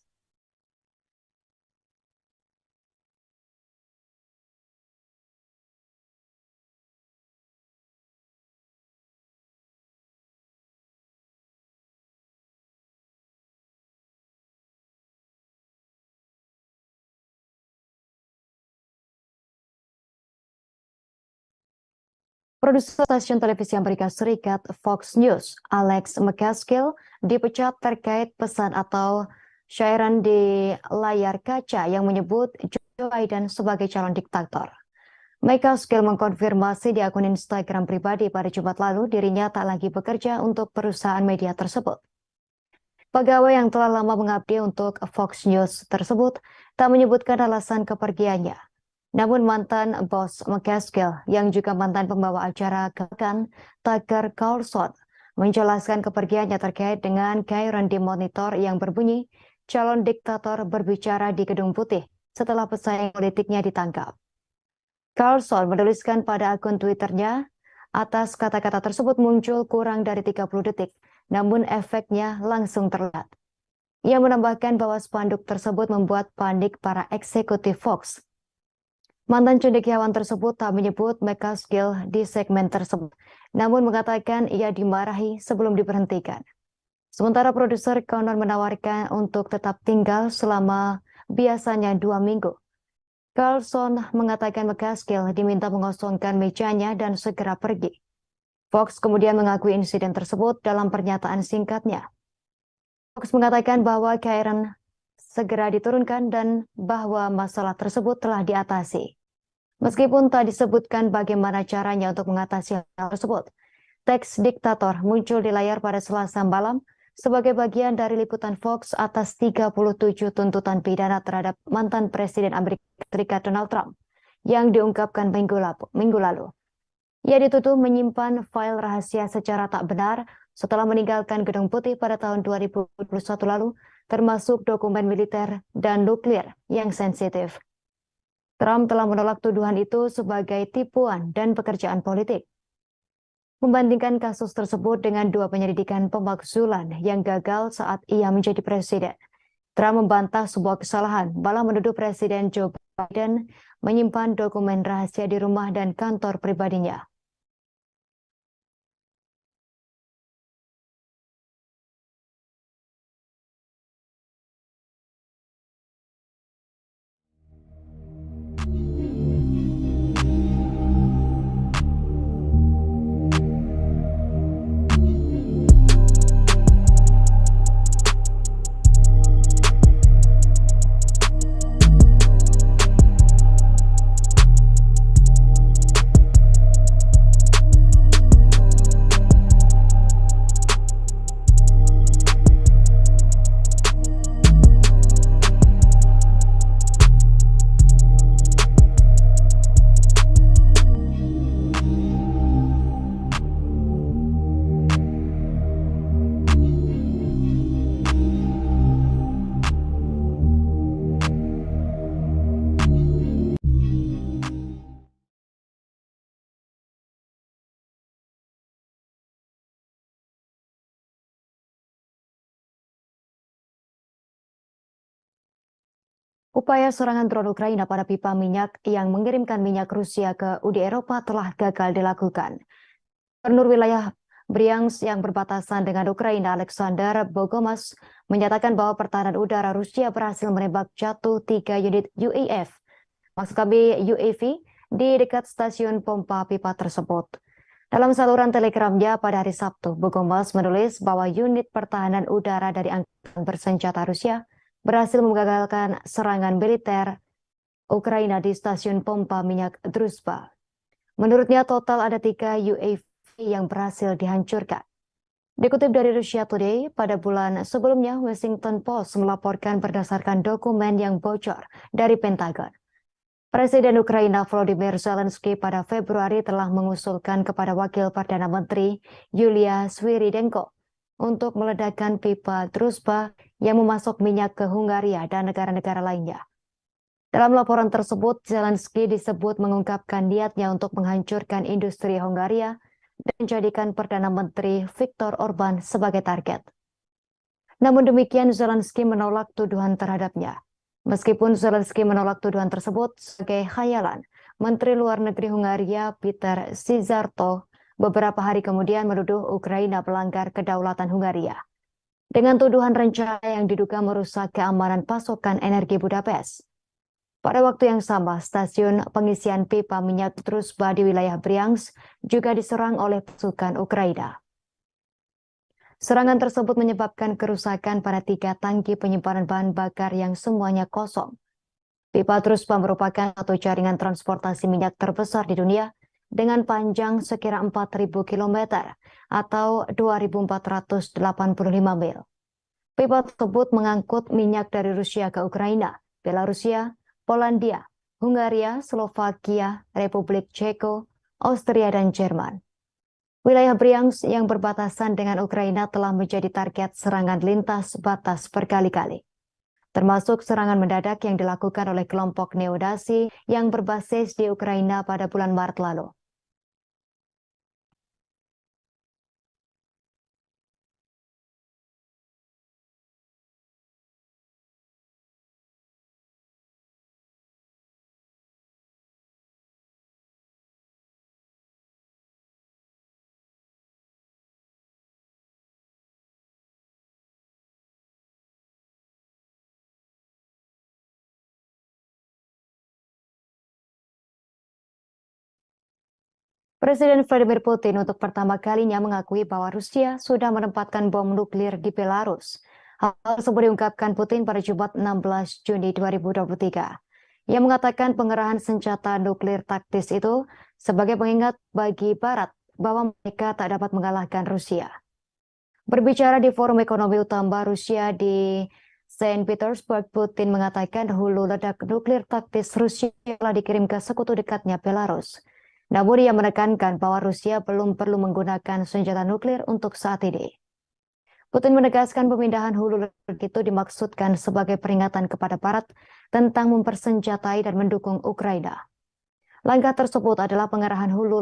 Produser stasiun televisi Amerika Serikat Fox News, Alex McCaskill, dipecat terkait pesan atau syairan di layar kaca yang menyebut Joe Biden sebagai calon diktator. McCaskill mengkonfirmasi di akun Instagram pribadi pada Jumat lalu dirinya tak lagi bekerja untuk perusahaan media tersebut. Pegawai yang telah lama mengabdi untuk Fox News tersebut tak menyebutkan alasan kepergiannya. Namun mantan bos McCaskill yang juga mantan pembawa acara Kekan, Tucker Carlson, menjelaskan kepergiannya terkait dengan gairan di monitor yang berbunyi calon diktator berbicara di Gedung Putih setelah pesaing politiknya ditangkap. Carlson menuliskan pada akun Twitternya, atas kata-kata tersebut muncul kurang dari 30 detik, namun efeknya langsung terlihat. Ia menambahkan bahwa spanduk tersebut membuat panik para eksekutif Fox. Mantan cendekiawan tersebut tak menyebut McCaskill di segmen tersebut, namun mengatakan ia dimarahi sebelum diberhentikan. Sementara produser Connor menawarkan untuk tetap tinggal selama biasanya 2 minggu. Carlson mengatakan McCaskill diminta mengosongkan mejanya dan segera pergi. Fox kemudian mengakui insiden tersebut dalam pernyataan singkatnya. Fox mengatakan bahwa Karen segera diturunkan dan bahwa masalah tersebut telah diatasi. Meskipun tak disebutkan bagaimana caranya untuk mengatasi hal tersebut, teks diktator muncul di layar pada Selasa malam sebagai bagian dari liputan Fox atas 37 tuntutan pidana terhadap mantan Presiden Amerika Serikat Donald Trump yang diungkapkan minggu lalu. Ia dituduh menyimpan file rahasia secara tak benar setelah meninggalkan Gedung Putih pada tahun 2021 lalu, termasuk dokumen militer dan nuklir yang sensitif. Trump telah menolak tuduhan itu sebagai tipuan dan pekerjaan politik. Membandingkan kasus tersebut dengan dua penyelidikan pemakzulan yang gagal saat ia menjadi presiden, Trump membantah sebuah kesalahan, malah menuduh Presiden Joe Biden menyimpan dokumen rahasia di rumah dan kantor pribadinya. Upaya serangan drone Ukraina pada pipa minyak yang mengirimkan minyak Rusia ke Uni Eropa telah gagal dilakukan. Gubernur wilayah Bryansk yang berbatasan dengan Ukraina, Alexander Bogomas, menyatakan bahwa pertahanan udara Rusia berhasil menembak jatuh 3 unit UAV, maksud kami UAV, di dekat stasiun pompa pipa tersebut. Dalam saluran telegramnya pada hari Sabtu, Bogomas menulis bahwa unit pertahanan udara dari angkatan bersenjata Rusia berhasil menggagalkan serangan militer Ukraina di stasiun pompa minyak Druzhba. Menurutnya total ada 3 UAV yang berhasil dihancurkan. Dikutip dari Russia Today, pada bulan sebelumnya Washington Post melaporkan berdasarkan dokumen yang bocor dari Pentagon. Presiden Ukraina Volodymyr Zelensky pada Februari telah mengusulkan kepada Wakil Perdana Menteri Yulia Swiridenko untuk meledakkan pipa Druzhba yang memasok minyak ke Hungaria dan negara-negara lainnya. Dalam laporan tersebut, Zelensky disebut mengungkapkan niatnya untuk menghancurkan industri Hungaria dan menjadikan Perdana Menteri Viktor Orban sebagai target. Namun demikian, Zelensky menolak tuduhan terhadapnya. Meskipun Zelensky menolak tuduhan tersebut sebagai khayalan, Menteri Luar Negeri Hungaria Peter Szijjártó beberapa hari kemudian menuduh Ukraina melanggar kedaulatan Hungaria dengan tuduhan rencana yang diduga merusak keamanan pasokan energi Budapest. Pada waktu yang sama, stasiun pengisian pipa minyak Druzhba di wilayah Bryansk juga diserang oleh pasukan Ukraina. Serangan tersebut menyebabkan kerusakan pada 3 tangki penyimpanan bahan bakar yang semuanya kosong. Pipa Druzhba merupakan satu jaringan transportasi minyak terbesar di dunia dengan panjang sekira 4.000 km atau 2.485 mil. Pipa tersebut mengangkut minyak dari Rusia ke Ukraina, Belarusia, Polandia, Hungaria, Slovakia, Republik Ceko, Austria, dan Jerman. Wilayah Bryansk yang berbatasan dengan Ukraina telah menjadi target serangan lintas batas berkali-kali, termasuk serangan mendadak yang dilakukan oleh kelompok neonazi yang berbasis di Ukraina pada bulan Maret lalu. Presiden Vladimir Putin untuk pertama kalinya mengakui bahwa Rusia sudah menempatkan bom nuklir di Belarus. Hal tersebut diungkapkan Putin pada Jumat 16 Juni 2023. Ia mengatakan pengerahan senjata nuklir taktis itu sebagai pengingat bagi Barat bahwa mereka tak dapat mengalahkan Rusia. Berbicara di Forum Ekonomi Utama Rusia di Saint Petersburg, Putin mengatakan hulu ledak nuklir taktis Rusia telah dikirim ke sekutu dekatnya Belarus. Namun ia menekankan bahwa Rusia belum perlu menggunakan senjata nuklir untuk saat ini. Putin menegaskan pemindahan hulu ledak itu dimaksudkan sebagai peringatan kepada Barat tentang mempersenjatai dan mendukung Ukraina. Langkah tersebut adalah pengerahan hulu